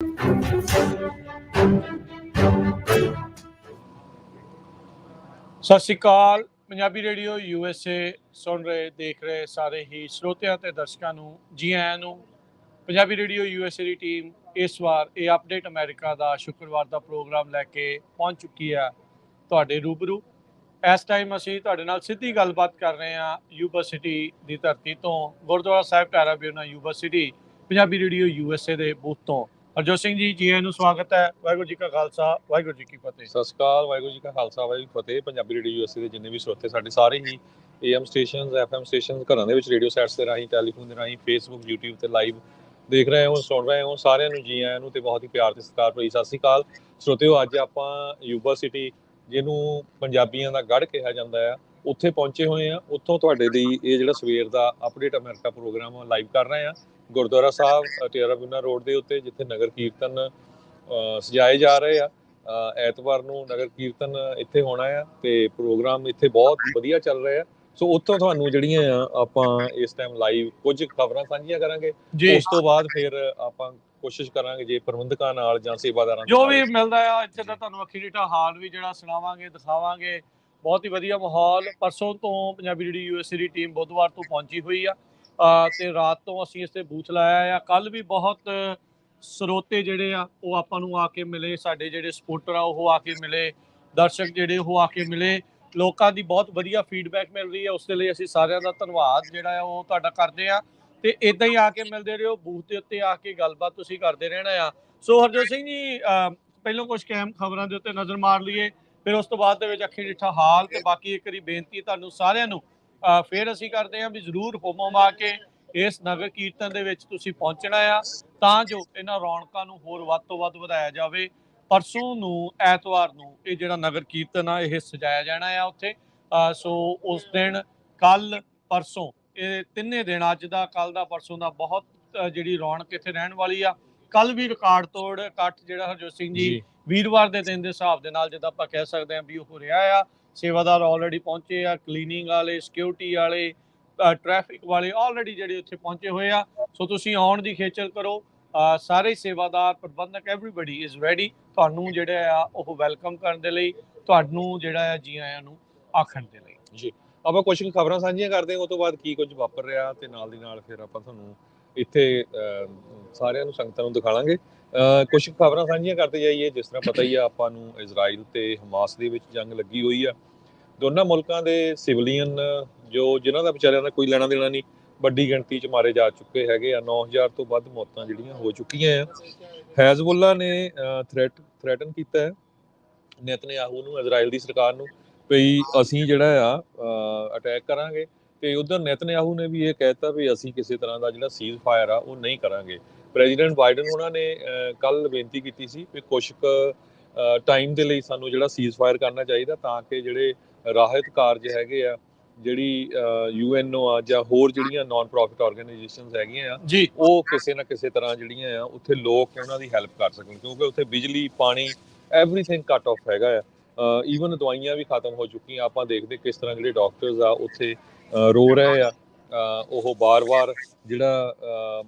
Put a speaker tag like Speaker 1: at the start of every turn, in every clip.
Speaker 1: ਸਤਿ ਸ਼੍ਰੀ ਅਕਾਲ। Punjabi radio USA ਸੁਣ ਰਹੇ ਦੇਖ ਰਹੇ ਸਾਰੇ ਹੀ ਸਰੋਤਿਆਂ ਤੇ ਦਰਸ਼ਕਾਂ ਨੂੰ ਜੀ ਆਇਆਂ ਨੂੰ। ਪੰਜਾਬੀ ਰੇਡੀਓ USA ਦੀ ਟੀਮ ਇਸ ਵਾਰ ਇਹ ਅਪਡੇਟ ਅਮਰੀਕਾ ਦਾ ਸ਼ੁੱਕਰਵਾਰ ਦਾ ਪ੍ਰੋਗਰਾਮ ਲੈ ਕੇ ਪਹੁੰਚ ਚੁੱਕੀ ਹੈ ਤੁਹਾਡੇ ਰੂਬਰੂ। ਇਸ ਟਾਈਮ ਅਸੀਂ ਤੁਹਾਡੇ ਨਾਲ ਸਿੱਧੀ ਗੱਲਬਾਤ ਕਰ ਰਹੇ ਹਾਂ ਯੂਨੀਵਰਸਿਟੀ ਦੀ ਧਰਤੀ ਤੋਂ, ਗੁਰਦੁਆਰਾ ਸਾਹਿਬ ਟਾਰਾ ਬਿਊਨਾ ਯੂਨੀਵਰਸਿਟੀ ਪੰਜਾਬੀ ਰੇਡੀਓ USA ਦੇ ਬੂਥ ਤੋਂ। ਹਰਜੋਤ ਸਿੰਘ ਜੀ, ਜੀ ਆਇਆਂ ਨੂੰ ਸਵਾਗਤ ਹੈ। ਵਾਹਿਗੁਰੂ ਜੀ ਕਾ ਖਾਲਸਾ, ਵਾਹਿਗੁਰੂ ਜੀ ਕੀ ਫਤਿਹ।
Speaker 2: ਸਤਿ ਸ਼੍ਰੀ ਅਕਾਲ। ਵਾਹਿਗੁਰੂ ਜੀ ਕਾ ਖਾਲਸਾ, ਵਾਹਿਗੁਰੂ ਜੀ ਕੀ ਫਤਿਹ। ਪੰਜਾਬੀ ਰੇਡੀਓ USA ਦੇ ਜਿੰਨੇ ਵੀ ਸਰੋਤੇ ਸਾਡੇ ਸਾਰੇ ਹੀ AM ਸਟੇਸ਼ਨਸ, FM ਸਟੇਸ਼ਨਸ, ਘਰਾਂ ਦੇ ਵਿੱਚ ਰੇਡੀਓ ਸੈਟਸ ਦੇ ਰਾਹੀਂ, ਟੈਲੀਫੋਨ ਦੇ ਰਾਹੀਂ, ਫੇਸਬੁੱਕ, YouTube ਤੇ ਲਾਈਵ ਦੇਖ ਰਹੇ ਹੋ, ਸੁਣ ਰਹੇ ਹੋ, ਸਾਰਿਆਂ ਨੂੰ ਜੀ ਆਇਆਂ ਨੂੰ ਤੇ ਬਹੁਤ ਹੀ ਪਿਆਰ ਤੇ ਸਤਿਕਾਰ ਭਰੀ ਸਤਿ ਸ਼੍ਰੀ ਅਕਾਲ। ਸਰੋਤਿਓ, ਅੱਜ ਆਪਾਂ ਯੂਨੀਵਰਸਿਟੀ, ਜਿਹਨੂੰ ਪੰਜਾਬੀਆਂ ਦਾ ਗੜ੍ਹ ਕਿਹਾ ਜਾਂਦਾ ਆ, ਉੱਥੇ ਪਹੁੰਚੇ ਹੋਏ ਆ। ਉੱਥੋਂ ਤੁਹਾਡੇ ਲਈ ਇਹ ਜਿਹੜਾ ਸਵੇਰ ਦਾ ਅਪਡੇਟ ਅਮਰੀਕਾ ਪ੍ਰੋਗਰਾਮ ਲਾਈਵ ਕਰ ਰਹੇ ਆ ਗੁਰਦੁਆਰਾ ਸਾਹਿਬ ਟਾਰਾ ਬਿਊਨਾ ਰੋਡ ਦੇ ਉੱਤੇ, ਜਿੱਥੇ ਨਗਰ ਕੀਰਤਨ ਸਜਾਏ ਜਾ ਰਹੇ ਆ। ਐਤਵਾਰ ਨੂੰ ਨਗਰ ਕੀਰਤਨ ਇੱਥੇ ਹੋਣਾ ਆ ਤੇ ਪ੍ਰੋਗਰਾਮ ਇੱਥੇ ਬਹੁਤ ਵਧੀਆ ਚੱਲ ਰਿਹਾ। ਸੋ ਉੱਥੋਂ ਤੁਹਾਨੂੰ ਜਿਹੜੀਆਂ ਆ ਆਪਾਂ ਇਸ ਟਾਈਮ ਲਾਈਵ ਕੁਝ ਖਬਰਾਂ ਸਾਂਝੀਆਂ ਕਰਾਂਗੇ। ਉਸ ਤੋਂ ਬਾਅਦ ਫਿਰ ਆਪਾਂ ਕੋਸ਼ਿਸ਼ ਕਰਾਂਗੇ ਜੇ ਪ੍ਰਬੰਧਕਾਂ ਨਾਲ ਜਾਂ ਸੇਵਾਦਾਰਾਂ
Speaker 1: ਜੋ ਵੀ ਮਿਲਦਾ ਆ ਇੱਥੇ ਦਾ ਤੁਹਾਨੂੰ ਅੱਖੀ ਡਿੱਠਾ ਹਾਲ ਵੀ ਜਿਹੜਾ ਸੁਣਾਵਾਂਗੇ, ਦਿਖਾਵਾਂਗੇ। ਬਹੁਤ ਹੀ ਵਧੀਆ ਮਾਹੌਲ। ਪਰਸੋਂ ਤੋਂ ਪੰਜਾਬੀ ਰੇਡੀਓ USA ਦੀ ਟੀਮ ਬੁੱਧਵਾਰ ਤੋਂ ਪਹੁੰਚੀ ਹੋਈ ਆ ਤੇ ਰਾਤ ਤੋਂ ਅਸੀਂ ਇਸ ਤੇ ਬੂਥ ਲਾਇਆ ਆ। ਕੱਲ ਵੀ ਬਹੁਤ ਸਰੋਤੇ ਜਿਹੜੇ ਆ ਉਹ ਆਪਾਂ ਨੂੰ ਆ ਕੇ ਮਿਲੇ, ਸਾਡੇ ਜਿਹੜੇ ਸਪੋਰਟਰ ਆ ਉਹ ਆ ਕੇ ਮਿਲੇ, ਦਰਸ਼ਕ ਜਿਹੜੇ ਉਹ ਆ ਕੇ ਮਿਲੇ। ਲੋਕਾਂ ਦੀ ਬਹੁਤ ਵਧੀਆ ਫੀਡਬੈਕ ਮਿਲ ਰਹੀ ਹੈ, ਉਸ ਦੇ ਲਈ ਅਸੀਂ ਸਾਰਿਆਂ ਦਾ ਧੰਨਵਾਦ ਜਿਹੜਾ ਆ ਉਹ ਤੁਹਾਡਾ ਕਰਦੇ ਆ। ਤੇ ਇਦਾਂ ਹੀ ਆ ਕੇ ਮਿਲਦੇ ਰਹੋ, ਬੂਥ ਦੇ ਉੱਤੇ ਆ ਕੇ ਗੱਲਬਾਤ ਤੁਸੀਂ ਕਰਦੇ ਰਹਿਣਾ ਆ। ਸੋ ਹਰਜੋਤ ਸਿੰਘ ਜੀ, ਪਹਿਲਾਂ ਕੁਝ ਅਹਿਮ ਖਬਰਾਂ ਦੇ ਉੱਤੇ ਨਜ਼ਰ ਮਾਰ ਲਈਏ, ਫਿਰ ਉਸ ਤੋਂ ਬਾਅਦ ਦੇ ਵਿੱਚ ਅੱਖੀ ਡਿੱਠਾ ਹਾਲ ਤੇ ਬਾਕੀ ਇੱਕ ਵਾਰੀ ਬੇਨਤੀ ਤੁਹਾਨੂੰ ਸਾਰਿਆਂ ਨੂੰ ਫਿਰ ਅਸੀਂ ਕਰਦੇ ਹਾਂ ਵੀ ਜ਼ਰੂਰ ਹੋਮੋ ਆ ਕੇ ਇਸ ਨਗਰ ਕੀਰਤਨ ਦੇ ਵਿੱਚ ਤੁਸੀਂ ਪਹੁੰਚਣਾ ਆ, ਤਾਂ ਜੋ ਇਹਨਾਂ ਰੌਣਕਾਂ ਨੂੰ ਹੋਰ ਵੱਧ ਤੋਂ ਵੱਧ ਵਧਾਇਆ ਜਾਵੇ। ਪਰਸੋਂ ਨੂੰ ਐਤਵਾਰ ਨੂੰ ਇਹ ਜਿਹੜਾ ਨਗਰ ਕੀਰਤਨ ਆ ਇਹ ਸਜਾਇਆ ਜਾਣਾ ਆ ਉੱਥੇ। ਸੋ ਉਸ ਦਿਨ ਕੱਲ ਪਰਸੋਂ ਇਹ ਤਿੰਨੇ ਦਿਨ, ਅੱਜ ਦਾ, ਕੱਲ ਦਾ, ਪਰਸੋਂ ਦਾ, ਬਹੁਤ ਜਿਹੜੀ ਰੌਣਕ ਇੱਥੇ ਰਹਿਣ ਵਾਲੀ ਆ। ਕੱਲ ਵੀ ਰਿਕਾਰਡ ਤੋੜ ਇਕੱਠ ਜਿਹੜਾ ਹਰਜੋਤ ਸਿੰਘ ਜੀ ਵੀਰਵਾਰ ਦੇ ਦਿਨ ਦੇ ਹਿਸਾਬ ਦੇ ਨਾਲ ਜਿੱਦਾਂ ਆਪਾਂ ਕਹਿ ਸਕਦੇ ਹਾਂ ਵੀ ਉਹ ਰਿਹਾ ਆ। ਸੇਵਾਦਾਰ ਆਲਰੇਡੀ ਪਹੁੰਚੇ ਆ, ਕਲੀਨਿੰਗ ਵਾਲੇ, ਸਿਕਿਉਰਿਟੀ ਵਾਲੇ, ਟ੍ਰੈਫਿਕ ਵਾਲੇ ਆਲਰੇਡੀ ਜਿਹੜੇ ਉੱਥੇ ਪਹੁੰਚੇ ਹੋਏ ਆ। ਸੋ ਤੁਸੀਂ ਆਉਣ ਦੀ ਖੇਚਲ ਕਰੋ। ਸਾਰੇ ਸੇਵਾਦਾਰ, ਪ੍ਰਬੰਧਕ, ਐਵਰੀਬਡੀ ਇਜ਼ ਰੈਡੀ ਤੁਹਾਨੂੰ ਜਿਹੜਾ ਆ ਉਹ ਵੈਲਕਮ ਕਰਨ ਦੇ ਲਈ, ਤੁਹਾਨੂੰ ਜਿਹੜਾ ਆ ਜੀ ਆਇਆਂ ਨੂੰ ਆਖਣ ਦੇ ਲਈ।
Speaker 2: ਜੀ ਆਪਾਂ ਕੁਝ ਖਬਰਾਂ ਸਾਂਝੀਆਂ ਕਰਦੇ ਹਾਂ, ਉਸ ਤੋਂ ਬਾਅਦ ਕੀ ਕੁਝ ਵਾਪਰ ਰਿਹਾ ਤੇ ਨਾਲ ਦੀ ਨਾਲ ਫਿਰ ਆਪਾਂ ਤੁਹਾਨੂੰ ਇੱਥੇ ਸਾਰਿਆਂ ਨੂੰ, ਸੰਗਤਾਂ ਨੂੰ ਦਿਖਾਵਾਂਗੇ। ਕੁਝ ਖਬਰਾਂ ਸਾਂਝੀਆਂ ਕਰਦੇ ਜਾਈਏ। ਜਿਸ ਤਰ੍ਹਾਂ ਪਤਾ ਹੀ ਆ ਆਪਾਂ ਨੂੰ, ਇਜ਼ਰਾਈਲ ਤੇ ਹਮਾਸ ਦੇ ਵਿੱਚ ਜੰਗ ਲੱਗੀ ਹੋਈ ਆ। ਦੋਨਾਂ ਮੁਲਕਾਂ ਦੇ ਸਿਵਲੀਅਨ ਜਿਨ੍ਹਾਂ ਦਾ ਵਿਚਾਰਿਆਂ ਦਾ ਕੋਈ ਲੈਣਾ ਦੇਣਾ ਨਹੀਂ, ਵੱਡੀ ਗਿਣਤੀ 'ਚ ਮਾਰੇ ਜਾ ਚੁੱਕੇ ਹੈਗੇ ਆ। 9000 ਤੋਂ ਵੱਧ ਮੌਤਾਂ ਜਿਹੜੀਆਂ ਹੋ ਚੁੱਕੀਆਂ ਆ। ਹੈਜ਼ਬੁੱਲਾ ਨੇ ਥ੍ਰੈਟਨ ਕੀਤਾ ਹੈ ਨੇਤਨਯਾਹੂ ਨੂੰ, ਇਜ਼ਰਾਈਲ ਦੀ ਸਰਕਾਰ ਨੂੰ, ਵੀ ਅਸੀਂ ਜਿਹੜਾ ਆ ਅਟੈਕ ਕਰਾਂਗੇ। ਤੇ ਉਧਰ ਨੇਤਨਯਾਹੂ ਨੇ ਵੀ ਇਹ ਕਹਿਤਾ ਵੀ ਅਸੀਂ ਕਿਸੇ ਤਰ੍ਹਾਂ ਦਾ ਜਿਹੜਾ ਸੀਜ਼ ਫਾਇਰ ਆ ਉਹ ਨਹੀਂ ਕਰਾਂਗੇ। ਪ੍ਰੈਜ਼ੀਡੈਂਟ ਬਾਈਡਨ ਉਹਨਾਂ ਨੇ ਕੱਲ ਬੇਨਤੀ ਕੀਤੀ ਸੀ ਵੀ ਕੁਛ ਟਾਈਮ ਦੇ ਲਈ ਸਾਨੂੰ ਜਿਹੜਾ ਸੀਜ਼ ਫਾਇਰ ਕਰਨਾ ਚਾਹੀਦਾ, ਤਾਂ ਕਿ ਜਿਹੜੇ ਰਾਹਤ ਕਾਰਜ ਹੈਗੇ ਆ, ਜਿਹੜੀ UNO ਆ ਜਾਂ ਹੋਰ ਜਿਹੜੀਆਂ ਨਾਨ ਪ੍ਰੋਫਿਟ ਆਰਗੇਨਾਈਜੇਸ਼ਨਸ ਹੈਗੀਆਂ ਆ, ਉਹ ਕਿਸੇ ਨਾ ਕਿਸੇ ਤਰ੍ਹਾਂ ਜਿਹੜੀਆਂ ਆ ਉੱਥੇ ਲੋਕ ਉਹਨਾਂ ਦੀ ਹੈਲਪ ਕਰ ਸਕਣ, ਕਿਉਂਕਿ ਉੱਥੇ ਬਿਜਲੀ, ਪਾਣੀ, ਐਵਰੀਥਿੰਗ ਕੱਟ ਆਫ ਹੈਗਾ ਆ। ਈਵਨ ਦਵਾਈਆਂ ਵੀ ਖਤਮ ਹੋ ਚੁੱਕੀਆਂ। ਆਪਾਂ ਦੇਖਦੇ ਕਿਸ ਤਰ੍ਹਾਂ ਜਿਹੜੇ ਡਾਕਟਰਸ ਆ ਉੱਥੇ ਰੋ ਰਹੇ ਆ। ਉਹ ਬਾਰ-ਬਾਰ ਜਿਹੜਾ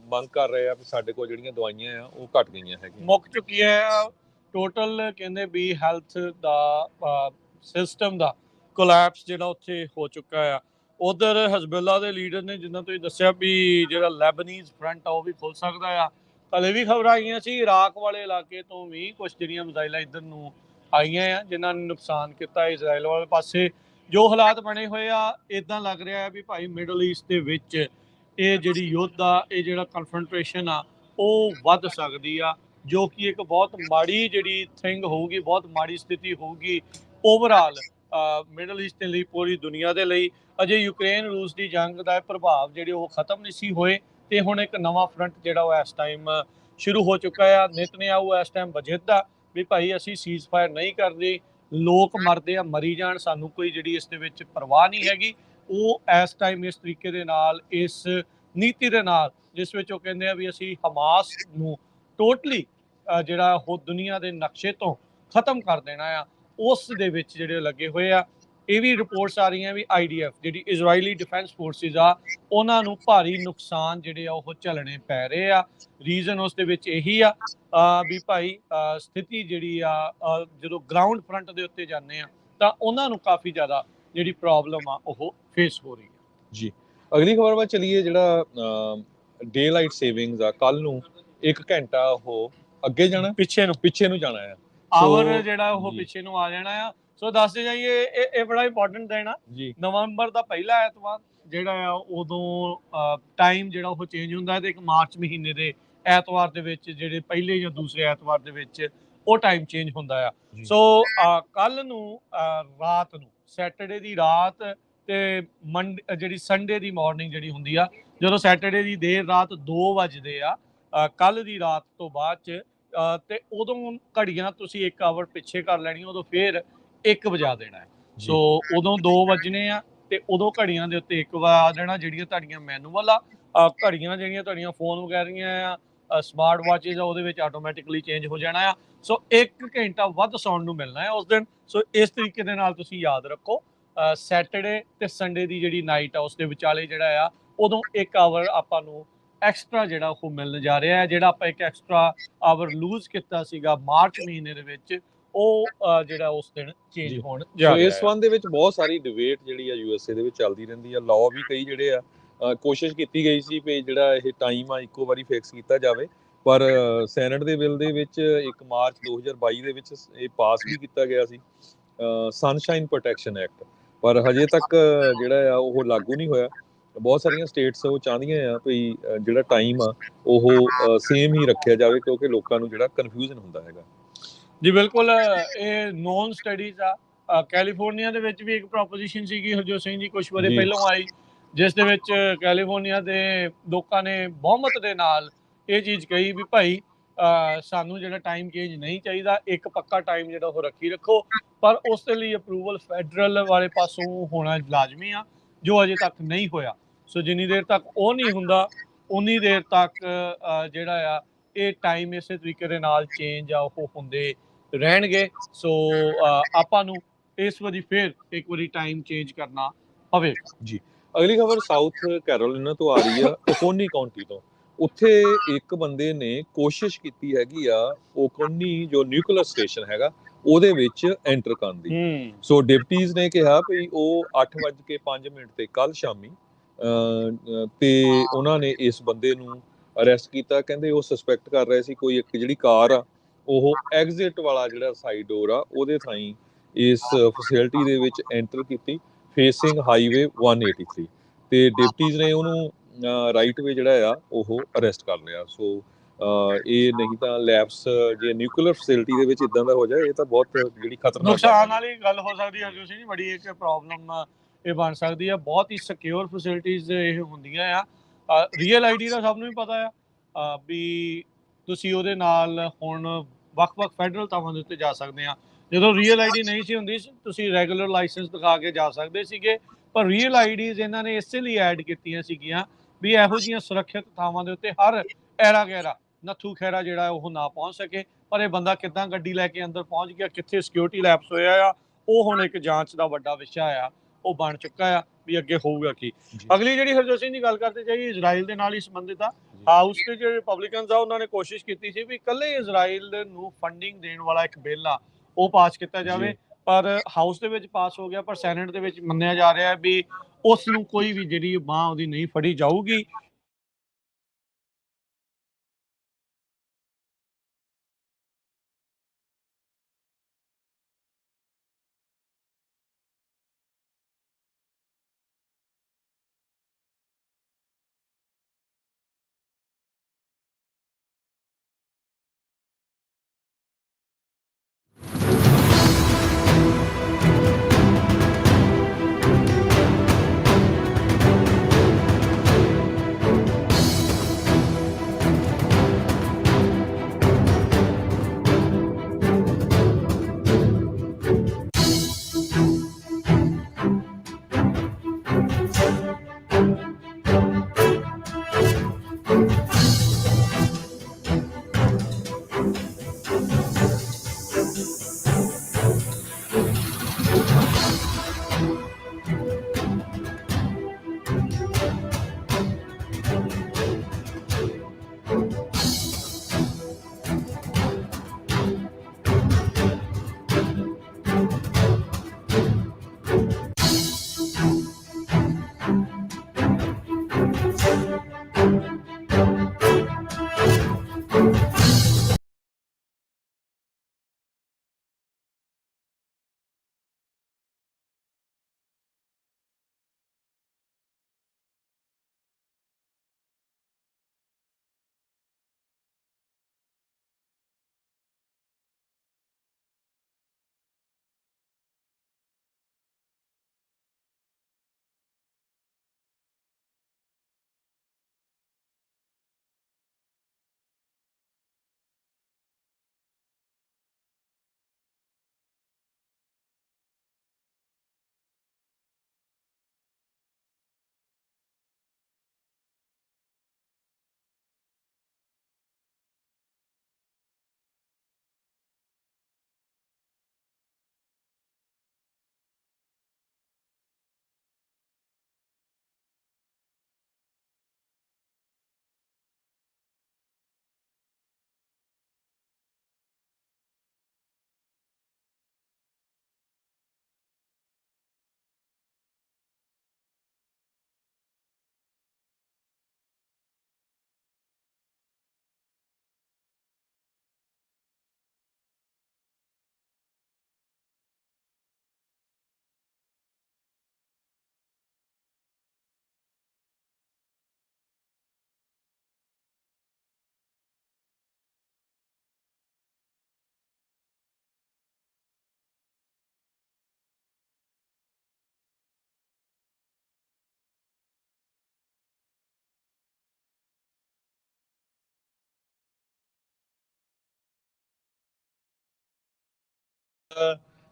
Speaker 2: ਮੰਗ ਕਰ ਰਹੇ ਆ ਵੀ ਸਾਡੇ ਕੋਲ ਜਿਹੜੀਆਂ ਦਵਾਈਆਂ ਆ ਉਹ ਘਟ ਗਈਆਂ ਹੈਗੀਆਂ,
Speaker 1: ਮੁੱਕ ਚੁੱਕੀਆਂ ਆ ਟੋਟਲ। ਕਹਿੰਦੇ ਵੀ ਹੈਲਥ ਦਾ ਸਿਸਟਮ ਦਾ ਕੋਲੈਪਸ ਜਿਹੜਾ ਉੱਥੇ ਹੋ ਚੁੱਕਾ ਆ। ਉਧਰ ਹਜ਼ਬੁੱਲਾ ਦੇ ਲੀਡਰ ਨੇ, ਜਿੱਦਾਂ ਤੁਸੀਂ ਦੱਸਿਆ ਵੀ ਜਿਹੜਾ ਲੈਬਨੀਜ਼ ਫਰੰਟ ਆ ਉਹ ਵੀ ਖੁੱਲ ਸਕਦਾ ਆ। ਹਲੇ ਵੀ ਖਬਰਾਂ ਆਈਆਂ ਸੀ ਇਰਾਕ ਵਾਲੇ ਇਲਾਕੇ ਤੋਂ ਵੀ ਕੁਝ ਜਿਹੜੀਆਂ ਮਿਜ਼ਾਈਲਾਂ ਇੱਧਰ ਨੂੰ ਆਈਆਂ ਆ, ਜਿਨ੍ਹਾਂ ਨੇ ਨੁਕਸਾਨ ਕੀਤਾ ਇਜ਼ਰਾਈਲ ਵਾਲੇ ਪਾਸੇ। ਜੋ ਹਾਲਾਤ ਬਣੇ ਹੋਏ ਆ, ਇੱਦਾਂ ਲੱਗ ਰਿਹਾ ਹੈ ਵੀ ਭਾਈ ਮਿਡਲ ਈਸਟ ਦੇ ਵਿੱਚ ਇਹ ਜਿਹੜੀ ਯੁੱਧ ਆ, ਇਹ ਜਿਹੜਾ ਕਨਫਰੰਟ੍ਰੇਸ਼ਨ ਆ ਉਹ ਵੱਧ ਸਕਦੀ ਆ, ਜੋ ਕਿ ਇੱਕ ਬਹੁਤ ਮਾੜੀ ਜਿਹੜੀ ਥਿੰਗ ਹੋਊਗੀ, ਬਹੁਤ ਮਾੜੀ ਸਥਿਤੀ ਹੋਊਗੀ ਓਵਰਆਲ ਮਿਡਲ ਈਸਟ ਦੇ ਲਈ, ਪੂਰੀ ਦੁਨੀਆ ਦੇ ਲਈ। ਅਜੇ ਯੂਕਰੇਨ ਰੂਸ ਦੀ ਜੰਗ ਦਾ ਪ੍ਰਭਾਵ ਜਿਹੜੇ ਉਹ ਖਤਮ ਨਹੀਂ ਸੀ ਹੋਏ, ਤੇ ਹੁਣ ਇੱਕ ਨਵਾਂ ਫਰੰਟ ਜਿਹੜਾ ਉਹ ਇਸ ਟਾਈਮ ਸ਼ੁਰੂ ਹੋ ਚੁੱਕਾ ਆ। ਨੇਤਨਯਾਹੂ ਇਸ ਟਾਈਮ ਵਜਦਾ ਵੀ ਭਾਈ ਅਸੀਂ ਸੀਜ਼ ਫਾਇਰ ਨਹੀਂ ਕਰਦੇ, ਲੋਕ ਮਰਦੇ ਆ, ਮਰੀ ਜਾਣ, ਸਾਨੂੰ ਕੋਈ ਜਿਹੜੀ ਇਸ ਦੇ ਵਿੱਚ ਪਰਵਾਹ ਨਹੀਂ ਹੈਗੀ। ਉਹ ਇਸ ਟਾਈਮ ਇਸ ਤਰੀਕੇ ਦੇ ਨਾਲ, ਇਸ ਨੀਤੀ ਦੇ ਨਾਲ, ਜਿਸ ਵਿੱਚ ਉਹ ਕਹਿੰਦੇ ਆ ਵੀ ਅਸੀਂ ਹਮਾਸ ਨੂੰ ਟੋਟਲੀ ਜਿਹੜਾ ਉਹ ਦੁਨੀਆ ਦੇ ਨਕਸ਼ੇ ਤੋਂ ਖਤਮ ਕਰ ਦੇਣਾ ਆ, ਉਸ ਦੇ ਵਿੱਚ ਜਿਹੜੇ ਲੱਗੇ ਹੋਏ ਆ। ਇਹ ਵੀ ਰਿਪੋਰਟਸ ਆ ਰਹੀਆਂ ਵੀ IDF ਜਿਹੜੀ ਇਜ਼ਰਾਈਲੀ ਡਿਫੈਂਸ ਫੋਰਸਿਸ ਆ ਉਹਨਾਂ ਨੂੰ ਭਾਰੀ ਨੁਕਸਾਨ ਜਿਹੜੇ ਆ ਉਹ ਝੱਲਣੇ ਪੈ ਰਹੇ ਆ। ਰੀਜ਼ਨ ਉਸ ਦੇ ਵਿੱਚ ਇਹੀ ਆ ਵੀ ਭਾਈ ਸਥਿਤੀ ਜਿਹੜੀ ਆ ਜਦੋਂ ਗਰਾਊਂਡ ਫਰੰਟ ਦੇ ਉੱਤੇ ਜਾਂਦੇ ਆ ਤਾਂ ਉਹਨਾਂ ਨੂੰ ਕਾਫੀ ਜ਼ਿਆਦਾ ਜਿਹੜੀ ਪ੍ਰੋਬਲਮ ਆ ਉਹ ਫੇਸ ਹੋ ਰਹੀ ਆ।
Speaker 2: ਜੀ ਅਗਲੀ ਖਬਰ ਵੱਲ ਚਲੀਏ। ਜਿਹੜਾ ਡੇ ਲਾਈਟ ਸੇਵਿੰਗਸ ਆ, ਕੱਲ ਨੂੰ 1 ਘੰਟਾ ਉਹ ਅੱਗੇ ਜਾਣਾ, ਪਿੱਛੇ ਨੂੰ ਜਾਣਾ ਆ,
Speaker 1: ਆਵਰ ਜਿਹੜਾ ਉਹ ਪਿੱਛੇ ਨੂੰ ਆ ਜਾਣਾ ਆ। ਸੋ ਦੱਸਦੇ ਜਾਈਏ ਇਹ ਬੜਾ ਇੰਪੋਰਟੈਂਟ ਦਿਨ ਆ ਜੀ। ਨਵੰਬਰ ਦਾ ਪਹਿਲਾ ਐਤਵਾਰ ਜਿਹੜਾ ਆ ਉਦੋਂ ਟਾਈਮ ਜਿਹੜਾ ਉਹ ਚੇਂਜ ਹੁੰਦਾ ਹੈ ਤੇ 1 ਮਾਰਚ ਮਹੀਨੇ ਦੇ ਐਤਵਾਰ ਦੇ ਵਿੱਚ ਜਿਹੜੇ ਪਹਿਲੇ ਜਾਂ ਦੂਸਰੇ ਐਤਵਾਰ ਦੇ ਵਿੱਚ ਉਹ ਟਾਈਮ ਚੇਂਜ ਹੁੰਦਾ ਆ। ਸੋ ਕੱਲ ਨੂੰ ਰਾਤ ਨੂੰ ਸੈਟਰਡੇ ਦੀ ਰਾਤ ਤੇ ਜਿਹੜੀ ਸੰਡੇ ਦੀ ਮਾਰਨਿੰਗ ਜਿਹੜੀ ਹੁੰਦੀ ਆ, ਜਦੋਂ ਸੈਟਰਡੇ ਦੀ ਦੇਰ ਰਾਤ 2 ਵਜਦੇ ਆ ਕੱਲ ਦੀ ਰਾਤ ਤੋਂ ਬਾਅਦ ਚ ਤੇ ਉਦੋਂ ਘੜੀਆਂ ਤੁਸੀਂ 1 ਆਵਰ ਪਿੱਛੇ ਕਰ ਲੈਣੀ, ਉਦੋਂ ਫੇਰ 1 ਵਜਾ ਦੇਣਾ ਹੈ। ਸੋ ਉਦੋਂ 2 ਵਜਣੇ ਆ ਤੇ ਉਦੋਂ ਘੜੀਆਂ ਦੇ ਉੱਤੇ 1 ਵਜਾ ਦੇਣਾ। ਜਿਹੜੀਆਂ ਤੁਹਾਡੀਆਂ ਮੈਨੂਅਲ ਆ ਘੜੀਆਂ, ਜਿਹੜੀਆਂ ਤੁਹਾਡੀਆਂ ਫੋਨ ਵਗੈਰੀਆਂ ਆ ਸਮਾਰਟ ਵਾਚਿਸ ਆ, ਉਹਦੇ ਵਿੱਚ ਆਟੋਮੈਟਿਕਲੀ ਚੇਂਜ ਹੋ ਜਾਣਾ ਆ। ਸੋ 1 ਘੰਟਾ ਵੱਧ ਸੌਣ ਨੂੰ ਮਿਲਣਾ ਹੈ ਉਸ ਦਿਨ। ਸੋ ਇਸ ਤਰੀਕੇ ਦੇ ਨਾਲ ਤੁਸੀਂ ਯਾਦ ਰੱਖੋ ਸੈਟਰਡੇ ਤੇ ਸੰਡੇ ਦੀ ਜਿਹੜੀ ਨਾਈਟ ਆ ਉਸ ਦੇ ਵਿਚਾਲੇ ਜਿਹੜਾ ਆ ਉਦੋਂ 1 ਆਵਰ ਆਪਾਂ ਨੂੰ ਐਕਸਟਰਾ ਜਿਹੜਾ ਉਹ ਮਿਲਣ ਜਾ ਰਿਹਾ ਹੈ। ਜਿਹੜਾ ਆਪਾਂ 1 ਐਕਸਟਰਾ ਆਵਰ ਲੂਜ਼ ਕੀਤਾ ਸੀਗਾ ਮਾਰਚ ਮਹੀਨੇ ਦੇ ਵਿੱਚ, ਉਹ ਜਿਹੜਾ ਉਸ ਦਿਨ ਚੇਂਜ ਹੋਣ ਜਾ ਰਿਹਾ ਹੈ।
Speaker 2: ਇਸ ਸੰਬੰਧ ਦੇ ਵਿੱਚ ਬਹੁਤ ਸਾਰੀ ਡਿਬੇਟ ਜਿਹੜੀ ਆ USA ਦੇ ਵਿੱਚ ਚੱਲਦੀ ਰਹਿੰਦੀ ਆ। ਲਾਅ ਵੀ ਕਈ ਜਿਹੜੇ ਆ ਕੋਸ਼ਿਸ਼ ਕੀਤੀ ਗਈ ਸੀ ਵੀ ਜਿਹੜਾ ਇਹ ਟਾਈਮ ਆ ਇੱਕੋ ਵਾਰੀ ਫਿਕਸ ਕੀਤਾ ਜਾਵੇ, ਪਰ ਸੈਨੇਟ ਦੇ ਬਿੱਲ ਦੇ ਵਿੱਚ 1 ਮਾਰਚ 2022 ਦੇ ਵਿੱਚ ਇਹ ਪਾਸ ਵੀ ਕੀਤਾ ਗਿਆ ਸੀ, ਸਨਸ਼ਾਈਨ ਪ੍ਰੋਟੈਕਸ਼ਨ ਐਕਟ, ਪਰ ਹਜੇ ਤੱਕ ਜਿਹੜਾ ਆ ਉਹ ਲਾਗੂ ਨਹੀਂ ਹੋਇਆ। ਬਹੁਤ ਸਾਰੀਆਂ ਸਟੇਟਸ ਉਹ ਚਾਹੁੰਦੀਆਂ ਆ ਵੀ ਜਿਹੜਾ ਟਾਈਮ ਆ ਉਹ ਸੇਮ ਹੀ ਰੱਖਿਆ ਜਾਵੇ, ਕਿਉਂਕਿ ਲੋਕਾਂ ਨੂੰ ਜਿਹੜਾ ਕਨਫਿਊਜ਼ਨ ਹੁੰਦਾ ਹੈਗਾ।
Speaker 1: ਜੀ ਬਿਲਕੁਲ, ਇਹ ਨੋਨ ਸਟੱਡੀਜ਼ ਆ। ਕੈਲੀਫੋਰਨੀਆ ਦੇ ਵਿੱਚ ਵੀ ਇੱਕ ਪ੍ਰੋਪੋਜੀਸ਼ਨ ਸੀਗੀ ਹਰਜੋਤ ਸਿੰਘ ਜੀ ਕੁਝ ਵਾਰੀ ਪਹਿਲਾਂ ਆਈ, ਜਿਸ ਦੇ ਵਿੱਚ ਕੈਲੀਫੋਰਨੀਆ ਦੇ ਲੋਕਾਂ ਨੇ ਬਹੁਮਤ ਦੇ ਨਾਲ ਇਹ ਚੀਜ਼ ਕਹੀ ਵੀ ਭਾਈ ਸਾਨੂੰ ਜਿਹੜਾ ਟਾਈਮ ਚੇਂਜ ਨਹੀਂ ਚਾਹੀਦਾ, ਇੱਕ ਪੱਕਾ ਟਾਈਮ ਜਿਹੜਾ ਉਹ ਰੱਖੋ, ਪਰ ਉਸ ਦੇ ਲਈ ਅਪਰੂਵਲ ਫੈਡਰਲ ਵਾਲੇ ਪਾਸੋਂ ਹੋਣਾ ਲਾਜ਼ਮੀ ਆ, ਜੋ ਅਜੇ ਤੱਕ ਨਹੀਂ ਹੋਇਆ। ਸੋ ਜਿੰਨੀ ਦੇਰ ਤੱਕ ਉਹ ਨਹੀਂ ਹੁੰਦਾ ਉਨੀ ਦੇਰ ਤੱਕ ਜਿਹੜਾ ਆ ਇਹ ਟਾਈਮ ਇਸੇ ਤਰੀਕੇ ਦੇ ਨਾਲ ਚੇਂਜ ਆ ਉਹ ਹੁੰਦੇ ਰਹਿਣਗੇ। ਸੋ ਆਪਾਂ ਨੂੰ ਇਸ ਵਾਰੀ ਫਿਰ ਇੱਕ ਵਾਰੀ ਟਾਈਮ ਚੇਂਜ ਕਰਨਾ ਪਵੇਗਾ
Speaker 2: ਜੀ। ਅਗਲੀ ਖਬਰ ਸਾਊਥ ਕੈਰੋਲੀਨਾ ਤੋਂ ਆ ਰਹੀ ਆ, ਓਕੋਨੀ ਕਾਉਂਟੀ ਤੋਂ। ਉੱਥੇ ਇੱਕ ਬੰਦੇ ਨੇ ਕੋਸ਼ਿਸ਼ ਕੀਤੀ ਹੈਗੀ ਆ ਓਕੋਨੀ ਜੋ ਨਿਊਕਲੀਅਰ ਸਟੇਸ਼ਨ ਹੈਗਾ ਉਹਦੇ ਵਿੱਚ ਐਂਟਰ ਕਰਨ ਦੀ। ਸੋ ਡਿਪਟੀਜ਼ ਨੇ ਕਿਹਾ ਵੀ ਉਹ 8:05 ਤੇ ਕੱਲ ਸ਼ਾਮੀ ਤੇ ਉਹਨਾਂ ਨੇ ਇਸ ਬੰਦੇ ਨੂੰ ਅਰੈਸਟ ਕੀਤਾ। ਕਹਿੰਦੇ ਉਹ ਸਸਪੈਕਟ ਕਰ ਰਹੇ ਸੀ ਕੋਈ ਇੱਕ ਜਿਹੜੀ ਕਾਰ ਆ ਉਹ ਐਗਜ਼ਿਟ ਵਾਲਾ ਜਿਹੜਾ ਸਾਈਡ ਡੋਰ ਆ ਉਹਦੇ ਥਾਈਂ ਇਸ ਫੈਸਿਲਿਟੀ ਦੇ ਵਿੱਚ ਐਂਟਰ ਕੀਤੀ ਫੇਸਿੰਗ ਹਾਈਵੇ 183 ਤੇ ਡਿਪਟੀਜ਼ ਨੇ ਉਹਨੂੰ ਰਾਈਟ ਵੇ ਜਿਹੜਾ ਆ ਉਹ ਅਰੈਸਟ ਕਰ ਲਿਆ। ਸੋ ਇਹ ਨਹੀਂ ਤਾਂ ਲੈਬਸ ਜੇ ਨਿਊਕਲੀਅਰ ਫੈਸਿਲਿਟੀ ਦੇ ਵਿੱਚ ਇਦਾਂ ਦਾ ਹੋ ਜਾਏ ਇਹ ਤਾਂ ਬਹੁਤ ਜਿਹੜੀ ਖਤਰਨਾਕ
Speaker 1: ਨੁਕਸਾਨ ਵਾਲੀ ਗੱਲ ਹੋ ਸਕਦੀ ਹੈ। ਤੁਸੀਂ ਬੜੀ ਇੱਕ ਪ੍ਰੋਬਲਮ ਇਹ ਬਣ ਸਕਦੀ ਹੈ। ਬਹੁਤ ਹੀ ਸਿਕਿਉਰ ਫੈਸਿਲਿਟੀਜ਼ ਇਹ ਹੁੰਦੀਆਂ ਆ। ਰੀਅਲ ਆਈਡੀ ਦਾ ਸਭ ਨੂੰ ਹੀ ਪਤਾ ਆ ਵੀ ਤੁਸੀਂ ਉਹਦੇ ਨਾਲ ਹੁਣ ਵੱਖ-ਵੱਖ ਫੈਡਰਲ ਥਾਵਾਂ ਦੇ ਉੱਤੇ ਜਾ ਸਕਦੇ ਆ। ਜਦੋਂ ਰੀਅਲ ਆਈਡੀ ਨਹੀਂ ਸੀ ਹੁੰਦੀ ਤੁਸੀਂ ਰੈਗੂਲਰ ਲਾਇਸੈਂਸ ਦਿਖਾ ਕੇ ਜਾ ਸਕਦੇ ਸੀਗੇ, ਪਰ ਰੀਅਲ ਆਈਡੀਜ਼ ਇਹਨਾਂ ਨੇ ਇਸੇ ਲਈ ਐਡ ਕੀਤੀਆਂ ਸੀਗੀਆਂ ਵੀ ਇਹੋ ਜਿਹੀਆਂ ਸੁਰੱਖਿਅਤ ਥਾਵਾਂ ਦੇ ਉੱਤੇ ਹਰ ਐਰਾ ਗੈਰਾ ਨੱਥੂ ਖੈਰਾ ਜਿਹੜਾ ਉਹ ਨਾ ਪਹੁੰਚ ਸਕੇ। ਪਰ ਇਹ ਬੰਦਾ ਕਿੱਦਾਂ ਗੱਡੀ ਲੈ ਕੇ ਅੰਦਰ ਪਹੁੰਚ ਗਿਆ, ਕਿੱਥੇ ਸਿਕਿਉਰਿਟੀ ਲੈਪਸ ਹੋਇਆ ਆ, ਉਹ ਹੁਣ ਇੱਕ ਜਾਂਚ ਦਾ ਵੱਡਾ ਵਿਸ਼ਾ ਆ, ਉਹ ਬਣ ਚੁੱਕਾ ਆ ਵੀ ਅੱਗੇ ਹੋਊਗਾ ਕੀ। ਅਗਲੀ ਜਿਹੜੀ ਹਰਜੋਤ ਸਿੰਘ ਦੀ ਗੱਲ ਕਰਦੇ ਜਾਈਏ ਇਜ਼ਰਾਈਲ ਦੇ ਨਾਲ ਹੀ ਸੰਬੰਧਿਤ ਆ। ਹਾਊਸ ਦੇ ਜਿਹੜੇ ਰਿਪਬਲਿਕਨਸ ਆ ਉਹਨਾਂ ਨੇ ਕੋਸ਼ਿਸ਼ ਕੀਤੀ ਸੀ ਵੀ ਇਕੱਲੇ ਇਜ਼ਰਾਈਲ ਨੂੰ ਫੰਡਿੰਗ ਦੇਣ ਵਾਲਾ ਇੱਕ ਬਿੱਲ ਆ ਉਹ ਪਾਸ ਕੀਤਾ ਜਾਵੇ, ਪਰ ਹਾਊਸ ਦੇ ਵਿੱਚ ਪਾਸ ਹੋ ਗਿਆ, ਪਰ ਸੈਨੇਟ ਦੇ ਵਿੱਚ ਮੰਨਿਆ ਜਾ ਰਿਹਾ ਵੀ ਉਸ ਨੂੰ ਕੋਈ ਵੀ ਜਿਹੜੀ ਬਾਂਹ ਉਹਦੀ ਨਹੀਂ ਫੜੀ ਜਾਊਗੀ।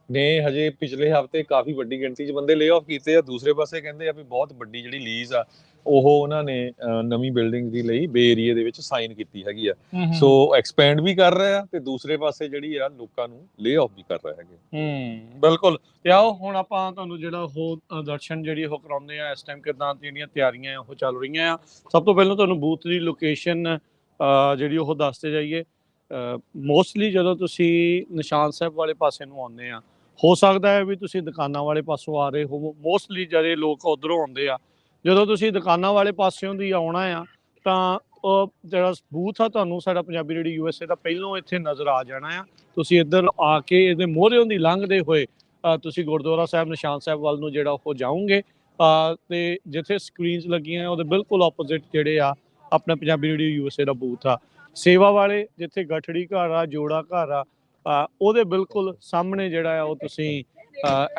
Speaker 2: ਨੇ ਹਜੇ ਪਿਛਲੇ ਹਫ਼ਤੇ ਕਾਫੀ ਵੱਡੀ ਗਿਣਤੀ 'ਚ ਬੰਦੇ ਲੇ ਆਫ ਕੀਤੇ ਆ। ਦੂਸਰੇ ਪਾਸੇ ਕਹਿੰਦੇ ਆ ਵੀ ਬਹੁਤ ਵੱਡੀ ਜਿਹੜੀ ਲੀਜ਼ ਆ ਉਹ ਉਹਨਾਂ ਨੇ ਨਵੀਂ ਬਿਲਡਿੰਗ ਦੀ ਲਈ ਬੇ ਏਰੀਏ ਦੇ ਵਿੱਚ ਸਾਈਨ ਕੀਤੀ ਹੈਗੀ ਆ। ਸੋ ਐਕਸਪੈਂਡ ਵੀ ਕਰ ਰਹੇ ਆ ਤੇ ਦੂਸਰੇ ਪਾਸੇ ਜਿਹੜੀ ਆ ਲੋਕਾਂ ਨੂੰ ਲੇ ਆਫ ਵੀ ਕਰ ਰਹੇ ਹੈਗੇ।
Speaker 1: ਬਿਲਕੁਲ। ਤੇ ਆਓ ਹੁਣ ਆਪਾਂ ਤੁਹਾਨੂੰ ਜਿਹੜਾ ਉਹ ਦਰਸ਼ਨ ਜਿਹੜੀ ਉਹ ਕਰਾਉਂਦੇ ਆ, ਇਸ ਟਾਈਮ ਕਿੱਦਾਂ ਜਿਹੜੀਆਂ ਤਿਆਰੀਆਂ ਆ ਉਹ ਚੱਲ ਰਹੀਆਂ ਆ। ਸਭ ਤੋਂ ਪਹਿਲਾਂ ਤੁਹਾਨੂੰ ਬੂਥ ਦੀ ਲੋਕੇਸ਼ਨ ਜਿਹੜੀ ਉਹ ਦੱਸਦੇ ਜਾਈਏ। ਮੋਸਟਲੀ ਜਦੋਂ ਤੁਸੀਂ ਨਿਸ਼ਾਨ ਸਾਹਿਬ ਵਾਲੇ ਪਾਸੇ ਨੂੰ ਆਉਂਦੇ ਆ, ਹੋ ਸਕਦਾ ਹੈ ਵੀ ਤੁਸੀਂ ਦੁਕਾਨਾਂ ਵਾਲੇ ਪਾਸੋਂ ਆ ਰਹੇ ਹੋ। ਮੋਸਟਲੀ ਜਿਹੜੇ ਲੋਕ ਉੱਧਰੋਂ ਆਉਂਦੇ ਆ, ਜਦੋਂ ਤੁਸੀਂ ਦੁਕਾਨਾਂ ਵਾਲੇ ਪਾਸਿਓਂ ਦੀ ਆਉਣਾ ਆ ਤਾਂ ਉਹ ਜਿਹੜਾ ਬੂਥ ਆ ਤੁਹਾਨੂੰ ਸਾਡਾ ਪੰਜਾਬੀ ਰੇਡੀਓ USA ਦਾ ਪਹਿਲੋਂ ਇੱਥੇ ਨਜ਼ਰ ਆ ਜਾਣਾ ਆ। ਤੁਸੀਂ ਇੱਧਰ ਆ ਕੇ ਇਹਦੇ ਮੋਹਰਿਓਂ ਦੀ ਲੰਘਦੇ ਹੋਏ ਤੁਸੀਂ ਗੁਰਦੁਆਰਾ ਸਾਹਿਬ ਨਿਸ਼ਾਨ ਸਾਹਿਬ ਵੱਲ ਨੂੰ ਜਿਹੜਾ ਉਹ ਜਾਓਗੇ ਤੇ ਜਿੱਥੇ ਸਕਰੀਨਸ ਲੱਗੀਆਂ ਉਹਦੇ ਬਿਲਕੁਲ ਆਪੋਜ਼ਿਟ ਜਿਹੜੇ ਆ ਆਪਣਾ ਪੰਜਾਬੀ ਰੇਡੀਓ USA ਦਾ ਬੂਥ ਆ। ਸੇਵਾ ਵਾਲੇ ਜਿੱਥੇ ਗਠੜੀ ਘਰ ਆ, ਜੋੜਾ ਘਰ ਆ, ਉਹਦੇ ਬਿਲਕੁਲ ਸਾਹਮਣੇ ਜਿਹੜਾ ਆ ਉਹ ਤੁਸੀਂ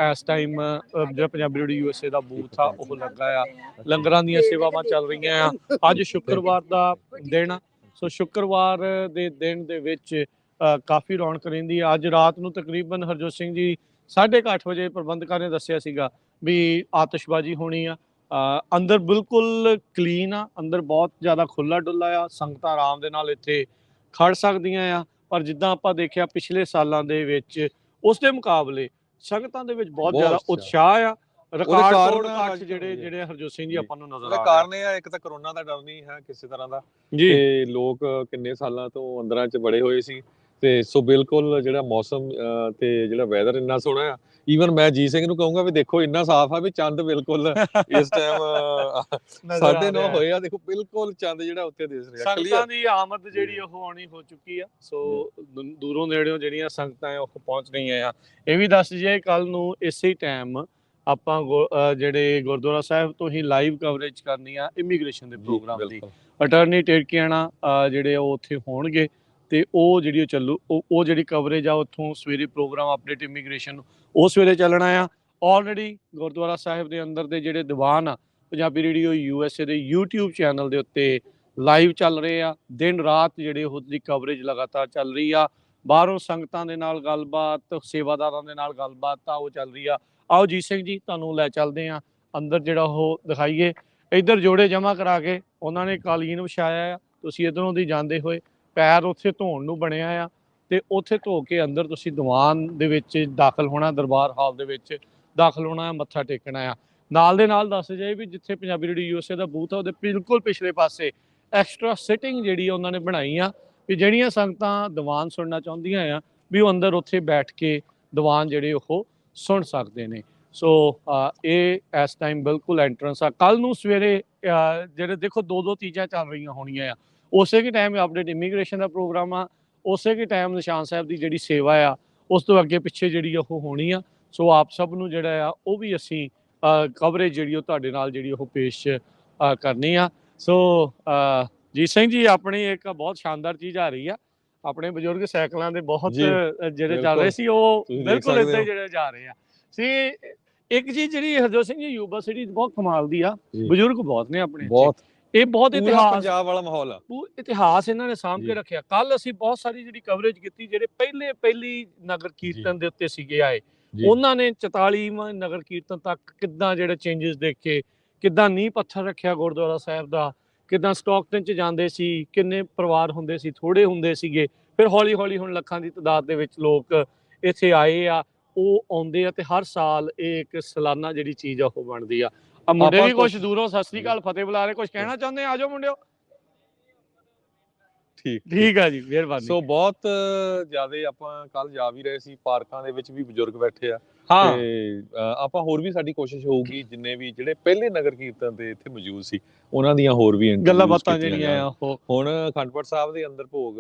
Speaker 1: ਇਸ ਟਾਈਮ ਜਿਹੜਾ ਪੰਜਾਬੀ ਰੇਡੀਓ USA ਦਾ ਬੂਥ ਆ ਉਹ ਲੱਗਾ ਆ। ਲੰਗਰਾਂ ਦੀਆਂ ਸੇਵਾਵਾਂ ਚੱਲ ਰਹੀਆਂ ਆ। ਅੱਜ ਸ਼ੁੱਕਰਵਾਰ ਦਾ ਦਿਨ ਆ, ਸੋ ਸ਼ੁੱਕਰਵਾਰ ਦੇ ਦਿਨ ਦੇ ਵਿੱਚ ਕਾਫੀ ਰੌਣਕ ਰਹਿੰਦੀ ਆ। ਅੱਜ ਰਾਤ ਨੂੰ ਤਕਰੀਬਨ ਹਰਜੋਤ ਸਿੰਘ ਜੀ 8:30 ਵਜੇ ਪ੍ਰਬੰਧਕਾਂ ਨੇ ਦੱਸਿਆ ਸੀਗਾ ਵੀ ਆਤਿਸ਼ਬਾਜ਼ੀ ਹੋਣੀ ਆ। ਅੰਦਰ ਬਿਲਕੁਲ ਕਲੀਨ ਆ, ਅੰਦਰ ਬਹੁਤ ਜ਼ਿਆਦਾ ਖੁੱਲਾ ਡੁੱਲਾ ਆ, ਸੰਗਤਾਂ ਆਰਾਮ ਦੇ ਨਾਲ ਇੱਥੇ ਖੜ ਸਕਦੀਆਂ ਆ। ਪਰ ਜਿੱਦਾਂ ਆਪਾਂ ਦੇਖਿਆ ਪਿਛਲੇ ਸਾਲਾਂ ਦੇ ਵਿੱਚ ਉਸ ਦੇ ਮੁਕਾਬਲੇ ਸੰਗਤਾਂ ਦੇ ਵਿੱਚ ਬਹੁਤ ਜ਼ਿਆਦਾ ਉਤਸ਼ਾਹ ਆ। ਰਿਕਾਰਡ ਤੋੜ ਇਕੱਠ ਜਿਹੜੇ ਹਰਜੋਤ ਸਿੰਘ ਜੀ ਆਪਾਂ ਨੂੰ ਨਜ਼ਰ ਆ ਰਹੇ।
Speaker 2: ਕਾਰਨ ਇਹ ਆ, ਇੱਕ ਤਾਂ ਕਰੋਨਾ ਦਾ ਡਰ ਨਹੀਂ ਹੈ ਕਿਸੇ ਤਰ੍ਹਾਂ ਦਾ ਤੇ ਲੋਕ ਕਿੰਨੇ ਸਾਲਾਂ ਤੋਂ ਅੰਦਰਾਂ 'ਚ ਬੜੇ ਹੋਏ ਸੀ ਤੇ ਸੋ ਬਿਲਕੁਲ ਜਿਹੜਾ ਮੌਸਮ ਤੇ ਜਿਹੜਾ ਵੈਦਰ ਇੰਨਾ ਸੋਹਣਾ ਆ। ਈਵਨ ਮੈਂ ਜੀ ਸਿੰਘ ਨੂੰ ਕਹੂੰਗਾ ਵੀ ਦੇਖੋ ਇੰਨਾ ਸਾਫ਼ ਆ ਵੀ ਚੰਦ ਬਿਲਕੁਲ ਇਸ ਟਾਈਮ 9:30 ਹੋਏ ਆ, ਦੇਖੋ ਬਿਲਕੁਲ ਚੰਦ ਜਿਹੜਾ ਉੱਤੇ ਦਿਸ ਰਿਹਾ।
Speaker 1: ਸੰਗਤਾਂ ਦੀ ਆਮਦ ਜਿਹੜੀ ਉਹ ਆਉਣੀ ਹੋ ਚੁੱਕੀ ਆ। ਸੋ ਦੂਰੋਂ ਨੇੜਿਓਂ ਜਿਹੜੀਆਂ ਸੰਗਤਾਂ ਆ ਉਹ ਪਹੁੰਚ ਰਹੀਆਂ ਆ। ਇਹ ਵੀ ਦੱਸ ਦਈਏ ਕੱਲ ਨੂੰ ਇਸੇ ਟਾਈਮ ਆਪਾਂ ਜਿਹੜੇ ਗੁਰਦੁਆਰਾ ਸਾਹਿਬ ਤੋਂ ਹੀ ਲਾਈਵ ਕਵਰੇਜ ਕਰਨੀ ਆ ਇਮੀਗ੍ਰੇਸ਼ਨ ਦੇ ਪ੍ਰੋਗਰਾਮ ਦੀ। ਅਟਾਰਨੀ ਟਿਰਕੀਆਣਾ ਜਿਹੜੇ ਉਹ ਉੱਥੇ ਹੋਣਗੇ ਤੇ ਉਹ ਜਿਹੜੀ ਚੱਲੂ ਉਹ ਜਿਹੜੀ ਕਵਰੇਜ ਆ ਉੱਥੋਂ ਸਵੇਰੇ ਪ੍ਰੋਗਰਾਮ ਅਪਡੇਟ ਇਮੀਗ੍ਰੇਸ਼ਨ ਉਹ ਸਵੇਰੇ ਚੱਲਣਾ ਆ। ਆਲਰੇਡੀ ਗੁਰਦੁਆਰਾ ਸਾਹਿਬ ਦੇ ਅੰਦਰ ਦੇ ਜਿਹੜੇ ਦੀਵਾਨ ਆ ਪੰਜਾਬੀ ਰੇਡੀਓ USA ਦੇ YouTube ਚੈਨਲ ਦੇ ਉੱਤੇ ਲਾਈਵ ਚੱਲ ਰਹੇ ਆ। ਦਿਨ ਰਾਤ ਜਿਹੜੇ ਉਹਦੀ ਕਵਰੇਜ ਲਗਾਤਾਰ ਚੱਲ ਰਹੀ ਆ। ਬਾਹਰੋਂ ਸੰਗਤਾਂ ਦੇ ਨਾਲ ਗੱਲਬਾਤ, ਸੇਵਾਦਾਰਾਂ ਦੇ ਨਾਲ ਗੱਲਬਾਤ ਆ ਉਹ ਚੱਲ ਰਹੀ ਆ। ਆਓ ਜੀਤ ਸਿੰਘ ਜੀ ਤੁਹਾਨੂੰ ਲੈ ਚੱਲਦੇ ਆ ਅੰਦਰ, ਜਿਹੜਾ ਉਹ ਦਿਖਾਈਏ। ਇੱਧਰ ਜੋੜੇ ਜਮ੍ਹਾਂ ਕਰਾ ਕੇ ਉਹਨਾਂ ਨੇ ਕਾਲੀਨ ਵਿਛਾਇਆ ਆ। ਤੁਸੀਂ ਇੱਧਰੋਂ ਦੀ ਜਾਂਦੇ ਹੋਏ ਪੈਰ ਉੱਥੇ ਧੋਣ ਨੂੰ ਬਣਿਆ ਆ ਤੇ ਉੱਥੇ ਧੋ ਕੇ ਅੰਦਰ ਤੁਸੀਂ ਦੀਵਾਨ ਦੇ ਵਿੱਚ ਦਾਖਲ ਹੋਣਾ, ਦਰਬਾਰ ਹਾਲ ਦੇ ਵਿੱਚ ਦਾਖਲ ਹੋਣਾ, ਮੱਥਾ ਟੇਕਣਾ ਆ। ਨਾਲ ਦੇ ਨਾਲ ਦੱਸ ਜਾਏ ਵੀ ਜਿੱਥੇ ਪੰਜਾਬੀ ਰੇਡੀਓ USA ਦਾ ਬੂਥ ਆ ਉਹਦੇ ਬਿਲਕੁਲ ਪਿਛਲੇ ਪਾਸੇ ਐਕਸਟਰਾ ਸਿਟਿੰਗ ਜਿਹੜੀ ਉਹਨਾਂ ਨੇ ਬਣਾਈ ਆ ਵੀ ਜਿਹੜੀਆਂ ਸੰਗਤਾਂ ਦੀਵਾਨ ਸੁਣਨਾ ਚਾਹੁੰਦੀਆਂ ਆ ਵੀ ਉਹ ਅੰਦਰ ਉੱਥੇ ਬੈਠ ਕੇ ਦੀਵਾਨ ਜਿਹੜੇ ਉਹ ਸੁਣ ਸਕਦੇ ਨੇ। ਸੋ ਇਹ ਇਸ ਟਾਈਮ ਬਿਲਕੁਲ ਐਂਟਰੈਂਸ ਆ। ਕੱਲ ਨੂੰ ਸਵੇਰੇ ਜਿਹੜੇ ਦੇਖੋ 2-2 ਚੀਜ਼ਾਂ ਚੱਲ ਰਹੀਆਂ ਹੋਣੀਆਂ ਆ। ਉਸੇ ਕੀ ਟਾਈਮ ਅਪਡੇਟ ਇਮੀਗ੍ਰੇਸ਼ਨ ਦਾ ਪ੍ਰੋਗਰਾਮ ਆ, ਉਸੇ ਕੀ ਟਾਈਮ ਨਿਸ਼ਾਨ ਸਾਹਿਬ ਦੀ ਜਿਹੜੀ ਸੇਵਾ ਆ ਉਸ ਤੋਂ ਅੱਗੇ ਪਿੱਛੇ ਜਿਹੜੀ ਉਹ ਹੋਣੀ ਆ। ਸੋ ਆਪ ਸਭ ਨੂੰ ਜਿਹੜਾ ਆ ਉਹ ਵੀ ਅਸੀਂ ਕਵਰੇਜ ਜਿਹੜੀ ਉਹ ਤੁਹਾਡੇ ਨਾਲ ਜਿਹੜੀ ਉਹ ਪੇਸ਼ ਕਰਨੀ ਆ। ਸੋ ਜੀਤ ਸਿੰਘ ਜੀ ਆਪਣੀ ਇੱਕ ਬਹੁਤ ਸ਼ਾਨਦਾਰ ਚੀਜ਼ ਆ ਰਹੀ ਆ। ਆਪਣੇ ਬਜ਼ੁਰਗ ਸਾਈਕਲਾਂ ਦੇ ਬਹੁਤ ਜਿਹੜੇ ਚੱਲ ਰਹੇ ਸੀ ਉਹ ਬਿਲਕੁਲ ਇੱਦਾਂ ਹੀ ਜਿਹੜੇ ਜਾ ਰਹੇ ਆ ਸੀ। ਇੱਕ ਚੀਜ਼ ਜਿਹੜੀ ਹਰਜੋਤ ਸਿੰਘ ਜੀ ਯੂਬਾ ਸਿਟੀ ਬਹੁਤ ਕਮਾਲ ਦੀ ਆ, ਬਜ਼ੁਰਗ ਬਹੁਤ ਨੇ ਆਪਣੇ, ਇਹ ਬਹੁਤ ਇਤਿਹਾਸ
Speaker 2: ਪੰਜਾਬ ਵਾਲਾ ਮਾਹੌਲ ਆ,
Speaker 1: ਇਤਿਹਾਸ ਇਹਨਾਂ ਨੇ ਸਾਂਭ ਕੇ ਰੱਖਿਆ। ਕੱਲ ਅਸੀਂ ਬਹੁਤ ਸਾਰੀ ਜਿਹੜੀ ਕਵਰੇਜ ਕੀਤੀ ਜਿਹੜੇ ਪਹਿਲੀ ਨਗਰ ਕੀਰਤਨ ਦੇ ਉੱਤੇ ਸੀਗੇ ਆਏ, ਉਹਨਾਂ ਨੇ 44ਵਾਂ ਨਗਰ ਕੀਰਤਨ ਤੱਕ ਕਿੱਦਾਂ ਜਿਹੜੇ ਚੇਂਜਸ ਦੇਖੇ, ਕਿੱਦਾਂ ਨੀਂਹ ਪੱਥਰ ਰੱਖਿਆ ਗੁਰਦੁਆਰਾ ਸਾਹਿਬ ਦਾ, ਕਿੱਦਾਂ ਸਟਾਕਟਨ 'ਚ ਜਾਂਦੇ ਸੀ, ਕਿੰਨੇ ਪਰਿਵਾਰ ਹੁੰਦੇ ਸੀ, ਥੋੜੇ ਹੁੰਦੇ ਸੀਗੇ, ਫਿਰ ਹੌਲੀ ਹੌਲੀ ਹੁਣ ਲੱਖਾਂ ਦੀ ਤਾਦਾਦ ਦੇ ਵਿੱਚ ਲੋਕ ਇੱਥੇ ਆਏ ਆ, ਉਹ ਆਉਂਦੇ ਆ ਤੇ ਹਰ ਸਾਲ ਇਹ ਇੱਕ ਸਾਲਾਨਾ ਜਿਹੜੀ ਚੀਜ਼ ਆ ਉਹ ਬਣਦੀ ਆ। ਮੁੰਡੇ ਵੀ ਕੁਝ ਦੂਰੋਂ ਸਤਿ ਸ੍ਰੀ ਅਕਾਲ ਫਤਿਹ ਬੁਲਾ ਰਹੇ, ਕੁਝ ਕਹਿਣਾ ਚਾਹੁੰਦੇ ਆ? ਆਜੋ ਮੁੰਡਿਓ। ਠੀਕ ਆ ਜੀ, ਮਿਹਰਬਾਨੀ।
Speaker 2: ਸੋ ਬਹੁਤ ਜ਼ਿਆਦਾ ਆਪਾਂ ਕੱਲ ਜਾ ਵੀ ਰਹੇ ਸੀ, ਪਾਰਕਾਂ ਦੇ ਵਿੱਚ ਵੀ ਬਜ਼ੁਰਗ ਬੈਠੇ ਆ ਤੇ ਆਪਾਂ ਹੋਰ ਵੀ ਸਾਡੀ ਕੋਸ਼ਿਸ਼ ਹੋਊਗੀ ਜਿੰਨੇ ਵੀ ਜਿਹੜੇ ਪਹਿਲੇ ਨਗਰ ਕੀਰਤਨ ਤੇ ਇੱਥੇ ਮੌਜੂਦ ਸੀ ਉਹਨਾਂ ਦੀਆਂ ਹੋਰ ਵੀ
Speaker 1: ਗੱਲਾਂ ਬਾਤਾਂ ਜਿਹੜੀਆਂ ਆ ਉਹ
Speaker 2: ਹੁਣ ਅਖੰਡ ਪਾਠ ਸਾਹਿਬ ਦੇ ਅੰਦਰ ਭੋਗ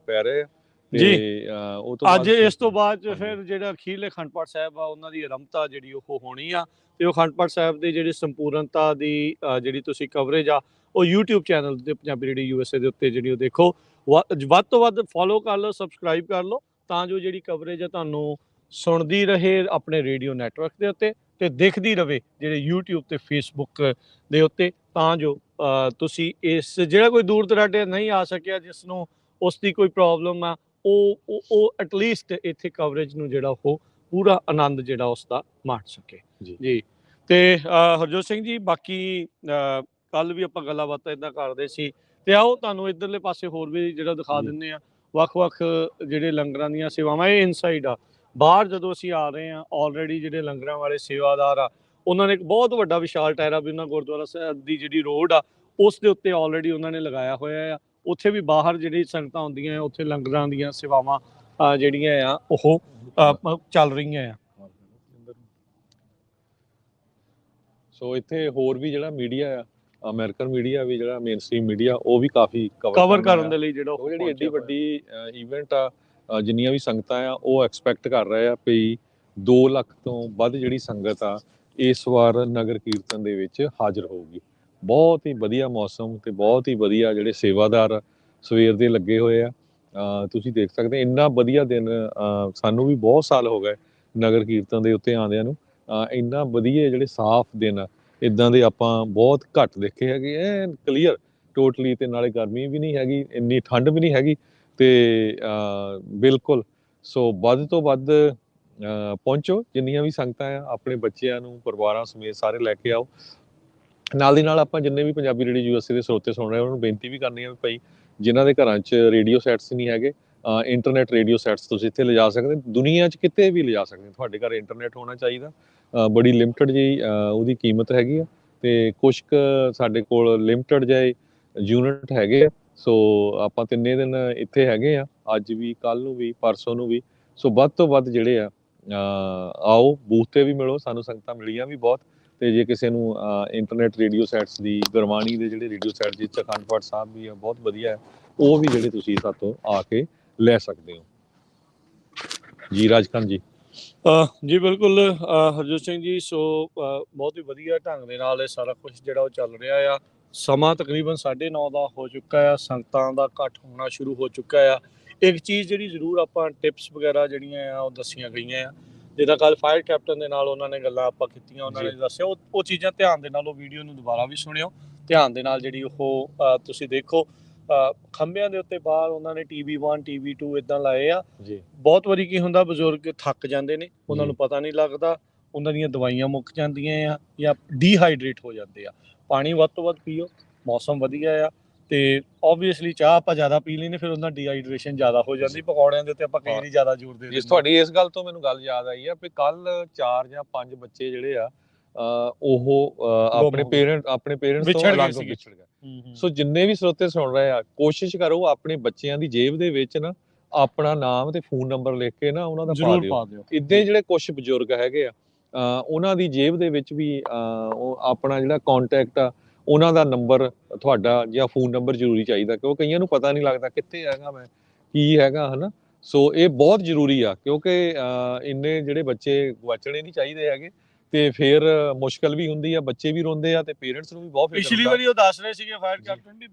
Speaker 2: ਪੈ ਰਹੇ ਆ
Speaker 1: ਜੀ। ਉਹ ਤੋਂ ਅੱਜ ਇਸ ਤੋਂ ਬਾਅਦ ਫਿਰ ਜਿਹੜਾ ਅਖੀਰਲੇ ਅਖੰਡ ਪਾਠ ਸਾਹਿਬ ਆ ਉਹਨਾਂ ਦੀ ਆਰੰਭਤਾ ਜਿਹੜੀ ਉਹ ਹੋਣੀ ਆ ਤੇ ਉਹ ਅਖੰਡ ਪਾਠ ਸਾਹਿਬ ਦੇ ਜਿਹੜੀ ਸੰਪੂਰਨਤਾ ਦੀ ਜਿਹੜੀ ਤੁਸੀਂ ਕਵਰੇਜ ਆ ਉਹ YouTube ਚੈਨਲ ਤੇ ਪੰਜਾਬੀ ਰੇਡੀਓ USA ਦੇ ਉੱਤੇ ਜਿਹੜੀ ਉਹ ਦੇਖੋ, ਵੱਧ ਤੋਂ ਵੱਧ ਫੋਲੋ ਕਰ ਲਓ, ਸਬਸਕ੍ਰਾਈਬ ਕਰ ਲਓ ਤਾਂ ਜੋ ਜਿਹੜੀ ਕਵਰੇਜ ਆ ਤੁਹਾਨੂੰ ਸੁਣਦੀ ਰਹੇ ਆਪਣੇ ਰੇਡੀਓ ਨੈਟਵਰਕ ਦੇ ਉੱਤੇ ਤੇ ਦਿਖਦੀ ਰਹੇ ਜਿਹੜੇ YouTube ਤੇ Facebook ਦੇ ਉੱਤੇ, ਤਾਂ ਜੋ ਤੁਸੀਂ ਇਸ ਜਿਹੜਾ ਕੋਈ ਦੂਰ ਦਰਾਡੇ ਨਹੀਂ ਆ ਸਕਿਆ, ਜਿਸ ਨੂੰ ਉਸ ਦੀ ਕੋਈ ਪ੍ਰੋਬਲਮ ਆ, ਉਹ ਐਟਲੀਸਟ ਇੱਥੇ ਕਵਰੇਜ ਨੂੰ ਜਿਹੜਾ ਉਹ ਪੂਰਾ ਆਨੰਦ ਜਿਹੜਾ ਉਸ ਦਾ ਮਾਣ ਸਕੇ ਜੀ। ਤੇ ਹਰਜੋਤ ਸਿੰਘ ਜੀ, ਬਾਕੀ ਕੱਲ ਵੀ ਆਪਾਂ ਗੱਲਾਂ ਬਾਤਾਂ ਇਦਾਂ ਕਰਦੇ ਸੀ, ਤੇ ਆਓ ਤੁਹਾਨੂੰ ਇੱਧਰਲੇ ਪਾਸੇ ਹੋਰ ਵੀ ਜਿਹੜਾ ਦਿਖਾ ਦਿੰਦੇ ਆ ਵੱਖ-ਵੱਖ ਜਿਹੜੇ ਲੰਗਰਾਂ ਦੀਆਂ ਸੇਵਾਵਾਂ। ਇਹ ਇਨਸਾਈਡ ਆ, ਬਾਹਰ ਜਦੋਂ ਅਸੀਂ ਆ ਰਹੇ ਹਾਂ ਆਲਰੇਡੀ ਜਿਹੜੇ ਲੰਗਰਾਂ ਵਾਲੇ ਸੇਵਾਦਾਰ ਆ ਉਹਨਾਂ ਨੇ ਇੱਕ ਬਹੁਤ ਵੱਡਾ ਵਿਸ਼ਾਲ ਟਾਇਰਾ ਵੀ ਉਹਨਾਂ ਗੁਰਦੁਆਰਾ ਸਾਹਿਬ ਦੀ ਜਿਹੜੀ ਰੋਡ ਆ ਉਸ ਦੇ ਉੱਤੇ ਆਲਰੇਡੀ ਉਹਨਾਂ ਨੇ ਲਗਾਇਆ ਹੋਇਆ ਆ। ਉੱਥੇ ਵੀ ਬਾਹਰ ਜਿਹੜੀ ਸੰਗਤਾਂ ਹੁੰਦੀਆਂ ਆ ਉੱਥੇ ਲੰਗਰਾਂ ਦੀਆਂ ਸੇਵਾਵਾਂ ਜਿਹੜੀਆਂ ਆ ਉਹ ਚੱਲ ਰਹੀਆਂ ਆ।
Speaker 2: ਸੋ ਇੱਥੇ ਹੋਰ ਵੀ ਜਿਹੜਾ ਮੀਡੀਆ ਆ, ਅਮਰੀਕਨ ਮੀਡੀਆ ਵੀ, ਜਿਹੜਾ ਮੇਨ ਸਟ੍ਰੀਮ ਮੀਡੀਆ, ਉਹ ਵੀ ਕਾਫੀ
Speaker 1: ਕਵਰ ਕਰਨ ਦੇ ਲਈ ਜਿਹੜਾ
Speaker 2: ਉਹ ਜਿਹੜੀ ਏਡੀ ਵੱਡੀ ਇਵੈਂਟ ਆ, ਜਿੰਨੀਆਂ ਵੀ ਸੰਗਤਾਂ ਆ ਉਹ ਐਕਸਪੈਕਟ ਕਰ ਰਹੇ ਆ ਵੀ 2 ਲੱਖ ਤੋਂ ਵੱਧ ਜਿਹੜੀ ਸੰਗਤ ਆ ਇਸ ਵਾਰ ਨਗਰ ਕੀਰਤਨ ਦੇ ਵਿੱਚ ਹਾਜ਼ਰ ਹੋਊਗੀ। ਬਹੁਤ ਹੀ ਵਧੀਆ ਮੌਸਮ ਤੇ ਬਹੁਤ ਹੀ ਵਧੀਆ ਜਿਹੜੇ ਸੇਵਾਦਾਰ ਸਵੇਰ ਦੇ ਲੱਗੇ ਹੋਏ ਆ। ਤੁਸੀਂ ਦੇਖ ਸਕਦੇ ਇੰਨਾ ਵਧੀਆ ਦਿਨ, ਸਾਨੂੰ ਵੀ ਬਹੁਤ ਸਾਲ ਹੋ ਗਏ ਨਗਰ ਕੀਰਤਨ ਦੇ ਉੱਤੇ ਆਉਂਦਿਆਂ ਨੂੰ। ਇੰਨਾ ਵਧੀਆ ਜਿਹੜੇ ਸਾਫ਼ ਦਿਨ ਇਦਾਂ ਦੇ ਆਪਾਂ ਬਹੁਤ ਘੱਟ ਦੇਖੇ ਹੈਗੇ, ਐਨ ਕਲੀਅਰ ਟੋਟਲੀ, ਤੇ ਨਾਲੇ ਗਰਮੀ ਵੀ ਨਹੀਂ ਹੈਗੀ, ਇੰਨੀ ਠੰਡ ਵੀ ਨਹੀਂ ਹੈਗੀ, ਤੇ ਬਿਲਕੁਲ। ਸੋ ਵੱਧ ਤੋਂ ਵੱਧ ਪਹੁੰਚੋ, ਜਿੰਨੀਆਂ ਵੀ ਸੰਗਤਾਂ ਆ ਆਪਣੇ ਬੱਚਿਆਂ ਨੂੰ ਪਰਿਵਾਰਾਂ ਸਮੇਤ ਸਾਰੇ ਲੈ ਕੇ ਆਓ। ਨਾਲ ਦੀ ਨਾਲ ਆਪਾਂ ਜਿੰਨੇ ਵੀ ਪੰਜਾਬੀ ਰੇਡੀਓ USA ਦੇ ਸਰੋਤੇ ਸੁਣ ਰਹੇ ਉਹਨਾਂ ਨੂੰ ਬੇਨਤੀ ਵੀ ਕਰਨੀ ਆ ਵੀ ਭਾਈ ਜਿਨ੍ਹਾਂ ਦੇ ਘਰਾਂ 'ਚ ਰੇਡੀਓ ਸੈਟਸ ਨਹੀਂ ਹੈਗੇ, ਇੰਟਰਨੈਟ ਰੇਡੀਓ ਸੈਟਸ ਤੁਸੀਂ ਇੱਥੇ ਲਿਜਾ ਸਕਦੇ, ਦੁਨੀਆ 'ਚ ਕਿਤੇ ਵੀ ਲਿਜਾ ਸਕਦੇ। ਤੁਹਾਡੇ ਘਰ ਇੰਟਰਨੈਟ ਹੋਣਾ ਚਾਹੀਦਾ। ਬੜੀ ਲਿਮਟਿਡ ਜਿਹੀ ਉਹਦੀ ਕੀਮਤ ਹੈਗੀ ਆ, ਤੇ ਕੁਛ ਕੁ ਸਾਡੇ ਕੋਲ ਲਿਮਟਿਡ ਜਿਹੇ ਯੂਨਿਟ ਹੈਗੇ ਆ। ਸੋ ਆਪਾਂ 3 ਦਿਨ ਇੱਥੇ ਹੈਗੇ ਆ, ਅੱਜ ਵੀ, ਕੱਲ ਨੂੰ ਵੀ, ਪਰਸੋਂ ਨੂੰ ਵੀ। ਸੋ ਵੱਧ ਤੋਂ ਵੱਧ ਜਿਹੜੇ ਆ ਆਓ, ਬੂਥ ਤੇ ਵੀ ਮਿਲੋ, ਸਾਨੂੰ ਸੰਗਤਾਂ ਮਿਲੀਆਂ ਵੀ ਬਹੁਤ। ਤੇ ਜੇ ਕਿਸੇ ਨੂੰ ਇੰਟਰਨੈਟ ਰੇਡੀਓ ਸੈਟਸ ਦੀ, ਗੁਰਬਾਣੀ ਦੇ ਜਿਹੜੇ ਰੇਡੀਓ ਸੈਟ ਜਿਸ 'ਚ ਅਖੰਡ ਪਾਠ ਸਾਹਿਬ ਵੀ ਆ ਬਹੁਤ ਵਧੀਆ ਹੈ, ਉਹ ਵੀ ਜਿਹੜੇ ਤੁਸੀਂ ਸਾਤੋਂ ਆ ਕੇ ਲੈ ਸਕਦੇ ਹੋ ਜੀ। ਰਾਜਖਾਨ ਜੀ।
Speaker 1: ਜੀ ਬਿਲਕੁਲ ਹਰਜੋਤ ਸਿੰਘ ਜੀ। ਸੋ ਬਹੁਤ ਹੀ ਵਧੀਆ ਢੰਗ ਦੇ ਨਾਲ ਇਹ ਸਾਰਾ ਕੁਝ ਜਿਹੜਾ ਉਹ ਚੱਲ ਰਿਹਾ ਆ। ਸਮਾਂ ਤਕਰੀਬਨ 9:30 ਦਾ ਹੋ ਚੁੱਕਾ ਆ, ਸੰਗਤਾਂ ਦਾ ਇਕੱਠ ਹੋਣਾ ਸ਼ੁਰੂ ਹੋ ਚੁੱਕਾ ਆ। ਇੱਕ ਚੀਜ਼ ਜਿਹੜੀ ਜ਼ਰੂਰ ਆਪਾਂ ਟਿਪਸ ਵਗੈਰਾ ਜਿਹੜੀਆਂ ਆ ਉਹ ਦੱਸੀਆਂ ਗਈਆਂ ਆ, ਜਿੱਦਾਂ ਕੱਲ ਫਾਇਰ ਕੈਪਟਨ ਦੇ ਨਾਲ ਉਹਨਾਂ ਨੇ ਗੱਲਾਂ ਆਪਾਂ ਕੀਤੀਆਂ, ਉਹਨਾਂ ਨੇ ਦੱਸਿਆ ਉਹ ਚੀਜ਼ਾਂ ਧਿਆਨ ਦੇ ਨਾਲ ਉਹ ਵੀਡੀਓ ਨੂੰ ਦੁਬਾਰਾ ਵੀ ਸੁਣਿਓ, ਧਿਆਨ ਦੇ ਨਾਲ ਜਿਹੜੀ ਉਹ ਤੁਸੀਂ ਦੇਖੋ। ਖੰਭਿਆਂ ਦੇ ਉੱਤੇ ਬਾਹਰ ਉਹਨਾਂ ਨੇ TV1 TV2 ਇਦਾਂ ਲਾਏ ਆ ਜੀ। ਬਹੁਤ ਵਾਰੀ ਕੀ ਹੁੰਦਾ, ਬਜ਼ੁਰਗ ਥੱਕ ਜਾਂਦੇ ਨੇ, ਉਹਨਾਂ ਨੂੰ ਪਤਾ ਨਹੀਂ ਲੱਗਦਾ, ਉਹਨਾਂ ਦੀਆਂ ਦਵਾਈਆਂ ਮੁੱਕ ਜਾਂਦੀਆਂ ਆ ਜਾਂ ਡੀਹਾਈਡਰੇਟ ਹੋ ਜਾਂਦੇ ਆ। ਪਾਣੀ ਵੱਧ ਤੋਂ ਵੱਧ ਪੀਓ, ਮੌਸਮ ਵਧੀਆ ਆ, ਤੇ ਓਬਵੀਅਸਲੀ ਚਾਹ ਆਪਾਂ ਜ਼ਿਆਦਾ ਪੀ ਲੈਂਦੇ ਫਿਰ ਉਹਨਾਂ ਡੀਹਾਈਡਰੇਸ਼ਨ ਜ਼ਿਆਦਾ ਹੋ ਜਾਂਦੀ। ਪਕੌੜਿਆਂ ਦੇ ਉੱਤੇ ਆਪਾਂ ਕਈ ਵਾਰੀ ਜ਼ਿਆਦਾ ਜ਼ੋਰ ਦੇ ਦਿੰਦੇ।
Speaker 2: ਤੁਹਾਡੀ ਇਸ ਗੱਲ ਤੋਂ ਮੈਨੂੰ ਗੱਲ ਯਾਦ ਆਈ ਆ ਵੀ ਕੱਲ 4 ਜਾਂ 5 ਬੱਚੇ ਜਿਹੜੇ ਆ ਉਹ ਆਪਣੇ ਪੇਰੈਂਟਸ ਤੋਂ ਅਲੱਗ ਵਿਛੜ ਗਏ। ਸੋ ਜਿੰਨੇ ਵੀ ਸਰੋਤੇ ਸੁਣ ਰਹੇ ਆ, ਕੋਸ਼ਿਸ਼ ਕਰੋ ਆਪਣੇ ਬੱਚਿਆਂ ਦੀ ਜੇਬ ਦੇ ਵਿੱਚ ਨਾ ਆਪਣਾ ਨਾਮ ਤੇ ਫੋਨ ਨੰਬਰ ਲਿਖ ਕੇ ਨਾ ਉਹਨਾਂ ਦਾ ਪਾ ਦਿਓ। ਇੱਦਾਂ ਜਿਹੜੇ ਕੁਝ ਬਜ਼ੁਰਗ ਹੈਗੇ ਆ, ਉਹਨਾਂ ਦੀ ਜੇਬ ਦੇ ਵਿੱਚ ਵੀ ਉਹ ਆਪਣਾ ਜਿਹੜਾ ਕੰਟੈਕਟ ਆ ਉਹਨਾਂ ਦਾ ਨੰਬਰ ਤੁਹਾਡਾ ਜਾਂ ਫੋਨ ਨੰਬਰ ਜ਼ਰੂਰੀ ਚਾਹੀਦਾ, ਕਿਉਂਕਿ ਕਈਆਂ ਨੂੰ ਪਤਾ ਨਹੀਂ ਲੱਗਦਾ ਕਿੱਥੇ ਹੈਗਾ ਮੈਂ, ਕੀ ਹੈਗਾ, ਹਨਾ। ਸੋ ਇਹ ਬਹੁਤ ਜ਼ਰੂਰੀ ਆ, ਕਿਉਂਕਿ ਇੰਨੇ ਜਿਹੜੇ ਬੱਚੇ ਗਵਾਚਣੇ ਨਹੀਂ ਚਾਹੀਦੇ ਹੈਗੇ, ਤੇ ਫਿਰ ਮੁਸ਼ਕਲ ਵੀ ਹੁੰਦੀ ਆ, ਬੱਚੇ ਵੀ ਰੋਂਦੇ ਆ ਤੇ ਪੇਰੈਂਟਸ ਨੂੰ ਵੀ ਬਹੁਤ ਫਿਕਰ ਹੁੰਦਾ।
Speaker 1: ਪਿਛਲੀ ਵਾਰੀ ਉਹ ਦੱਸ ਰਹੇ ਸੀਗੇ ਫਾਇਰ ਕੈਪਟਨ ਵੀ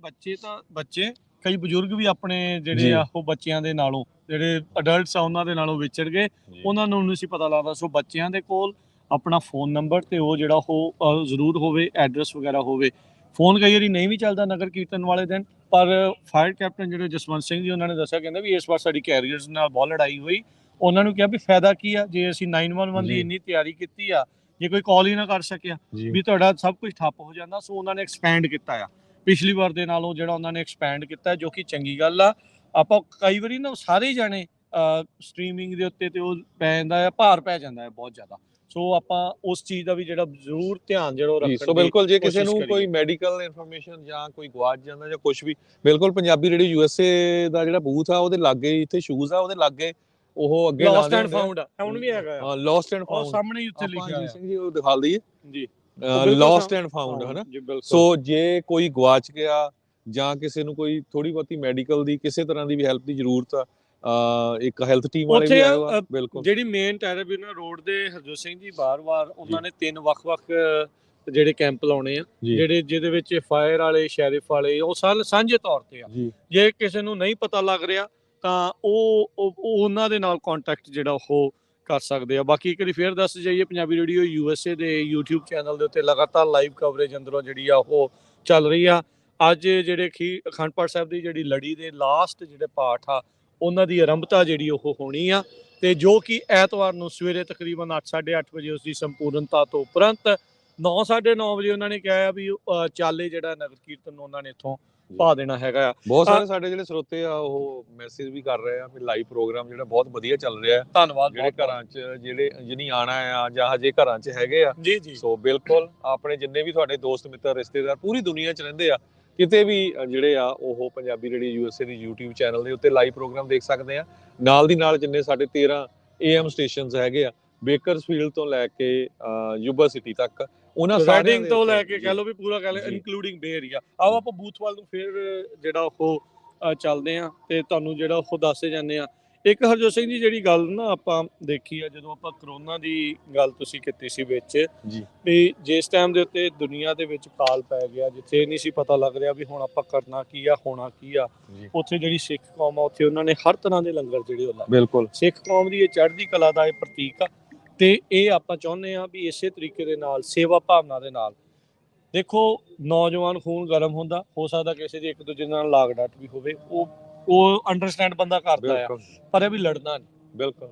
Speaker 1: ਬੱਚੇ ਕਈ ਬਜ਼ੁਰਗ ਵੀ ਆਪਣੇ ਜਿਹੜੇ ਆ ਉਹ ਬੱਚਿਆਂ ਦੇ ਨਾਲੋਂ, ਜਿਹੜੇ ਅਡਲਟਸ ਆ ਉਹਨਾਂ ਦੇ ਨਾਲੋਂ ਵਿਛੜ ਗਏ, ਉਹਨਾਂ ਨੂੰ ਨਹੀਂ ਸੀ ਪਤਾ ਲੱਗਦਾ। ਸੋ ਬੱਚਿਆਂ ਦੇ ਕੋਲ ਆਪਣਾ ਫੋਨ ਨੰਬਰ ਤੇ ਉਹ ਜਿਹੜਾ ਉਹ ਜ਼ਰੂਰ ਹੋਵੇ, ਐਡਰੈਸ ਵਗੈਰਾ ਹੋਵੇ। ਫੋਨ ਕਈ ਵਾਰੀ ਨਹੀਂ ਵੀ ਚੱਲਦਾ ਨਗਰ ਕੀਰਤਨ ਵਾਲੇ ਦਿਨ, ਪਰ ਫਾਇਰ ਕੈਪਟਨ ਜਿਹੜੇ ਜਸਵੰਤ ਸਿੰਘ ਜੀ ਉਹਨਾਂ ਨੇ ਦੱਸਿਆ, ਕਹਿੰਦੇ ਵੀ ਇਸ ਵਾਰ ਸਾਡੀ ਕੈਰੀਅਰਸ ਨਾਲ ਬਹੁਤ ਲੜਾਈ ਹੋਈ। ਉਹਨਾਂ ਨੂੰ ਕਿਹਾ ਵੀ ਫਾਇਦਾ ਕੀ ਆ ਜੇ ਅਸੀਂ 911 ਦੀ ਇੰਨੀ ਤਿਆਰੀ ਕੀਤੀ ਆ, ਜੇ ਕੋਈ ਕਾਲ ਹੀ ਨਾ ਕਰ ਸਕਿਆ ਵੀ ਤੁਹਾਡਾ ਸਭ ਕੁਝ ਠੱਪ ਹੋ ਜਾਂਦਾ। ਸੋ ਉਹਨਾਂ ਨੇ ਐਕਸਪੈਂਡ ਕੀਤਾ ਆ ਪਿਛਲੀ ਵਾਰ ਦੇ ਨਾਲੋਂ, ਜਿਹੜਾ ਉਹਨਾਂ ਨੇ ਐਕਸਪੈਂਡ ਕੀਤਾ, ਜੋ ਕਿ ਚੰਗੀ ਗੱਲ ਆ। ਆਪਾਂ ਕਈ ਵਾਰੀ ਨਾ ਸਾਰੇ ਜਾਣੇ ਸਟ੍ਰੀਮਿੰਗ ਦੇ ਉੱਤੇ ਤੇ ਉਹ ਪੈ ਜਾਂਦਾ ਆ, ਭਾਰ ਪੈ ਜਾਂਦਾ ਹੈ ਬਹੁਤ ਜ਼ਿਆਦਾ। ਸੋ ਆਪਾਂ ਉਸ ਚੀਜ਼ ਦਾ ਵੀ ਜਿਹੜਾ ਜ਼ਰੂਰ ਧਿਆਨ ਜਿਹੜਾ ਉਹ ਰੱਖਣ ਦੀ।
Speaker 2: ਸੋ ਬਿਲਕੁਲ, ਜੇ ਕਿਸੇ ਨੂੰ ਕੋਈ ਮੈਡੀਕਲ ਇਨਫੋਰਮੇਸ਼ਨ ਜਾਂ ਕੋਈ ਗਵਾਚ ਜਾਂਦਾ ਜਾਂ ਕੁਝ ਵੀ, ਬਿਲਕੁਲ ਪੰਜਾਬੀ ਰੇਡੀਓ USA ਦਾ ਜਿਹੜਾ ਬੂਥ ਆ ਉਹਦੇ ਲਾਗੇ, ਇੱਥੇ ਸ਼ੂਜ਼ ਆ ਉਹਦੇ ਲਾਗੇ, ਉਹ ਅੱਗੇ
Speaker 1: ਲੋਸਟ ਐਂਡ ਫਾਊਂਡ ਆ, ਹੁਣ ਵੀ ਹੈਗਾ ਆ
Speaker 2: ਲੋਸਟ ਐਂਡ ਫਾਊਂਡ,
Speaker 1: ਸਾਹਮਣੇ ਹੀ ਉੱਥੇ ਲਿਖਿਆ ਹੈ
Speaker 2: ਸਿੰਘ ਜੀ, ਉਹ ਦਿਖਾ ਦਈਏ
Speaker 1: ਜੀ,
Speaker 2: ਲੋਸਟ ਐਂਡ ਫਾਊਂਡ, ਹਨਾ। ਸੋ ਜੇ ਕੋਈ ਗਵਾਚ ਗਿਆ ਜਾਂ ਕਿਸੇ ਨੂੰ ਕੋਈ ਥੋੜੀ ਬਹੁਤੀ ਮੈਡੀਕਲ ਦੀ ਕਿਸੇ ਤਰ੍ਹਾਂ ਦੀ ਵੀ ਹੈਲਪ ਦੀ ਜ਼ਰੂਰਤ ਆ, ਇੱਕ ਹੈਲਥ ਟੀਮ ਵਾਲੇ ਵੀ ਆਏ। ਬਿਲਕੁਲ, ਜਿਹੜੀ
Speaker 1: ਮੇਨ ਟੈਰੇਬਿਊਨਰ ਰੋਡ ਦੇ ਹਰਜੋਤ ਸਿੰਘ ਜੀ ਬਾਰ-ਬਾਰ ਉਹਨਾਂ ਨੇ 3 ਵੱਖ-ਵੱਖ ਜਿਹੜੇ ਕੈਂਪ ਲਾਉਣੇ ਆ, ਜਿਹਦੇ ਵਿੱਚ ਫਾਇਰ ਵਾਲੇ, ਸ਼ੈਰਿਫ ਵਾਲੇ, ਉਹ ਸਾਂਝੇ ਤੌਰ ਤੇ ਆ। ਜੇ ਕਿਸੇ ਨੂੰ ਨਹੀਂ ਪਤਾ ਲੱਗ ਰਿਹਾ ਤਾਂ ਉਹ ਉਹਨਾਂ ਦੇ ਨਾਲ ਕੰਟੈਕਟ ਜਿਹੜਾ ਉਹ ਕਰ ਸਕਦੇ ਆ। ਬਾਕੀ ਇੱਕ ਵਾਰੀ ਫੇਰ ਦੱਸ ਜਾਈਏ, ਪੰਜਾਬੀ ਰੇਡੀਓ USA ਦੇ YouTube ਚੈਨਲ ਦੇ ਉੱਤੇ ਲਗਾਤਾਰ ਲਾਈਵ ਕਵਰੇਜ ਅੰਦਰੋਂ ਜਿਹੜੀ ਆ ਉਹ ਚੱਲ ਰਹੀ ਆ। ਅੱਜ ਜਿਹੜੇ ਅਖੰਡ ਪਾਠ ਸਾਹਿਬ ਦੀ ਜਿਹੜੀ ਲੜੀ ਦੇ ਲਾਸਟ ਜਿਹੜੇ ਪਾਠ ਆ ਉਹਨਾਂ ਦੀ ਆਰੰਭਤਾ ਜਿਹੜੀ ਉਹ ਹੋਣੀ ਆ, ਤੇ ਜੋ ਕਿ ਐਤਵਾਰ ਨੂੰ ਸਵੇਰੇ ਤਕਰੀਬਨ 8:30 ਵਜੇ ਉਸ ਦੀ ਸੰਪੂਰਨਤਾ ਤੋਂ ਉਪਰੰਤ 9:30 ਵਜੇ ਉਹਨਾਂ ਨੇ ਕਿਹਾ ਵੀ ਚਾਲੇ ਜਿਹੜਾ ਨਗਰ ਕੀਰਤਨ ਉਹਨਾਂ ਨੇ ਇੱਥੋਂ ਪਾ ਦੇਣਾ ਹੈਗਾ ਆ।
Speaker 2: ਬਹੁਤ ਸਾਰੇ ਸਾਡੇ ਜਿਹੜੇ ਸਰੋਤੇ ਆ ਉਹ ਮੈਸੇਜ ਵੀ ਕਰ ਰਹੇ ਆ ਵੀ ਲਾਈਵ ਪ੍ਰੋਗਰਾਮ ਜਿਹੜਾ ਬਹੁਤ ਵਧੀਆ ਚੱਲ ਰਿਹਾ ਹੈ।
Speaker 1: ਧੰਨਵਾਦ।
Speaker 2: ਜਿਹੜੇ ਘਰਾਂ 'ਚ ਜਿਹੜੇ ਜਿਹਨੀ ਆਣਾ ਆ ਜਾਂ ਹਜੇ ਘਰਾਂ 'ਚ ਹੈਗੇ ਆ,
Speaker 1: ਜੀ ਜੀ,
Speaker 2: ਸੋ ਬਿਲਕੁਲ ਆਪਣੇ ਜਿੰਨੇ ਵੀ ਤੁਹਾਡੇ ਦੋਸਤ ਮਿੱਤਰ ਰਿਸ਼ਤੇਦਾਰ ਪੂਰੀ ਦੁਨੀਆ 'ਚ ਰਹਿੰਦੇ ਆ, ਕਿਤੇ ਵੀ ਜਿਹੜੇ ਆ ਉਹ ਪੰਜਾਬੀ ਰੇਡੀਓ USA ਦੀ YouTube ਚੈਨਲ ਦੇ ਉੱਤੇ ਲਾਈਵ ਪ੍ਰੋਗਰਾਮ ਦੇਖ ਸਕਦੇ ਆ। ਨਾਲ ਦੀ ਨਾਲ ਜਿੰਨੇ ਸਾਡੇ 13 AM ਸਟੇਸ਼ਨਸ ਹੈਗੇ ਆ, ਬੇਕਰਸਫੀਲਡ ਤੋਂ ਲੈ ਕੇ ਯੂਬਾ ਸਿਟੀ ਤੱਕ, ਉਹਨਾਂ
Speaker 1: ਰਾਈਡਿੰਗ ਤੋਂ ਲੈ ਕੇ ਕਹਿ ਲਓ ਵੀ ਪੂਰਾ ਕਹਿ ਲਓ ਇਨਕਲੂਡਿੰਗ ਬੇ ਏਰੀਆ। ਆਓ ਆਪਾਂ ਬੂਥ ਵੱਲ ਨੂੰ ਫਿਰ ਜਿਹੜਾ ਉਹ ਚੱਲਦੇ ਆ ਤੇ ਤੁਹਾਨੂੰ ਜਿਹੜਾ ਉਹ ਦੱਸੇ ਜਾਂਦੇ ਆ। ਇੱਕ ਹਰਜੋਤ ਸਿੰਘ ਜੀ ਜਿਹੜੀ ਗੱਲ ਨਾ ਆਪਾਂ ਦੇਖੀ ਆ, ਜਦੋਂ ਆਪਾਂ ਕਰੋਨਾ ਦੀ ਗੱਲ ਤੁਸੀਂ ਕੀਤੀ ਸੀ ਵਿੱਚ
Speaker 2: ਜੀ,
Speaker 1: ਵੀ ਜਿਸ ਟਾਈਮ ਦੇ ਉੱਤੇ ਦੁਨੀਆ ਦੇ ਵਿੱਚ ਕਾਲ ਪੈ ਗਿਆ, ਜਿੱਥੇ ਨਹੀਂ ਸੀ ਪਤਾ ਲੱਗ ਰਿਹਾ ਵੀ ਹੁਣ ਆਪਾਂ ਕਰਨਾ ਕੀ ਆ, ਹੋਣਾ ਕੀ ਆ, ਉੱਥੇ ਜਿਹੜੀ ਸਿੱਖ ਕੌਮ ਆ ਉੱਥੇ ਉਹਨਾਂ ਨੇ ਹਰ ਤਰ੍ਹਾਂ ਦੇ ਲੰਗਰ ਜਿਹੜੇ ਉਹ ਲਾਏ।
Speaker 2: ਬਿਲਕੁਲ
Speaker 1: ਸਿੱਖ ਕੌਮ ਦੀ ਇਹ ਚੜ੍ਹਦੀ ਕਲਾ ਦਾ ਇਹ ਪ੍ਰਤੀਕ ਆ, ਤੇ ਇਹ ਆਪਾਂ ਚਾਹੁੰਦੇ ਆ ਵੀ ਇਸੇ ਤਰੀਕੇ ਦੇ ਨਾਲ ਸੇਵਾ ਭਾਵਨਾ ਦੇ ਨਾਲ ਦੇਖੋ, ਨੌਜਵਾਨ ਖੂਨ ਗਰਮ ਹੁੰਦਾ, ਹੋ ਸਕਦਾ ਕਿਸੇ ਦੀ ਇੱਕ ਦੂਜੇ ਨਾਲ ਲਾਗ ਡਾਟ ਵੀ ਹੋਵੇ, ਉਹ ਅੰਡਰਸਟੈਂਡ ਬੰਦਾ ਕਰਦਾ ਆ, ਪਰ ਇਹ ਵੀ ਲੜਨਾ ਨਹੀਂ।
Speaker 2: ਬਿਲਕੁਲ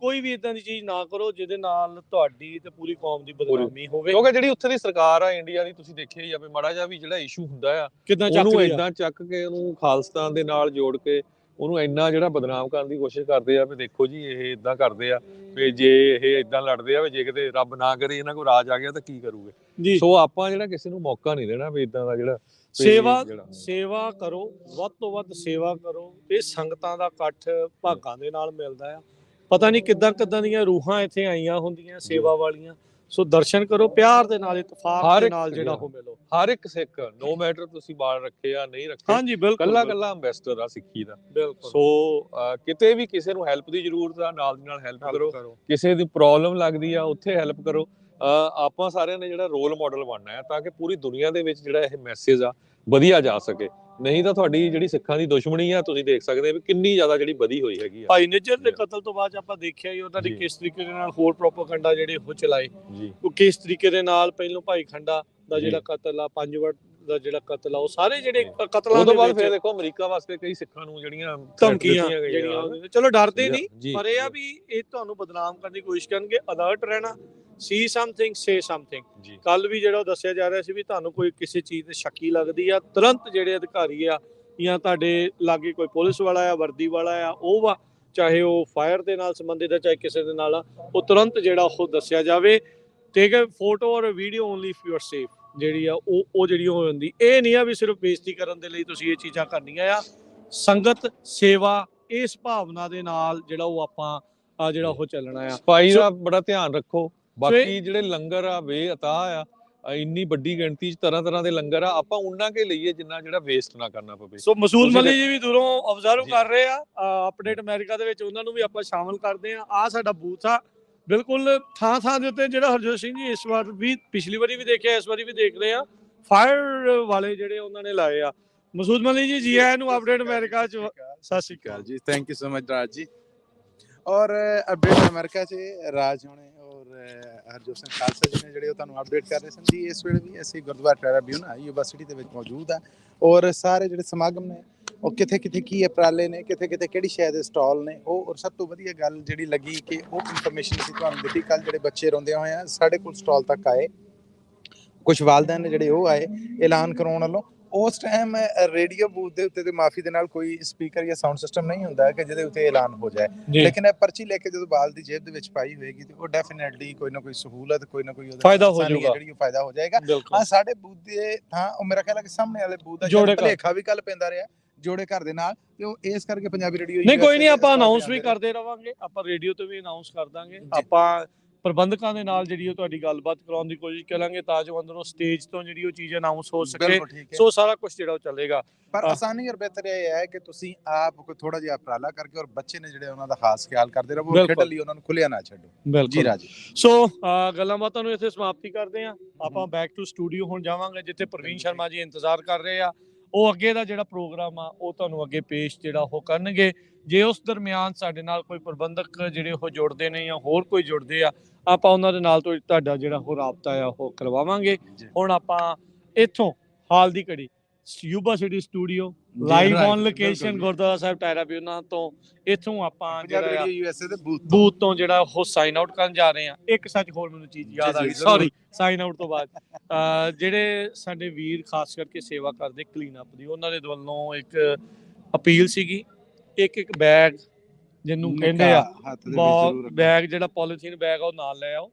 Speaker 1: ਕੋਈ ਵੀ ਇਦਾਂ ਦੀ ਚੀਜ਼ ਨਾ ਕਰੋ ਜਿਹਦੇ ਨਾਲ ਤੁਹਾਡੀ ਤੇ ਪੂਰੀ ਕੌਮ ਦੀ ਬਦਨਾਮੀ ਹੋਵੇ।
Speaker 2: ਕਿਉਂਕਿ ਜਿਹੜੀ ਉੱਥੇ ਦੀ ਸਰਕਾਰ ਆ ਇੰਡੀਆ ਦੀ, ਤੁਸੀਂ ਦੇਖਿਆ ਹੀ ਆ ਵੀ ਮਾੜਾ ਜਿਹਾ ਵੀ ਜਿਹੜਾ ਇਸ਼ੂ ਹੁੰਦਾ ਆ
Speaker 1: ਕਿਦਾਂ
Speaker 2: ਉਹਨੂੰ ਇਦਾਂ ਚੱਕ ਕੇ ਉਹਨੂੰ ਖਾਲਿਸਤਾਨ ਦੇ ਨਾਲ ਜੋੜ ਕੇ ਉਹਨੂੰ ਇੰਨਾ ਜਿਹੜਾ ਬਦਨਾਮ ਕਰਨ ਦੀ ਕੋਸ਼ਿਸ਼ ਕਰਦੇ ਆ ਵੀ ਦੇਖੋ ਜੀ ਇਹ ਇਦਾਂ ਕਰਦੇ ਆ ਵੀ ਜੇ ਇਹ ਇਦਾਂ ਲੜਦੇ ਆ ਵੀ ਜੇ ਕਿਤੇ ਰੱਬ ਨਾ ਕਰੇ ਇਹਨਾਂ ਕੋਲ ਰਾਜ ਆ ਗਿਆ ਤਾਂ ਕੀ ਕਰੂਗੇ। ਸੋ ਆਪਾਂ ਜਿਹੜਾ ਕਿਸੇ ਨੂੰ ਮੌਕਾ ਨਹੀਂ ਦੇਣਾ ਵੀ ਇਦਾਂ ਦਾ ਜਿਹੜਾ
Speaker 1: ਸੇਵਾ ਕਰੋ, ਵੱਧ ਤੋਂ ਵੱਧ ਸੇਵਾ ਕਰੋ। ਇਹ ਸੰਗਤਾਂ ਦਾ ਇਕੱਠ ਭਾਗਾਂ ਦੇ ਨਾਲ ਮਿਲਦਾ ਆ, ਪਤਾ ਨਹੀਂ ਕਿੱਦਾਂ ਦੀਆਂ ਰੂਹਾਂ ਇੱਥੇ ਆਈਆਂ ਹੁੰਦੀਆਂ ਸੇਵਾ ਵਾਲੀਆਂ। ਸੋ ਦਰਸ਼ਨ ਕਰੋ ਪਿਆਰ ਦੇ ਨਾਲ, ਇਤਫਾਕ ਦੇ ਨਾਲ ਜਿਹੜਾ ਉਹ ਮਿਲੋ।
Speaker 2: ਹਰ ਇੱਕ ਸਿੱਖ, ਨੋ ਮੈਟਰ ਤੁਸੀਂ ਬਾਲ ਰੱਖੇ ਆ ਨਹੀਂ ਰੱਖੇ,
Speaker 1: ਹਾਂਜੀ ਬਿਲਕੁਲ,
Speaker 2: ਕੱਲਾ ਅੰਬੈਸਡਰ ਆ ਸਿੱਖੀ ਦਾ।
Speaker 1: ਬਿਲਕੁਲ।
Speaker 2: ਸੋ ਕਿਤੇ ਵੀ ਕਿਸੇ ਨੂੰ ਹੈਲਪ ਦੀ ਜ਼ਰੂਰਤ ਆ, ਨਾਲ ਦੀ ਨਾਲ ਹੈਲਪ ਕਰੋ। ਕਿਸੇ ਦੀ ਪ੍ਰੋਬਲਮ ਲੱਗਦੀ ਆ ਉੱਥੇ ਹੈਲਪ ਕਰੋ। ਆਪਾਂ ਸਾਰਿਆਂ ਨੇ ਜਿਹੜਾ ਰੋਲ ਮਾਡਲ ਬਣਨਾ ਹੈ ਤਾਂ ਕਿ ਪੂਰੀ ਦੁਨੀਆ ਦੇ ਵਿੱਚ ਜਿਹੜਾ ਇਹ ਮੈਸੇਜ ਆ ਵਧੀਆ ਜਾ ਸਕੇ। ਨਹੀਂ ਤਾਂ ਤੁਹਾਡੀ ਜਿਹੜੀ ਸਿੱਖਾਂ ਦੀ ਦੁਸ਼ਮਣੀ ਆ, ਤੁਸੀਂ ਦੇਖ ਸਕਦੇ ਵੀ ਕਿੰਨੀ ਜ਼ਿਆਦਾ ਜਿਹੜੀ ਵਧੀ ਹੋਈ ਹੈਗੀ ਆ।
Speaker 1: ਭਾਈ ਨਿੱਜਰ ਦੇ ਕਤਲ ਤੋਂ ਬਾਅਦ ਆਪਾਂ ਦੇਖਿਆ ਹੀ ਉਹਨਾਂ ਦੀ ਕਿਸ ਤਰੀਕੇ ਦੇ ਨਾਲ ਹੋਰ ਪ੍ਰੋਪਾਗੈਂਡਾ ਜਿਹੜੇ ਉਹ ਚਲਾਏ ਜੀ, ਉਹ ਕਿਸ ਤਰੀਕੇ ਦੇ ਨਾਲ ਪਹਿਲੋਂ ਭਾਈ ਖੰਡਾ ਦਾ ਜਿਹੜਾ ਕਤਲ ਆ, ਪੰਜਵੜ ਦਾ ਜਿਹੜਾ ਕਤਲ ਆ, ਉਹ ਸਾਰੇ ਜਿਹੜੇ ਕਤਲਾਂ
Speaker 2: ਤੋਂ ਬਾਅਦ ਫਿਰ ਦੇਖੋ ਅਮਰੀਕਾ ਵਾਸਤੇ ਕਈ ਸਿੱਖਾਂ ਨੂੰ ਜਿਹੜੀਆਂ
Speaker 1: ਧਮਕੀਆਂ ਜਿਹੜੀਆਂ, ਚਲੋ ਡਰਦੇ ਨਹੀਂ, ਪਰ ਇਹ ਆ ਵੀ ਇਹ ਤੁਹਾਨੂੰ ਬਦਨਾਮ ਕਰਨ ਦੀ ਕੋਸ਼ਿਸ਼ ਕਰਨਗੇ। ਅਲਰਟ ਰਹਿਣਾ, ਸੀ ਸਮਥਿੰਗ ਸੇ ਸਮਥਿੰਗ। ਕੱਲ ਵੀ ਜਿਹੜਾ ਉਹ ਦੱਸਿਆ ਜਾ ਰਿਹਾ ਸੀ ਵੀ ਤੁਹਾਨੂੰ ਕੋਈ ਕਿਸੇ ਚੀਜ਼ ਤੇ ਸ਼ੱਕੀ ਲੱਗਦੀ ਆ, ਤੁਰੰਤ ਜਿਹੜੇ ਅਧਿਕਾਰੀ ਆ ਜਾਂ ਤੁਹਾਡੇ ਲਾਗੇ ਕੋਈ ਪੁਲਿਸ ਵਾਲਾ ਆ, ਵਰਦੀ ਵਾਲਾ ਆ, ਉਹ ਵਾ, ਚਾਹੇ ਉਹ ਫਾਇਰ ਦੇ ਨਾਲ ਸੰਬੰਧਿਤ ਆ ਚਾਹੇ ਕਿਸੇ ਦੇ ਨਾਲ ਆ, ਉਹ ਤੁਰੰਤ ਜਿਹੜਾ ਉਹ ਦੱਸਿਆ ਜਾਵੇ। ਠੀਕ ਹੈ, ਫੋਟੋ ਔਰ video only if you are safe ਜਿਹੜੀ ਆ ਉਹ ਜਿਹੜੀ ਹੋ ਜਾਂਦੀ। ਇਹ ਨਹੀਂ ਆ ਵੀ ਸਿਰਫ ਬੇਇੱਜ਼ਤੀ ਕਰਨ ਦੇ ਲਈ ਤੁਸੀਂ ਇਹ ਚੀਜ਼ਾਂ ਕਰਨੀਆਂ ਆ। ਸੰਗਤ ਸੇਵਾ ਇਸ ਭਾਵਨਾ ਦੇ ਨਾਲ ਜਿਹੜਾ ਉਹ ਆਪਾਂ ਜਿਹੜਾ ਉਹ ਚੱਲਣਾ ਆ।
Speaker 2: ਸਫਾਈ ਦਾ ਬੜਾ ਧਿਆਨ ਰੱਖੋ। ਬਾਕੀ ਜਿਹੜੇ ਲੰਗਰ ਆ ਬੇਅਤਾ ਆ, ਇੰਨੀ ਵੱਡੀ ਗਿਣਤੀ 'ਚ ਤਰ੍ਹਾਂ ਦੇ ਲੰਗਰ ਆ, ਆਪਾਂ ਉਹਨਾਂ ਕੇ ਲਈਏ ਜਿੰਨਾ ਜਿਹੜਾ ਵੇਸਟ ਨਾ ਕਰਨਾ ਪਵੇ।
Speaker 1: ਸੋ ਮਸੂਦ ਮਲੀ ਜੀ ਵੀ ਦੂਰੋਂ ਆਬਜ਼ਰਵ ਕਰ ਰਹੇ ਆ ਅਪਡੇਟ ਅਮਰੀਕਾ ਦੇ ਵਿੱਚ, ਉਹਨਾਂ ਨੂੰ ਵੀ ਆਪਾਂ ਸ਼ਾਮਲ ਕਰਦੇ ਆ। ਸਾਡਾ ਬੂਥ ਆ ਬਿਲਕੁਲ ਥਾਂ ਦੇ ਉੱਤੇ, ਜਿਹੜਾ ਹਰਜੋਤ ਸਿੰਘ ਜੀ ਇਸ ਵਾਰ ਵੀ, ਪਿਛਲੀ ਵਾਰੀ ਵੀ ਦੇਖਿਆ, ਇਸ ਵਾਰੀ ਵੀ ਦੇਖ ਰਹੇ ਆ, ਫਾਇਰ ਵਾਲੇ ਜਿਹੜੇ ਉਹਨਾਂ ਨੇ ਲਾਏ ਆ। ਮਸੂਦ ਮਲੀ ਜੀ ਆਇਆਂ ਨੂੰ ਅਪਡੇਟ ਅਮਰੀਕਾ 'ਚ। ਸਤਿ ਸ਼੍ਰੀ ਅਕਾਲ
Speaker 3: ਜੀ, thank you so much Raj ji. ਔਰ ਅਪਡੇਟ ਅਮਰੀਕਾ 'ਚ ਰਾਜ ਹੋਣੇ ਹਰਜੋਤ ਸਿੰਘ ਖਾਲਸਾ ਜੀ ਨੇ ਜਿਹੜੇ ਉਹ ਤੁਹਾਨੂੰ ਅਪਡੇਟ ਕਰ ਰਹੇ ਸਨ ਜੀ। ਇਸ ਵੇਲੇ ਵੀ ਅਸੀਂ ਗੁਰਦੁਆਰਾ ਟ੍ਰਿਬਿਊਨ ਯੂਬਾ ਸਿਟੀ ਦੇ ਵਿੱਚ ਮੌਜੂਦ ਆ, ਔਰ ਸਾਰੇ ਜਿਹੜੇ ਸਮਾਗਮ ਨੇ ਉਹ ਕਿੱਥੇ ਕੀ ਉਪਰਾਲੇ ਨੇ, ਕਿੱਥੇ ਕਿਹੜੀ ਸ਼ੈ ਦੇ ਸਟਾਲ ਨੇ, ਉਹ ਔਰ ਸਭ ਤੋਂ ਵਧੀਆ ਗੱਲ ਜਿਹੜੀ ਲੱਗੀ ਕਿ ਉਹ ਇਨਫੋਰਮੇਸ਼ਨ ਅਸੀਂ ਤੁਹਾਨੂੰ ਦਿੱਤੀ। ਕੱਲ ਜਿਹੜੇ ਬੱਚੇ ਰੋਂਦੇ ਹੋਏ ਆ ਸਾਡੇ ਕੋਲ ਸਟਾਲ ਤੱਕ ਆਏ, ਕੁਝ ਵਾਲਦੈਨ ਨੇ ਜਿਹੜੇ ਉਹ ਆਏ ਐਲਾਨ ਕਰਾਉਣ ਵੱਲੋਂ। ਉਸ ਟਾਈਮ ਰੇਡੀਓ ਬੂਥ ਦੇ ਉੱਤੇ ਤੇ ਮਾਫੀ ਦੇ ਨਾਲ ਕੋਈ ਸਪੀਕਰ ਜਾਂ ਸਾਊਂਡ ਸਿਸਟਮ ਨਹੀਂ ਹੁੰਦਾ ਕਿ ਜਿਹਦੇ ਉੱਤੇ ਐਲਾਨ ਹੋ ਜਾਏ, ਲੇਕਿਨ ਇਹ ਪਰਚੀ ਲੈ ਕੇ ਜਦੋਂ ਬਾਲ ਦੀ ਜੇਬ ਦੇ ਵਿੱਚ ਪਾਈ ਹੋਏਗੀ ਤੇ ਉਹ ਡੈਫੀਨਿਟਲੀ ਕੋਈ ਨਾ ਕੋਈ ਸਹੂਲਤ, ਕੋਈ ਨਾ ਕੋਈ ਉਹਦਾ
Speaker 1: ਫਾਇਦਾ ਹੋ ਜਾਊਗਾ,
Speaker 3: ਜਿਹੜੀ ਫਾਇਦਾ ਹੋ ਜਾਏਗਾ। ਸਾਡੇ ਬੂਥ ਦੇ ਥਾਂ ਉਹ ਮੇਰਾ ਖਿਆਲ ਹੈ ਕਿ ਸਾਹਮਣੇ ਵਾਲੇ ਬੂਥ ਦਾ ਭੁਲੇਖਾ ਵੀ ਕੱਲ ਪੈਂਦਾ ਰਿਹਾ ਜੋੜੇ ਘਰ ਦੇ ਨਾਲ, ਤੇ ਉਹ ਇਸ ਕਰਕੇ ਪੰਜਾਬੀ ਰੇਡੀਓ
Speaker 1: ਨਹੀਂ, ਕੋਈ ਨਹੀਂ, ਆਪਾਂ ਅਨਾਉਂਸ ਵੀ ਕਰਦੇ ਰਵਾਂਗੇ, ਆਪਾਂ ਰੇਡੀਓ ਤੇ ਵੀ ਅਨਾਉਂਸ ਕਰ ਦਾਂਗੇ। ਆਪਾਂ ਪ੍ਰਬੰਧਕਾਂ ਦੇ ਨਾਲ ਜਿਹੜੀ ਉਹ ਤੁਹਾਡੀ ਗੱਲਬਾਤ ਕਰਾਉਣ ਦੀ ਕੋਸ਼ਿਸ਼ ਕਰਾਂਗੇ ਤਾਂ ਜੋ ਅੰਦਰੋਂ ਸਟੇਜ ਤੋਂ ਜਿਹੜੀ ਉਹ ਚੀਜ਼ ਅਨਾਉਂਸ ਹੋ ਸਕੇ। ਸੋ ਸਾਰਾ ਕੁਝ ਜਿਹੜਾ ਉਹ ਚੱਲੇਗਾ,
Speaker 3: ਪਰ ਆਸਾਨੀ ਔਰ ਬਿਹਤਰ ਇਹ ਹੈ ਕਿ ਤੁਸੀਂ ਆਪ ਕੋਈ ਥੋੜਾ ਜਿਹਾ ਉਪਰਾਲਾ ਕਰਕੇ ਔਰ ਬੱਚੇ ਨੇ ਜਿਹੜੇ ਉਹਨਾਂ ਦਾ ਖਾਸ ਖਿਆਲ ਕਰਦੇ ਰਹੋ, ਖੇਡਣ ਲਈ ਉਹਨਾਂ ਨੂੰ ਖੁੱਲਿਆ ਨਾ ਛੱਡੋ ਜੀ ਰਾਜ।
Speaker 1: ਸੋ ਗੱਲਾਂ ਬਾਤਾਂ ਨੂੰ ਇੱਥੇ ਸਮਾਪਤੀ ਕਰਦੇ ਆ। ਆਪਾਂ ਬੈਕ ਟੂ ਸਟੂਡੀਓ ਹੁਣ ਜਾਵਾਂਗੇ ਜਿੱਥੇ ਪ੍ਰਵੀਨ ਸ਼ਰਮਾ ਜੀ ਇੰਤਜ਼ਾਰ ਕਰ ਰਹੇ ਆ। ਉਹ ਅੱਗੇ ਦਾ ਜਿਹੜਾ ਪ੍ਰੋਗਰਾਮ ਆ ਉਹ ਤੁਹਾਨੂੰ ਅੱਗੇ ਪੇਸ਼ ਜਿਹੜਾ ਉਹ ਕਰਨਗੇ। ਜੇ ਉਸ ਦਰਮਿਆਨ ਸਾਡੇ ਨਾਲ ਕੋਈ ਪ੍ਰਬੰਧਕ ਜਿਹੜੇ ਉਹ ਜੁੜਦੇ ਨੇ ਜਾਂ ਹੋਰ ਕੋਈ ਜੁੜਦੇ ਆ, ਆਪਾਂ ਉਹਨਾਂ ਦੇ ਨਾਲ ਤੁਹਾਡਾ ਜਿਹੜਾ ਉਹ ਰਾਬਤਾ ਆ ਉਹ ਕਰਵਾਵਾਂਗੇ। ਹੁਣ ਆਪਾਂ ਇੱਥੋਂ ਹਾਲ ਦੀ ਘੜੀ Yuba city studio live on location Gurdwara ਸਾਹਿਬ ਟਾਇਰਾ ਬਿਊਨਾ ਤੋਂ। ਇੱਥੋਂ ਆਪਾਂ
Speaker 3: ਪੰਜਾਬੀ
Speaker 1: ਜਿਹੜਾ
Speaker 3: ਰੇਡੀਓ ਯੂਐਸਏ ਦੇ
Speaker 1: ਬੂਥ ਤੋਂ ਜਿਹੜਾ ਉਹ ਸਾਈਨ ਆਊਟ ਕਰਨ ਜਾ ਰਹੇ ਆ। ਇੱਕ ਸੱਚ ਹੋਰ ਮੈਨੂੰ ਚੀਜ਼ ਯਾਦ ਆ ਗਈ, ਸੌਰੀ, ਸਾਈਨ ਆਊਟ ਤੋਂ ਬਾਅਦ ਜਿਹੜੇ ਸਾਡੇ ਵੀਰ ਖਾਸ ਕਰਕੇ ਸੇਵਾ ਕਰਦੇ ਕਲੀਨ ਅਪ ਦੀ, ਉਹਨਾਂ ਦੇ ਵੱਲੋਂ ਇੱਕ ਅਪੀਲ ਸੀਗੀ, ਇੱਕ ਬੈਗ ਜਿਹਨੂੰ ਕਹਿੰਦੇ ਆ ਬੈਗ, ਜਿਹੜਾ ਪੋਲੀਥੀਨ ਬੈਗ ਆ ਉਹ ਨਾਲ ਲੈ ਆਓ।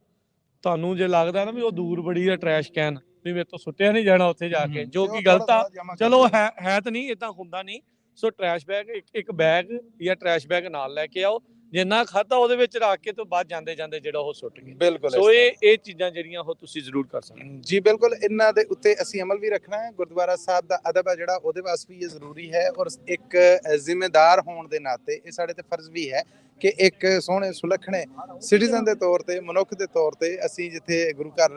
Speaker 1: ਤੁਹਾਨੂੰ ਜੇ ਲੱਗਦਾ ਨਾ ਵੀ ਉਹ ਦੂਰ ਬੜੀ ਆ ਟਰੈਸ਼ ਕੈਨ, ਵੀ ਮੇਰੇ ਤੋਂ ਸੁੱਟਿਆ ਨਹੀਂ ਜਾਣਾ ਉੱਥੇ ਜਾ ਕੇ, ਜੋ ਕਿ ਗਲਤ ਆ, ਚਲੋ ਹੈ ਤਾਂ ਨਹੀਂ, ਇਦਾਂ ਹੁੰਦਾ ਨਹੀਂ। ਸੋ ਟਰੈਸ਼ ਬੈਗ, ਇੱਕ ਬੈਗ ਜਾਂ ਟਰੈਸ਼ ਬੈਗ ਨਾਲ ਲੈ ਕੇ ਆਓ, ਜਿੰਨਾ ਖਾਧਾ ਉਹਦੇ ਵਿੱਚ ਰੱਖ ਕੇ ਤੋਂ ਬਾਅਦ ਜਾਂਦੇ ਜਿਹੜਾ ਉਹ ਸੁੱਟ ਗਏ।
Speaker 3: ਬਿਲਕੁਲ।
Speaker 1: ਸੋ ਇਹ ਚੀਜ਼ਾਂ ਜਿਹੜੀਆਂ ਉਹ ਤੁਸੀਂ ਜ਼ਰੂਰ ਕਰ ਸਕਦੇ
Speaker 3: ਜੀ। ਬਿਲਕੁਲ, ਇਹਨਾਂ ਦੇ ਉੱਤੇ ਅਸੀਂ ਅਮਲ ਵੀ ਰੱਖਣਾ ਹੈ। ਗੁਰਦੁਆਰਾ ਸਾਹਿਬ ਦਾ ਅਦਬ ਹੈ ਜਿਹੜਾ, ਉਹਦੇ ਵਾਸਤੇ ਵੀ ਇਹ ਜ਼ਰੂਰੀ ਹੈ, ਔਰ ਇੱਕ ਜ਼ਿੰਮੇਦਾਰ ਹੋਣ ਦੇ ਨਾਤੇ ਇਹ ਸਾਡੇ ਤੇ ਫਰਜ਼ ਵੀ ਹੈ ਕਿ ਇੱਕ ਸੋਹਣੇ ਸੁਲੱਖਣੇ ਸਿਟੀਜ਼ਨ ਦੇ ਤੌਰ ਤੇ, ਮਨੁੱਖ ਦੇ ਤੌਰ ਤੇ ਅਸੀਂ ਜਿੱਥੇ ਗੁਰੂ ਘਰ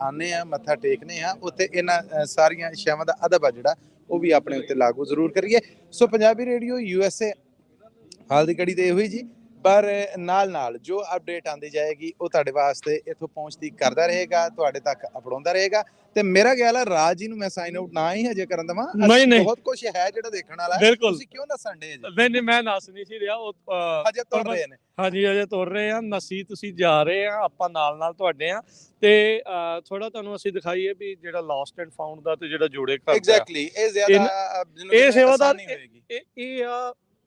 Speaker 3: ਆਨੇ ਆ, ਮੱਥਾ ਟੇਕਨੇ ਆ, ਉੱਥੇ ਇਹਨਾਂ ਸਾਰੀਆਂ ਇਸ਼ਾਵਾਂ ਦਾ ਅਦਬ ਆ ਜਿਹੜਾ ਉਹ ਵੀ ਆਪਣੇ ਉੱਤੇ ਲਾਗੂ ਜ਼ਰੂਰ ਕਰੀਏ। ਸੋ ਪੰਜਾਬੀ ਰੇਡੀਓ ਯੂਐਸਏ ਹਾਲ ਦੀ ਘੜੀ ਤੇ ਇਹੋ ਹੀ ਜੀ, ਪਰ ਨਾਲ ਜੋ ਅਪਡੇਟ ਆਉਂਦੀ ਜਾਏਗੀ ਉਹ ਤੁਹਾਡੇ ਵਾਸਤੇ ਇੱਥੋਂ ਪਹੁੰਚਦੀ ਕਰਦਾ ਰਹੇਗਾ, ਤੁਹਾਡੇ ਤੱਕ ਅਪੜਾਉਂਦਾ ਰਹੇਗਾ। ਤੇ ਮੇਰਾ ਖਿਆਲ ਹੈ ਰਾਜ ਜੀ ਨੂੰ ਮੈਂ ਸਾਈਨ ਆਊਟ ਨਾ ਹੀ ਹਜੇ ਕਰਨ ਦਵਾਂ, ਬਹੁਤ ਕੁਝ ਹੈ ਜਿਹੜਾ ਦੇਖਣ ਵਾਲਾ ਹੈ। ਤੁਸੀਂ ਕਿਉਂ ਨਸਣ ਡੇ ਜੀ?
Speaker 1: ਨਹੀਂ, ਮੈਂ ਨਸ ਨਹੀਂ ਸੀ ਰਿਹਾ, ਉਹ
Speaker 3: ਹਜੇ ਤੁਰ ਰਹੇ ਨੇ।
Speaker 1: ਹਾਂਜੀ, ਹਜੇ ਤੁਰ ਰਹੇ ਆ, ਨਸੀ ਤੁਸੀਂ ਜਾ ਰਹੇ ਆ, ਆਪਾਂ ਨਾਲ ਤੁਹਾਡੇ ਆ। ਤੇ ਥੋੜਾ ਤੁਹਾਨੂੰ ਅਸੀਂ ਦਿਖਾਈਏ ਵੀ ਜਿਹੜਾ ਲੋਸਟ ਐਂਡ ਫਾਊਂਡ ਦਾ ਤੇ ਜਿਹੜਾ ਜੋੜੇ ਘਰ
Speaker 3: ਐਗਜ਼ੈਕਟਲੀ ਇਹ ਜ਼ਿਆਦਾ
Speaker 1: ਇਹ ਸੇਵਾਦਾਰ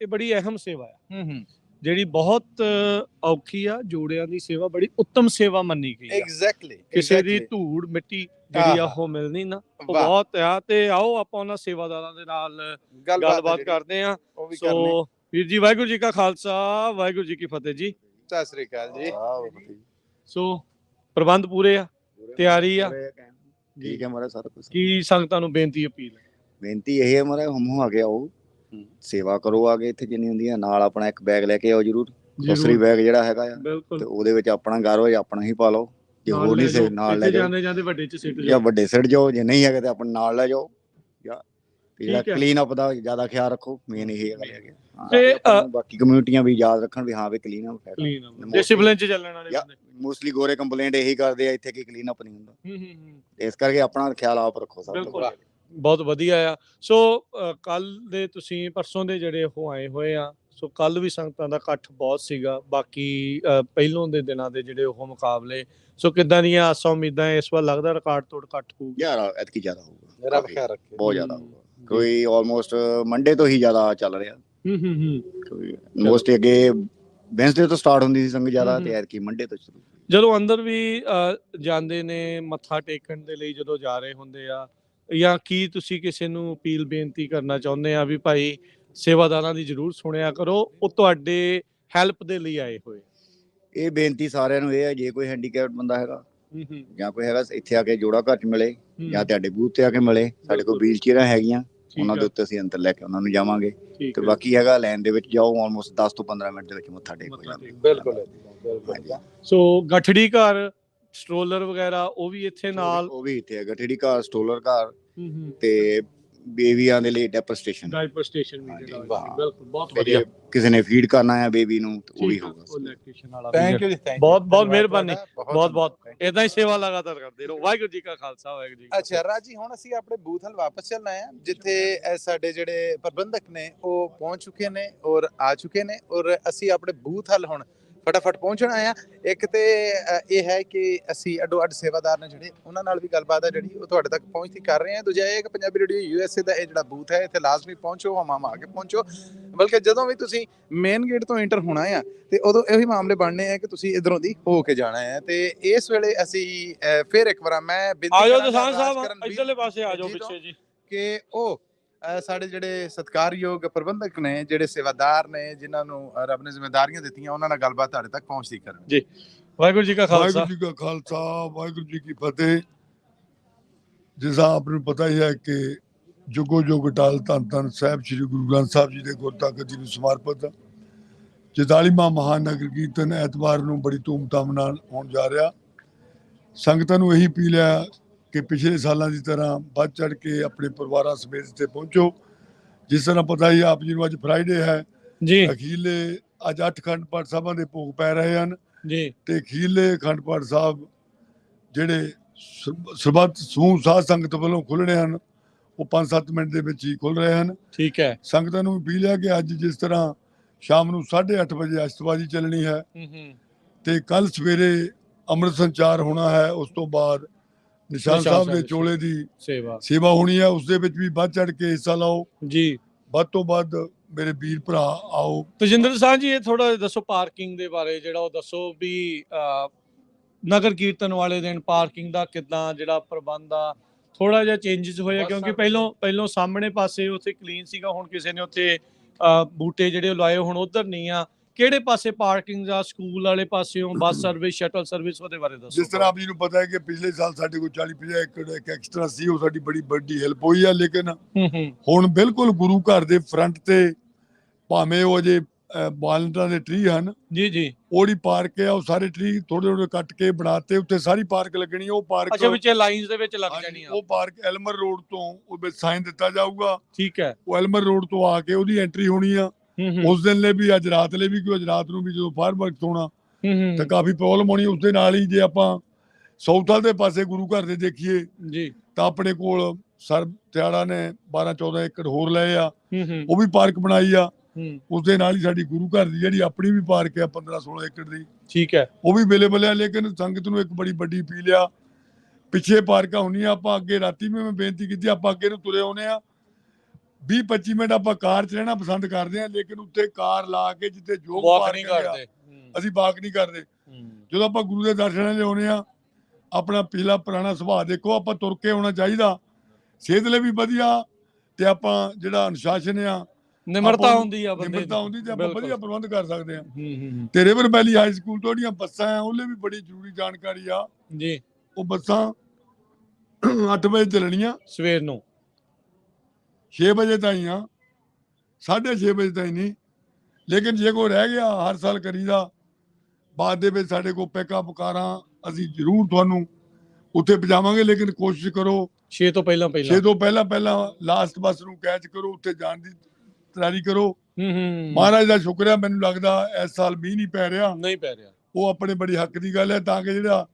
Speaker 1: ਇਹ ਬੜੀ ਅਹਿਮ ਸੇਵਾ ਆ, ਜਿਹੜੀ ਬਹੁਤ ਔਖੀ ਆ। ਜੋੜਿਆਂ ਦੀ ਸੇਵਾ ਬੜੀ ਉੱਤਮ ਸੇਵਾ ਮੰਨੀ ਗਈ ਹੈ।
Speaker 3: ਐਗਜ਼ੈਕਟਲੀ।
Speaker 1: ਕਿਸੇ ਦੀ ਧੂੜ ਮਿੱਟੀ ਜਿਹੜੀ ਆ ਉਹ ਮਿਲਣੀ ਨਾ, ਉਹ ਬਹੁਤ ਆ। ਤੇ ਆਓ ਆਪਾਂ ਉਹਨਾਂ ਸੇਵਾਦਾਰਾਂ ਦੇ ਨਾਲ ਗੱਲਬਾਤ ਕਰਦੇ ਆ। ਸੋ ਵੀਰ ਜੀ, ਵਾਹਿਗੁਰੂ ਜੀ ਕਾ ਖਾਲਸਾ, ਵਾਹਿਗੁਰੂ ਜੀ ਕੀ ਫਤਿਹ ਜੀ।
Speaker 3: ਸਤਿ ਸ੍ਰੀ ਅਕਾਲ ਜੀ।
Speaker 1: ਸੋ ਪ੍ਰਬੰਧ ਪੂਰੇ ਆ, ਤਿਆਰੀ ਆ?
Speaker 4: ਠੀਕ ਹੈ ਮਹਾਰਾਜ, ਸਾਰਾ ਕੁਝ।
Speaker 1: ਕੀ ਸੰਗਤਾਂ ਨੂੰ ਬੇਨਤੀ ਅਪੀਲ?
Speaker 4: ਬੇਨਤੀ ਇਹ ਹੈ ਮਹਾਰਾਜ, ਹਮ ਆ ਕੇ ਆਓ, ਸੇਵਾ ਕਰੋ ਆ ਕੇ ਇੱਥੇ ਜਿੰਨੀ ਹੁੰਦੀ ਆ। ਨਾਲ ਆਪਣਾ ਇੱਕ ਬੈਗ ਲੈ ਕੇ ਆਓ ਜਰੂਰ, ਦੂਸਰੀ ਬੈਗ ਜਿਹੜਾ ਹੈਗਾ ਆ, ਤੇ ਉਹਦੇ ਵਿੱਚ ਆਪਣਾ ਗਾਰੋ ਆਪਣਾ ਹੀ ਪਾ ਲਓ। ਜੇ ਹੋਰ ਨਹੀਂ ਸੇ ਨਾਲ ਲੈ ਜਾਓ,
Speaker 1: ਜਾਂਦੇ ਵੱਡੇ ਚ ਸਿੱਟ
Speaker 4: ਜਾਂ ਵੱਡੇ ਸਿੱਟ ਜਾਓ, ਜੇ ਨਹੀਂ ਹੈਗਾ ਤੇ ਆਪਣੇ ਨਾਲ ਲੈ ਜਾਓ। ਜਾਂ ਜਿਹੜਾ ਕਲੀਨ ਅਪ ਦਾ ਜ਼ਿਆਦਾ ਖਿਆਲ ਰੱਖੋ, ਮੇਨ ਇਹ ਹੈਗਾ। ਤੇ ਬਾਕੀ ਕਮਿਊਨਿਟੀਆਂ ਵੀ ਯਾਦ ਰੱਖਣ ਵੀ ਹਾਂ ਵੀ ਕਲੀਨ ਅਪ ਹੈ,
Speaker 1: ਡਿਸਪਲਿਨ ਚ ਚੱਲਣ ਵਾਲੇ ਬੰਦੇ।
Speaker 4: ਮੋਸਟਲੀ ਗੋਰੇ ਕੰਪਲੇਂਟ ਇਹੀ ਕਰਦੇ ਆ ਇੱਥੇ ਕਿ ਕਲੀਨ ਅਪ ਨਹੀਂ ਹੁੰਦਾ, ਇਸ ਕਰਕੇ ਆਪਣਾ ਖਿਆਲ ਆਪ ਰੱਖੋ ਸਭ ਤੋਂ।
Speaker 1: ਬਹੁਤ ਵਧੀਆ ਆ। ਸੋ ਕੱਲ ਦੇ ਤੁਸੀਂ ਪਰਸੋਂ ਦੇ ਜਿਹੜੇ ਉਹ ਆਏ ਹੋਏ ਆ, ਸੋ ਕੱਲ ਵੀ ਸੰਗਤਾਂ ਦਾ ਇਕੱਠ ਬਹੁਤ ਸੀਗਾ, ਬਾਕੀ ਪਹਿਲੋਂ ਦੇ ਦਿਨਾਂ ਦੇ ਜਿਹੜੇ ਉਹ ਮੁਕਾਬਲੇ। ਸੋ ਕਿੱਦਾਂ ਦੀਆਂ ਆਸਾਂ ਉਮੀਦਾਂ? ਇਸ ਵਾਰ ਲੱਗਦਾ ਰਿਕਾਰਡ ਤੋੜ ਇਕੱਠ ਹੋਊਗਾ?
Speaker 4: ਯਾਰ ਐਤਕੀ ਜ਼ਿਆਦਾ ਹੋਊਗਾ,
Speaker 3: ਰੱਬ ਖੈਰ ਰੱਖੇ,
Speaker 4: ਬਹੁਤ ਜ਼ਿਆਦਾ ਹੋਊਗਾ। ਕੋਈ ਆਲਮੋਸਟ ਮੰਡੇ ਤੋਂ ਹੀ ਜ਼ਿਆਦਾ ਚੱਲ ਰਿਹਾ। ਕੋਈ ਮੋਸਟ ਅੱਗੇ ਵੈਂਸਡੇ ਤੋਂ ਸਟਾਰਟ ਹੁੰਦੀ ਸੀ ਸੰਗਤ ਜ਼ਿਆਦਾ, ਤੇ ਐਤਕੀ ਮੰਡੇ ਤੋਂ ਸ਼ੁਰੂ।
Speaker 1: ਜਦੋਂ ਅੰਦਰ ਵੀ ਜਾਂਦੇ ਨੇ ਮੱਥਾ ਟੇਕਣ ਦੇ ਲਈ, ਜਦੋਂ ਜਾ ਰਹੇ ਹੁੰਦੇ ਆ, ਜਾਂ ਕੀ ਤੁਸੀਂ ਕਿਸੇ ਨੂੰ ਅਪੀਲ ਬੇਨਤੀ ਕਰਨਾ ਚਾਹੁੰਦੇ ਆ ਵੀ ਭਾਈ ਸੇਵਾਦਾਰਾਂ ਦੀ ਜ਼ਰੂਰ ਸੁਣਿਆ ਕਰੋ, ਉਹ ਤੁਹਾਡੇ ਹੈਲਪ ਦੇ ਲਈ ਆਏ ਹੋਏ?
Speaker 4: ਇਹ ਬੇਨਤੀ ਸਾਰਿਆਂ ਨੂੰ ਇਹ ਹੈ, ਜੇ ਕੋਈ ਹੈਂਡੀਕੈਪਡ ਬੰਦਾ ਹੈਗਾ ਜਾਂ ਕੋਈ ਹੈਗਾ, ਇੱਥੇ ਆ ਕੇ ਜੋੜਾ ਘਰ ਚ ਮਿਲੇ, ਜਾਂ ਤੁਹਾਡੇ ਬੂਥ ਤੇ ਆ ਕੇ ਮਿਲੇ। ਸਾਡੇ ਕੋਲ ਵੀਲ ਚੇਅਰਾਂ ਹੈਗੀਆਂ, ਉਹਨਾਂ ਦੇ ਉੱਤੇ ਅਸੀਂ ਅੰਦਰ ਲੈ ਕੇ ਉਹਨਾਂ ਨੂੰ ਜਾਵਾਂਗੇ। ਤੇ ਬਾਕੀ ਹੈਗਾ ਲਾਈਨ ਦੇ ਵਿੱਚ ਜਾਓ, ਆਲਮੋਸਟ 10 ਤੋਂ 15 ਮਿੰਟ ਦੇ ਵਿੱਚ ਮੱਥਾ ਟੇਕ ਹੋ ਜਾਂਦਾ।
Speaker 3: ਬਿਲਕੁਲ।
Speaker 1: ਸੋ ਗਠੜੀ ਘਰ, ਸਟਰੋਲਰ ਵਗੈਰਾ ਉਹ ਵੀ ਇੱਥੇ ਨਾਲ?
Speaker 4: ਉਹ ਵੀ ਇੱਥੇ ਹੈ, ਗਠੜੀ ਘਰ, ਸਟਰੋਲਰ ਘਰ, ਤੇ ਬੇਬੀਆਂ ਦੇ ਲਈ ਡਾਇਪਰ ਸਟੇਸ਼ਨ ਵੀ
Speaker 1: ਬਿਲਕੁਲ, ਬਹੁਤ ਵਧੀਆ।
Speaker 4: ਕਿਸੇ ਨੇ ਫੀਡ ਕਰਨਾ ਹੈ ਬੇਬੀ ਨੂੰ, ਉਹ ਵੀ ਹੋਊਗਾ।
Speaker 3: ਥੈਂਕ ਯੂ ਜੀ,
Speaker 1: ਬਹੁਤ ਮਿਹਰਬਾਨੀ, ਬਹੁਤ ਇਦਾਂ ਹੀ ਸੇਵਾ ਲਗਾਤਾਰ ਕਰਦੇ ਰਹੋ। ਵਾਹਿਗੁਰੂ ਜੀ ਕਾ ਖਾਲਸਾ, ਵਾਹਿਗੁਰੂ ਜੀ।
Speaker 3: ਅੱਛਾ ਰਾਜੀ, ਹੁਣ ਅਸੀਂ ਆਪਣੇ ਬੂਥ ਹਲ ਵਾਪਸ ਚੱਲਣਾ ਹੈ, ਜਿੱਥੇ ਸਾਡੇ ਜਿਹੜੇ ਪ੍ਰਬੰਧਕ ਨੇ ਉਹ ਪਹੁੰਚ ਚੁੱਕੇ ਨੇ ਔਰ ਆ ਚੁੱਕੇ ਨੇ, ਔਰ ਅਸੀਂ ਆਪਣੇ ਬੂਥ ਹਲ ਹੁਣ ਫਟਾਫਟ ਪਹੁੰਚਣਾ ਆ। ਇੱਕ ਤੇ ਇਹ ਹੈ ਕਿ ਅਸੀਂ ਅੱਡੋ ਅੱਡ ਸੇਵਾਦਾਰ ਨੇ ਜਿਹੜੇ, ਉਹਨਾਂ ਨਾਲ ਵੀ ਗੱਲਬਾਤ ਹੈ ਜਿਹੜੀ ਉਹ ਤੁਹਾਡੇ ਤੱਕ ਪਹੁੰਚਦੀ ਕਰ ਰਹੇ ਹਾਂ। ਦੂਜਾ ਇਹ ਕਿ ਪੰਜਾਬੀ ਰੇਡੀਓ ਯੂਐਸਏ ਦਾ ਇਹ ਜਿਹੜਾ ਬੂਥ ਹੈ, ਇੱਥੇ ਲਾਜ਼ਮੀ ਪਹੁੰਚੋ, ਹਮਾਮ ਆ ਕੇ ਪਹੁੰਚੋ। ਬਲਕਿ ਜਦੋਂ ਵੀ ਤੁਸੀਂ ਮੇਨ ਗੇਟ ਤੋਂ ਐਂਟਰ ਹੋਣਾ ਆ, ਤੇ ਉਦੋਂ ਇਹੀ ਮਾਮਲੇ ਬਣਨੇ ਆ ਕਿ ਤੁਸੀਂ ਇਧਰੋਂ ਦੀ ਹੋ ਕੇ ਜਾਣਾ ਹੈ। ਤੇ ਇਸ ਵੇਲੇ ਅਸੀਂ ਫਿਰ ਇੱਕ ਵਾਰ ਮੈਂ ਬੇਨਤੀ
Speaker 1: ਇਧਰਲੇ ਪਾਸੇ ਆ ਜਾਓ ਪਿੱਛੇ ਜੀ,
Speaker 3: ਕਿ ਉਹ ਸਾਡੇ ਜਿਹੜੇ ਸਤਿਕਾਰਯੋਗ ਪ੍ਰਬੰਧਕ ਨੇ, ਜਿਹੜੇ ਸੇਵਾਦਾਰ ਨੇ, ਜਿਨ੍ਹਾਂ ਨੂੰ ਰੱਬ ਨੇ ਜ਼ਿੰਮੇਵਾਰੀਆਂ ਦਿੱਤੀਆਂ, ਉਹਨਾਂ ਨਾਲ ਗੱਲਬਾਤ ਤੁਹਾਡੇ ਤੱਕ ਪਹੁੰਚਦੀ ਕਰਨ
Speaker 1: ਜੀ। ਵਾਹਿਗੁਰੂ ਜੀ ਕਾ ਖਾਲਸਾ,
Speaker 5: ਵਾਹਿਗੁਰੂ ਜੀ ਕਾ ਖਾਲਸਾ, ਵਾਹਿਗੁਰੂ ਜੀ ਕੀ ਫਤਿਹ। ਜਿਸਾ ਆਪ ਨੂੰ ਪਤਾ ਹੀ ਹੈ ਕਿ ਜੁਗੋ ਜੁਗ ਅਟਲ ਧੰਨ ਧੰਨ ਸਾਹਿਬ ਸ੍ਰੀ ਗੁਰੂ ਗ੍ਰੰਥ ਸਾਹਿਬ ਜੀ ਦੇ ਗੁਰਤਾਗਤ ਜੀ ਨੂੰ ਸਮਰਪਿਤ 44ਵਾਂ ਮਹਾਨਗਰ ਕੀਰਤਨ ਐਤਵਾਰ ਨੂੰ ਬੜੀ ਧੂਮਧਾਮ ਨਾਲ ਹੋਣ ਜਾ ਰਿਹਾ। ਸੰਗਤਾਂ ਨੂੰ ਇਹੀ ਅਪੀਲ ਹੈ ਕਿ ਪਿਛਲੇ ਸਾਲਾਂ ਦੀ ਤਰ੍ਹਾਂ ਵੱਧ ਚੜ ਕੇ ਆਪਣੇ ਪਰਿਵਾਰਾਂ ਸਮੇਤ ਤੇ ਪਹੁੰਚੋ। ਜਿਸ ਤਰ੍ਹਾਂ ਪਤਾ ਹੀ ਆਪ ਜੀ ਨੂੰ ਅੱਜ ਫਰਾਈਡੇ ਹੈ ਜੀ, ਅਖੀਰਲੇ ਅੱਜ 8 ਅਖੰਡ ਪਾਠ ਸਾਹਿਬਾਂ ਦੇ ਭੋਗ ਪੈ ਰਹੇ ਹਨ ਜੀ, ਤੇ ਅਖੀਰਲੇ ਅਖੰਡ ਪਾਠ ਸਾਹਿਬ ਜਿਹੜੇ ਸਰਬੱਤ ਸਮੂਹ ਸਾਧ ਸੰਗਤ ਵੱਲੋਂ ਖੁੱਲ੍ਹਣੇ ਹਨ, ਉਹ 5-7 ਮਿੰਟ ਦੇ ਵਿੱਚ ਹੀ ਖੁੱਲ ਰਹੇ ਹਨ।
Speaker 1: ਠੀਕ ਹੈ।
Speaker 5: ਸੰਗਤਾਂ ਨੂੰ ਅਪੀਲ ਹੈ ਕਿ ਅੱਜ ਜਿਸ ਤਰ੍ਹਾਂ ਸ਼ਾਮ ਨੂੰ 8:30 ਵਜੇ ਅਸ਼ਤਬਾਜ਼ੀ ਚੱਲਣੀ ਹੈ ਤੇ ਕੱਲ ਸਵੇਰੇ ਅੰਮ੍ਰਿਤ ਸੰਚਾਰ ਹੋਣਾ ਹੈ, ਉਸ ਤੋਂ ਬਾਅਦ ਨਿਸ਼ਾਨ ਸਾਹਿਬ ਦੇ ਚੋਲੇ ਦੀ ਸੇਵਾ ਹੋਣੀ ਹੈ, ਉਸ ਦੇ ਵਿੱਚ ਵੀ ਵੱਧ ਚੜ ਕੇ ਹਿੱਸਾ ਲਾਓ ਜੀ। ਵੱਧ ਤੋਂ ਵੱਧ ਮੇਰੇ ਵੀਰ ਭਰਾ ਆਓ।
Speaker 1: ਤਜਿੰਦਰ ਸਾਹਿਬ ਜੀ, ਇਹ ਥੋੜਾ ਦੱਸੋ ਪਾਰਕਿੰਗ ਦੇ ਬਾਰੇ, ਜਿਹੜਾ ਉਹ ਦੱਸੋ ਵੀ ਨਗਰ ਕੀਰਤਨ ਵਾਲੇ ਦਿਨ ਪਾਰਕਿੰਗ ਦਾ ਕਿੱਦਾਂ ਜਿਹੜਾ ਪ੍ਰਬੰਧ ਆ, ਥੋੜਾ ਜਿਹਾ ਚੇਂਜਸ ਹੋਇਆ ਕਿਉਂਕਿ ਪਹਿਲੋਂ ਸਾਹਮਣੇ ਪਾਸੇ ਉੱਥੇ ਕਲੀਨ ਸੀਗਾ, ਹੁਣ ਕਿਸੇ ਨੇ ਉੱਥੇ ਬੂਟੇ ਜਿਹੜੇ ਲਾਏ ਹੁਣ ਉਧਰ ਨਹੀਂ ਆ। ਕਿਹੜੇ ਪਾਸੇ ਪਾਰਕਿੰਗ ਦਾ, ਸਕੂਲ ਵਾਲੇ ਪਾਸਿਓਂ, ਬੱਸ ਸਰਵਿਸ, ਸ਼ਟਲ ਸਰਵਿਸ, ਉਹਦੇ ਬਾਰੇ ਦੱਸੋ।
Speaker 5: ਜਿਸ ਤਰ੍ਹਾਂ ਆਪ ਜੀ ਨੂੰ ਪਤਾ ਹੈ ਕਿ ਪਿਛਲੇ ਸਾਲ ਸਾਡੇ ਕੋਲ 40-50 ਏਕੜ ਇੱਕ ਐਕਸਟਰਾ ਸੀ, ਉਹ ਸਾਡੀ ਬੜੀ ਵੱਡੀ ਹੈਲਪ ਹੋਈ ਆ। ਲੇਕਿਨ ਹੁਣ ਬਿਲਕੁਲ ਗੁਰੂ ਘਰ ਦੇ ਫਰੰਟ ਤੇ ਭਾਵੇਂ ਉਹ ਅਜੇ ਵਾਲਨਟਾਂ ਦੇ ਟਰੀ ਹਨ ਜੀ, ਉਹਦੀ ਪਾਰਕ ਹੈ, ਉਹ ਸਾਰੇ ਟਰੀ ਥੋੜੇ ਕੱਟ ਕੇ ਬਣਾਤੇ, ਉੱਤੇ ਸਾਰੀ ਪਾਰਕ ਲੱਗਣੀ। ਉਹ ਪਾਰਕ
Speaker 1: ਅੱਛਾ, ਵਿੱਚ ਲਾਈਨਸ ਦੇ ਵਿੱਚ ਲੱਗ ਜਾਣੀ ਆ।
Speaker 5: ਉਹ ਪਾਰਕ ਐਲਮਰ ਰੋਡ ਤੋਂ ਉਹ ਵਿੱਚ ਸਾਈਨ ਦਿੱਤਾ ਜਾਊਗਾ।
Speaker 1: ਠੀਕ ਹੈ।
Speaker 5: ਉਹ ਐਲਮਰ ਰੋਡ ਤੋਂ ਆ ਕੇ ਉਹਦੀ ਐਂਟਰੀ ਹੋਣੀ ਆ। ਉਸ ਦਿਨ ਲਈ ਵੀ, ਅੱਜ ਰਾਤ ਲਈ ਵੀ, ਕਿਉਂ ਅੱਜ ਰਾਤ ਨੂੰ ਵੀ ਜਦੋਂ ਫਾਇਰਵਰਕਸ ਹੋਣਾ ਤਾਂ ਕਾਫੀ ਪ੍ਰੋਬਲਮ ਹੋਣੀ। ਉਸ ਦੇ ਨਾਲ ਹੀ ਜੇ ਆਪਾਂ ਸਾਊਥ ਦੇ ਪਾਸੇ ਗੁਰੂ ਘਰ ਦੇ ਦੇਖੀਏ ਜੀ ਤਾਂ ਆਪਣੇ ਕੋਲ ਸਰ ਤਿਆੜਾ ਨੇ 12-14 ਏਕੜ ਹੋਰ ਲਏ ਆ, ਉਹ ਵੀ ਪਾਰਕ ਬਣਾਈ ਆ। ਉਸ ਦੇ ਨਾਲ ਹੀ ਸਾਡੀ ਗੁਰੂ ਘਰ ਦੀ ਜਿਹੜੀ ਆਪਣੀ ਵੀ ਪਾਰਕ ਹੈ 15-16 ਏਕੜ ਦੀ, ਠੀਕ ਹੈ, ਉਹ ਵੀ ਅਵੇਲੇਬਲ ਹੈ। ਲੇਕਿਨ ਸੰਗਤ ਨੂੰ ਇੱਕ ਬੜੀ ਵੱਡੀ ਅਪੀਲ ਆ, ਪਿੱਛੇ ਪਾਰਕਾਂ ਹੁੰਦੀਆਂ, ਆਪਾਂ ਅੱਗੇ ਰਾਤੀ ਵੀ ਮੈਂ ਬੇਨਤੀ ਕੀਤੀ, ਆਪਾਂ ਅੱਗੇ ਨੂੰ ਤੁਰੇ ਆਉਨੇ ਆ, 20-25 ਮਿੰਟ ਆਪਾਂ ਕਾਰ 'ਚ ਰਹਿਣਾ ਪਸੰਦ ਕਰਦੇ ਆ, ਲੇਕਿਨ ਉੱਤੇ ਕਾਰ ਲਾ ਕੇ ਜਿੱਥੇ ਜੋ ਪਾਰਕਿੰਗ ਕਰਦੇ ਅਸੀਂ ਵਾਕ ਨਹੀਂ ਕਰਦੇ। ਜਦੋਂ ਆਪਾਂ ਗੁਰੂ ਦੇ ਦਰਸ਼ਨਾਂ ਲਈ ਆਉਨੇ ਆ, ਆਪਣਾ ਪਿਛਲਾ ਪੁਰਾਣਾ ਸੁਭਾਅ ਦੇਖੋ, ਆਪਾਂ ਤੁਰ ਕੇ ਆਉਣਾ ਚਾਹੀਦਾ, ਸਿਹਤ ਲਈ ਵੀ ਵਧੀਆ, ਤੇ ਆਪਾਂ ਜਿਹੜਾ ਅਨੁਸ਼ਾਸਨ ਆ, ਨਿਮਰਤਾ ਹੁੰਦੀ ਆ, ਨਿਮਰਤਾ ਹੁੰਦੀ ਤੇ ਆਪਾਂ ਵਧੀਆ ਪ੍ਰਬੰਧ ਕਰ ਸਕਦੇ ਆ। ਤੇ ਰਿਵਰ ਵੈਲੀ ਹਾਈ ਸਕੂਲ ਤੋਂ ਜਿਹੜੀਆਂ ਬੱਸਾਂ ਆ, ਉਹਲੇ ਵੀ ਬੜੀ ਜ਼ਰੂਰੀ ਜਾਣਕਾਰੀ ਆ ਜੀ। ਉਹ ਬੱਸਾਂ 8 ਵਜੇ ਚੱਲਣੀਆਂ ਸਵੇਰ ਨੂੰ, 6 ਵਜੇ ਤਾਈਂ ਆ, 6:30 ਵਜੇ ਤਾਈਂ ਨਹੀਂ। ਲੇਕਿਨ ਜੇ ਕੋਈ ਰਹਿ ਗਿਆ, ਹਰ ਸਾਲ ਕਰੀਦਾ, ਬਾਅਦ ਦੇ ਵਿੱਚ ਸਾਡੇ ਕੋਲ ਪੈਕਅਪ ਕਾਰਾਂ, ਅਸੀਂ ਜ਼ਰੂਰ ਤੁਹਾਨੂੰ ਉੱਥੇ ਪਹੁੰਚਾਵਾਂਗੇ। ਲੇਕਿਨ ਕੋਸ਼ਿਸ਼ ਕਰੋ 6 ਤੋਂ ਪਹਿਲਾਂ ਲਾਸਟ ਬੱਸ ਨੂੰ ਕੈਚ ਕਰੋ, ਉੱਥੇ ਜਾਣ ਦੀ ਤਿਆਰੀ ਕਰੋ। ਮਹਾਰਾਜ ਦਾ ਸ਼ੁਕਰ ਹੈ, ਮੈਨੂੰ ਲੱਗਦਾ ਇਸ ਸਾਲ ਮੀਂਹ ਨਹੀਂ ਪੈ ਰਿਹਾ, ਉਹ ਆਪਣੇ ਬੜੀ ਹੱਕ ਦੀ ਗੱਲ ਹੈ, ਤਾਂ ਕਿ ਜਿਹੜਾ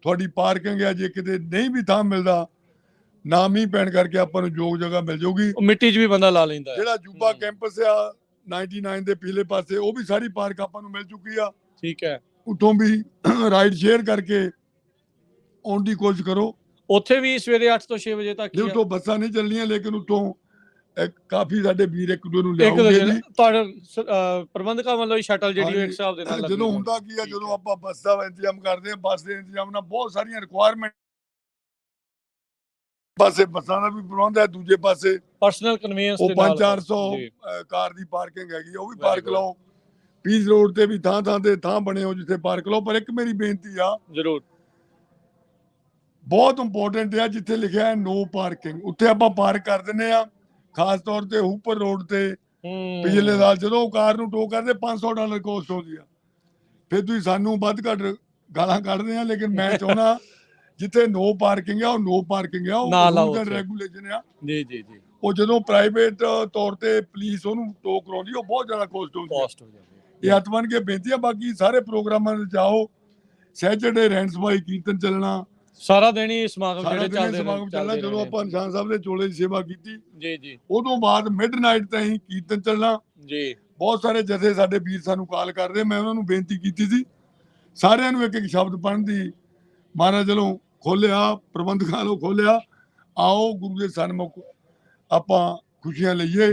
Speaker 5: ਤੁਹਾਡੀ ਪਾਰਕਿੰਗ ਹੈ, ਜੇ ਕਿਤੇ ਨਹੀਂ ਵੀ ਥਾਂ ਮਿਲਦਾ, ਨਾ ਮੀਂਹ ਪੈਣ ਕਰਕੇ ਆਪਾਂ ਨੂੰ ਯੋਗ ਜਗ੍ਹਾ ਮਿਲ ਜਾਊਗੀ। ਮਿੱਟੀ 'ਚ ਵੀ ਬੰਦਾ ਲਾ ਲੈਂਦਾ। ਜਿਹੜਾ ਜੂਬਾ ਕੈਂਪਸ ਆ 99 ਦੇ ਪਿਛਲੇ ਪਾਸੇ, ਉਹ ਵੀ ਸਾਰੀ ਪਾਰਕ ਆਪਾਂ ਨੂੰ ਮਿਲ ਚੁੱਕੀ ਆ। ਠੀਕ ਹੈ, ਉੱਥੋਂ ਵੀ ਰਾਈਡ ਸ਼ੇਅਰ ਕਰਕੇ ਆਉਣ ਦੀ ਕੋਸ਼ਿਸ਼ ਕਰੋ। ਉੱਥੇ ਵੀ ਸਵੇਰੇ 8 ਤੋਂ 6 ਵਜੇ ਤੱਕ ਉੱਥੋਂ ਬੱਸਾਂ ਨਹੀਂ ਚੱਲਣੀਆਂ, ਲੇਕਿਨ ਉੱਥੋਂ ਕਾਫੀ ਸਾਡੇ ਵੀਰ ਇੱਕ ਦੂਜੇ ਨੂੰ ਲਿਆਉਂਦੇ ਜੀ। ਤੁਹਾਡੇ ਪ੍ਰਬੰਧਕਾਂ ਵੱਲੋਂ ਸ਼ਟਲ ਜਿਹੜੀ ਇੱਕ ਹਿਸਾਬ ਦੇ ਨਾਲ ਜਦੋਂ ਹੁੰਦਾ ਕੀ ਆ, ਜਦੋਂ ਆਪਾਂ ਬੱਸ ਦਾ ਇੰਤਜ਼ਾਮ ਕਰਦੇ ਆ, ਬੱਸ ਦੇ ਇੰਤਜ਼ਾਮ ਨਾਲ ਬਹੁਤ ਸਾਰੀਆਂ ਰਿਕੁਆਇਰਮੈਂਟ, ਪਾਸੇ ਬੱਸਾਂ ਦਾ ਵੀ ਪ੍ਰਬੰਧ ਹੈ, ਦੂਜੇ ਪਾਸੇ ਪਰਸਨਲ ਕਨਵੀਨੈਂਸ ਦੇ ਨਾਲ 500-400 ਕਾਰ ਦੀ ਪਾਰਕਿੰਗ ਹੈਗੀ, ਉਹ ਵੀ ਪਾਰਕ ਲਾਓ। ਪੀਸ ਰੋਡ ਤੇ ਵੀ ਥਾਂ ਤੇ ਥਾਂ ਬਣੇ ਹੋ ਜਿੱਥੇ ਪਾਰਕ ਲਾਓ। ਪਰ ਇੱਕ ਮੇਰੀ ਬੇਨਤੀ ਆ, ਜਰੂਰ, ਬਹੁਤ ਇੰਪੋਰਟੈਂਟ ਆ, ਜਿੱਥੇ ਲਿਖਿਆ ਹੈ ਨੋ ਪਾਰਕਿੰਗ, ਉੱਥੇ ਆਪਾਂ ਪਾਰਕ ਕਰ ਦਿੰਦੇ ਆ। ਖਾਸ ਤੌਰ ਤੇ ਹੂਪਰ ਰੋਡ ਤੇ ਪਿਛਲੇ ਸਾਲ ਜਦੋਂ ਕਾਰ ਨੂੰ ਟੋ ਕਰਦੇ $500 ਕੋਸਟ ਹੁੰਦੀ ਆ, ਫਿਰ ਤੁਸੀਂ ਸਾਨੂੰ ਵੱਧ ਘੱਟ ਗਾਲਾਂ ਕੱਢਦੇ ਆ। ਲੇਕਿਨ ਮੈਂ ਚਾਹੁੰਦਾ ਜਿੱਥੇ ਨੋ ਪਾਰਕਿੰਗ ਆ, ਉਹ ਨੋ ਪਾਰਕਿੰਗ ਆ, ਉਹ ਰੂਲਸ ਐਂਡ ਰੈਗੂਲੇਸ਼ਨ ਆ ਜੀ। ਉਹ ਜਦੋਂ ਪ੍ਰਾਈਵੇਟ ਤੌਰ ਤੇ ਪੁਲਿਸ ਉਹਨੂੰ ਟੋ ਕਰਾਉਂਦੀ, ਉਹ ਬਹੁਤ ਜ਼ਿਆਦਾ ਕੋਸਟ ਹੁੰਦੀ ਹੈ। ਇਹ ਹੱਥ ਬਣ ਕੇ ਬੇਨਤੀ ਆ। ਬਾਕੀ ਸਾਰੇ ਪ੍ਰੋਗਰਾਮਾਂ ਤੇ ਜਾਓ, ਸੈਚਰਡੇ ਰਹਿਣ ਸਭਾਈ ਕੀਰਤਨ ਚੱਲਣਾ, ਸਾਰਾ ਦਿਨ ਹੀ ਸਮਾਗਮ ਚੱਲਣਾ। ਜਦੋਂ ਆਪਾਂ ਨਿਸ਼ਾਨ ਸਾਹਿਬ ਦੇ ਚੋਲੇ ਦੀ ਸੇਵਾ ਕੀਤੀ ਜੀ, ਉਦੋਂ ਬਾਅਦ ਮਿਡਨਾਈਟ ਤਾਈਂ ਕੀਰਤਨ ਚੱਲਣਾ ਜੀ। ਬਹੁਤ ਸਾਰੇ ਜਥੇ ਸਾਡੇ ਵੀਰ ਸਾਨੂੰ ਕਾਲ ਕਰਦੇ, ਮੈਂ ਉਹਨਾਂ ਨੂੰ ਬੇਨਤੀ ਕੀਤੀ ਸੀ ਸਾਰਿਆਂ ਨੂੰ ਇੱਕ ਸ਼ਬਦ ਪੜ੍ਹਨ ਦੀ, ਮਹਾਰਾਜ ਵੱਲੋਂ ਖੋਲਿਆ, ਪ੍ਰਬੰਧਕਾਂ ਵੱਲੋਂ ਖੋਲਿਆ, ਆਓ ਗੁਰੂ ਦੇ ਸਨਮੁਖ ਆਪਾਂ ਖੁਸ਼ੀਆਂ ਲਈਏ,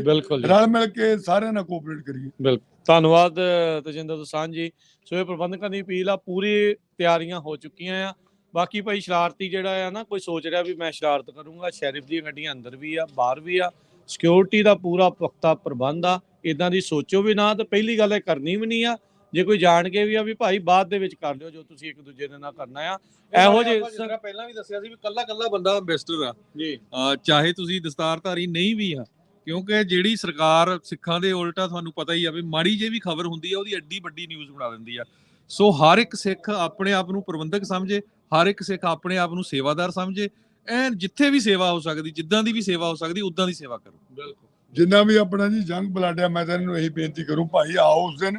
Speaker 5: ਰਲ ਮਿਲ ਕੇ ਸਾਰਿਆਂ ਨਾਲ ਕੋਆਪਰੇਟ ਕਰੀਏ। ਬਿਲਕੁਲ, ਧੰਨਵਾਦ ਤਜਿੰਦਰ ਦੋਸਾਂਝ ਜੀ। ਸੋ ਇਹ ਪ੍ਰਬੰਧਕਾਂ ਦੀ ਅਪੀਲ ਆ, ਪੂਰੀ ਤਿਆਰੀਆਂ ਹੋ ਚੁੱਕੀਆਂ ਆ। ਬਾਕੀ ਭਾਈ ਸ਼ਰਾਰਤੀ ਜਿਹੜਾ ਆ ਨਾ, ਕੋਈ ਸੋਚ ਰਿਹਾ ਵੀ ਮੈਂ ਸ਼ਰਾਰਤ ਕਰੂੰਗਾ, ਸ਼ੈਰਿਫ ਦੀਆਂ ਗੱਡੀਆਂ ਅੰਦਰ ਵੀ ਆ, ਬਾਹਰ ਵੀ ਆ, ਸਿਕਿਉਰਿਟੀ ਦਾ ਪੂਰਾ ਪੁਖਤਾ ਪ੍ਰਬੰਧ ਆ। ਇਦਾਂ ਦੀ ਸੋਚੋ ਵੀ ਨਾ, ਤੇ ਪਹਿਲੀ ਗੱਲ ਇਹ ਕਰਨੀ ਵੀ ਨਹੀਂ ਆ। ਜੇ ਕੋਈ ਜਾਣ ਕੇ ਵੀ ਆ ਵੀ ਭਾਈ ਬਾਅਦ ਦੇ ਵਿੱਚ ਕਰ ਲਿਓ ਜੋ ਤੁਸੀਂ ਇੱਕ ਦੂਜੇ ਦੇ ਨਾਲ ਕਰਨਾ ਆ। ਇਹੋ ਜਿਹੇ
Speaker 2: ਪਹਿਲਾਂ ਵੀ ਦੱਸਿਆ ਸੀ ਵੀ ਕੱਲਾ ਬੰਦਾ ਐਂਬੈਸਡਰ ਆ ਜੀ, ਚਾਹੇ ਤੁਸੀਂ ਦਸਤਾਰਧਾਰੀ ਨਹੀਂ ਵੀ ਆ, ਕਿਉਂਕਿ ਜਿਹੜੀ ਸਰਕਾਰ ਸਿੱਖਾਂ ਦੇ ਉਲਟਾ, ਤੁਹਾਨੂੰ ਪਤਾ ਹੀ ਆ ਵੀ ਮਾੜੀ ਜਿਹੀ ਵੀ ਖਬਰ ਹੁੰਦੀ ਆ, ਉਹਦੀ ਐਡੀ ਵੱਡੀ ਨਿਊਜ਼ ਬਣਾ ਦਿੰਦੀ ਆ। ਸੋ ਹਰ ਇੱਕ ਸਿੱਖ ਆਪਣੇ ਆਪ ਨੂੰ ਪ੍ਰਬੰਧਕ ਸਮਝੇ, ਹਰ ਇੱਕ ਸਿੱਖ ਆਪਣੇ ਆਪ ਨੂੰ ਸੇਵਾਦਾਰ ਸਮਝੇ, ਐਨ ਜਿੱਥੇ ਵੀ ਸੇਵਾ ਹੋ ਸਕਦੀ, ਜਿੱਦਾਂ ਦੀ ਵੀ ਸੇਵਾ ਹੋ ਸਕਦੀ, ਉਦਾਂ ਦੀ ਸੇਵਾ ਕਰੋ। ਬਿਲਕੁਲ, ਜਿੰਨਾ ਵੀ ਆਪਣਾ ਜੀ ਜੰਗ ਬਲਾਡਿਆ, ਮੈਂ ਤਾਂ ਇਹਨੂੰ ਇਹੀ ਬੇਨਤੀ ਕਰੂੰ, ਭਾਈ ਆਓ ਉਸ ਦਿਨ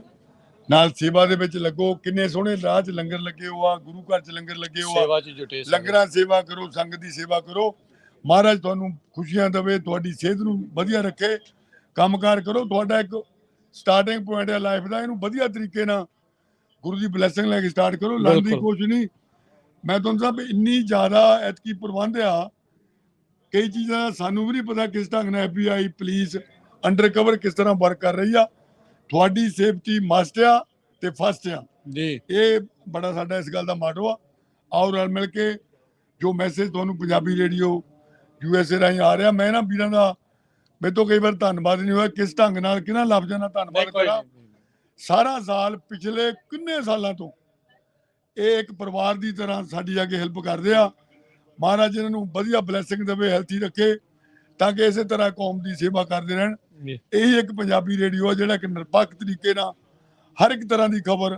Speaker 2: ਨਾਲ ਸੇਵਾ ਦੇ ਵਿੱਚ ਲੱਗੋ। ਕਿੰਨੇ ਸੋਹਣੇ ਰਾਹ 'ਚ ਲੰਗਰ ਲੱਗੇ ਹੋ ਆ, ਗੁਰੂ ਘਰ 'ਚ ਲੰਗਰ ਲੱਗੇ ਹੋ ਆ, ਲੰਗਰਾਂ ਸੇਵਾ ਕਰੋ, ਸੰਗਤ ਦੀ ਸੇਵਾ ਕਰੋ।
Speaker 5: ਮਹਾਰਾਜ ਤੁਹਾਨੂੰ ਖੁਸ਼ੀਆਂ ਦੇਵੇ, ਤੁਹਾਡੀ ਸਿਹਤ ਨੂੰ ਵਧੀਆ ਰੱਖੇ, ਕੰਮਕਾਰ ਕਰੋ। ਤੁਹਾਡਾ ਇੱਕ ਸਟਾਰਟਿੰਗ ਪੁਆਇੰਟ ਹੈ ਲਾਈਫ ਦਾ, ਇਹਨੂੰ ਵਧੀਆ ਤਰੀਕੇ ਨਾਲ ਗੁਰੂ ਦੀ ਬਲੈਸਿੰਗ ਲੈ ਕੇ ਸਟਾਰਟ ਕਰੋ। ਲੜਨ ਦੀ ਕੋਸ਼ਿਸ਼ ਨਹੀਂ। ਮੈਂ ਤੁਹਾਨੂੰ ਦੱਸਾਂ ਵੀ ਇੰਨੀ ਜ਼ਿਆਦਾ ਐਤਕੀ ਪ੍ਰਬੰਧ ਆ, ਕਈ ਚੀਜ਼ਾਂ ਸਾਨੂੰ ਵੀ ਨਹੀਂ ਪਤਾ ਕਿਸ ਢੰਗ ਨਾਲ FBI ਪੁਲਿਸ ਅੰਡਰ ਕਵਰ ਕਿਸ ਤਰ੍ਹਾਂ ਵਰਕ ਕਰ ਰਹੀ ਆ। ਤੁਹਾਡੀ ਸੇਫਟੀ ਮਸਟ ਆ ਤੇ ਫਸਟ ਆ
Speaker 1: ਜੀ।
Speaker 5: ਇਹ ਬੜਾ ਸਾਡਾ ਇਸ ਗੱਲ ਦਾ ਮਾਟੋ ਆ। ਆਓ ਰਲ ਮਿਲ ਕੇ ਜੋ ਮੈਸੇਜ ਤੁਹਾਨੂੰ ਪੰਜਾਬੀ ਰੇਡੀਓ USA ਰਾਹੀਂ ਆ ਰਿਹਾ, ਮੈਂ ਨਾ ਵੀਰਾਂ ਦਾ ਮੇਰੇ ਤੋਂ ਕਈ ਵਾਰ ਧੰਨਵਾਦ ਨਹੀਂ ਹੋਇਆ, ਕਿਸ ਢੰਗ ਨਾਲ ਕਿਹਨਾਂ ਲਫ਼ਜ਼ਾਂ ਨਾਲ ਧੰਨਵਾਦ ਕਰਾਂ। ਸਾਰਾ ਸਾਲ ਪਿਛਲੇ ਕਿੰਨੇ ਸਾਲਾਂ ਤੋਂ ਇਹ ਇੱਕ ਪਰਿਵਾਰ ਦੀ ਤਰ੍ਹਾਂ ਸਾਡੀ ਆ ਕੇ ਹੈਲਪ ਕਰਦੇ ਆ। ਮਹਾਰਾਜ ਇਹਨਾਂ ਨੂੰ ਵਧੀਆ ਬਲੈਸਿੰਗ ਦੇਵੇ, ਹੈਲਥੀ ਰੱਖੇ, ਤਾਂ ਕਿ ਇਸੇ ਤਰ੍ਹਾਂ ਕੌਮ ਦੀ ਸੇਵਾ ਕਰਦੇ ਰਹਿਣ। ਇਹੀ ਇੱਕ ਪੰਜਾਬੀ ਰੇਡੀਓ ਆ ਜਿਹੜਾ ਕਿ ਨਿਰਪੱਖ ਤਰੀਕੇ ਨਾਲ ਹਰ ਇੱਕ ਤਰ੍ਹਾਂ ਦੀ ਖਬਰ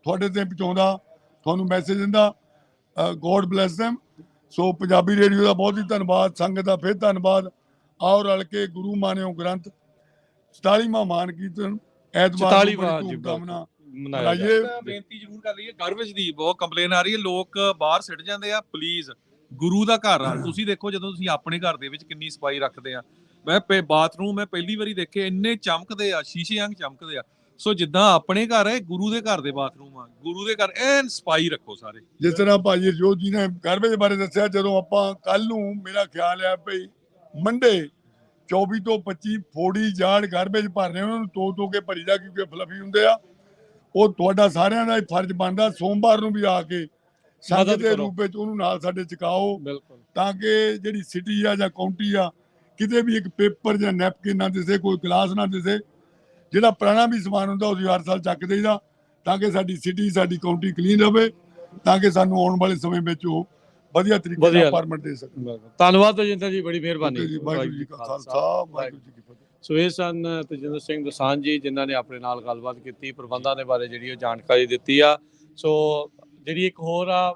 Speaker 5: ਤੁਹਾਡੇ ਤੇ ਪਹੁੰਚਾਉਂਦਾ, ਤੁਹਾਨੂੰ ਮੈਸੇਜ ਦਿੰਦਾ। God bless them। ਸੋ ਪੰਜਾਬੀ ਰੇਡੀਓ ਦਾ ਬਹੁਤ ਹੀ ਧੰਨਵਾਦ, ਸੰਗਤ ਦਾ ਫਿਰ ਧੰਨਵਾਦ। ਆਓ ਰਲ ਕੇ ਗੁਰੂ ਮਾਨਿਓ ਗ੍ਰੰਥ 44ਵਾਂ ਮਾਨ ਕੀਰਤਨ ਐਤਵਾਰ ਨੂੰ ਬੜੀ ਧੂਮਧਾਮ ਨਾਲ ਮਨਾਈਏ।
Speaker 2: ਬੇਨਤੀ ਜ਼ਰੂਰ ਕਰ ਲਈਏ, ਗਾਰਬੇਜ ਦੀ ਬਹੁਤ ਕੰਪਲੇਨ ਆ ਰਹੀ ਹੈ, ਲੋਕ ਬਾਹਰ ਸਿੱਟ ਜਾਂਦੇ ਆ। ਪਲੀਜ਼, ਗੁਰੂ ਦਾ ਘਰ ਆ। ਤੁਸੀਂ ਦੇਖੋ ਜਦੋਂ ਤੁਸੀਂ ਆਪਣੇ ਘਰ ਦੇ ਵਿੱਚ ਕਿੰਨੀ ਸਫਾਈ ਰੱਖਦੇ ਆ। ਮੈਂ ਬਾਥਰੂਮ ਮੈਂ ਪਹਿਲੀ ਵਾਰੀ ਦੇਖੇ, ਇੰਨੇ ਚਮਕਦੇ ਆ, ਸ਼ੀਸ਼ੇ ਵਾਂਗ ਚਮਕਦੇ ਆ। ਸੋ ਜਿੱਦਾਂ ਆਪਣੇ ਘਰ ਹੈ, ਗੁਰੂ ਦੇ ਘਰ ਦੇ ਬਾਥਰੂਮ ਆ, ਗੁਰੂ ਦੇ ਘਰ ਐਨ ਸਫਾਈ ਰੱਖੋ ਸਾਰੇ।
Speaker 5: ਜਿਸ ਤਰ੍ਹਾਂ ਭਾਜੀ ਹਰਜੋਤ ਜੀ ਨੇ ਗਾਰਬੇਜ ਬਾਰੇ ਦੱਸਿਆ, ਜਦੋਂ ਆਪਾਂ ਕੱਲ ਨੂੰ ਮੇਰਾ ਖਿਆਲ ਹੈ ਭਈ ਮੰਡੇ 24 ਤੋਂ 25 ਫੋੜੀ ਜਾੜ ਗਾਰਬੇਜ ਭਰਨੇ, ਉਹਨਾਂ ਨੂੰ ਧੋ ਕੇ ਭਰੀਦਾ ਕਿਉਂਕਿ ਫਲਫੀ ਹੁੰਦੇ ਆ। ਉਹ ਤੁਹਾਡਾ ਸਾਰਿਆਂ ਦਾ ਫਰਜ਼ ਬਣਦਾ ਸੋਮਵਾਰ ਨੂੰ ਵੀ ਆ ਕੇ ਸੰਗਤ ਦੇ ਰੂਪ ਵਿੱਚ ਉਹਨੂੰ ਨਾਲ ਸਾਡੇ ਚੁਕਾਓ, ਤਾਂ ਕਿ ਜਿਹੜੀ ਸਿਟੀ ਆ ਜਾਂ ਕਾਉਂਟੀ ਆ ਕਿਤੇ ਵੀ ਇੱਕ ਪੇਪਰ ਜਾਂ ਨੈਪਕਿਨ ਨਾ ਦਿਸੇ, ਕੋਈ ਗਲਾਸ ਨਾ ਦਿਸੇ। ਜਿਹੜਾ ਪੁਰਾਣਾ ਵੀ ਸਮਾਨ ਹੁੰਦਾ ਉਹ ਹਰ ਸਾਲ ਚੱਕ ਦੇਈਦਾ, ਤਾਂ ਕਿ ਸਾਡੀ ਸਿਟੀ ਸਾਡੀ ਕਾਉਂਟੀ ਕਲੀਨ ਰਵੇ, ਤਾਂ ਕਿ ਸਾਨੂੰ ਆਉਣ ਵਾਲੇ ਸਮੇਂ ਵਿੱਚ ਉਹ ਵਧੀਆ ਤਰੀਕੇ ਨਾਲ ਪਰਮਿਟ ਦੇ ਸਕਣ।
Speaker 1: ਧੰਨਵਾਦ ਤਜਿੰਦਰ ਜੀ, ਬੜੀ ਮਿਹਰਬਾਨੀ।
Speaker 5: ਵਾਹਿਗੁਰੂ ਜੀ ਕਾ ਖਾਲਸਾ, ਵਾਹਿਗੁਰੂ ਜੀ ਕੀ ਫਤਿਹ।
Speaker 1: ਸੋ ਇਹ ਸਨ ਤਜਿੰਦਰ ਸਿੰਘ ਦੋਸਾਂਝ ਜੀ, ਜਿਨ੍ਹਾਂ ਨੇ ਆਪਣੇ ਨਾਲ ਗੱਲਬਾਤ ਕੀਤੀ, ਪ੍ਰਬੰਧਾਂ ਦੇ ਬਾਰੇ ਜਿਹੜੀ ਉਹ ਜਾਣਕਾਰੀ ਦਿੱਤੀ ਆ। ਸੋ ਜਿਹੜੀ ਇੱਕ ਹੋਰ ਆ,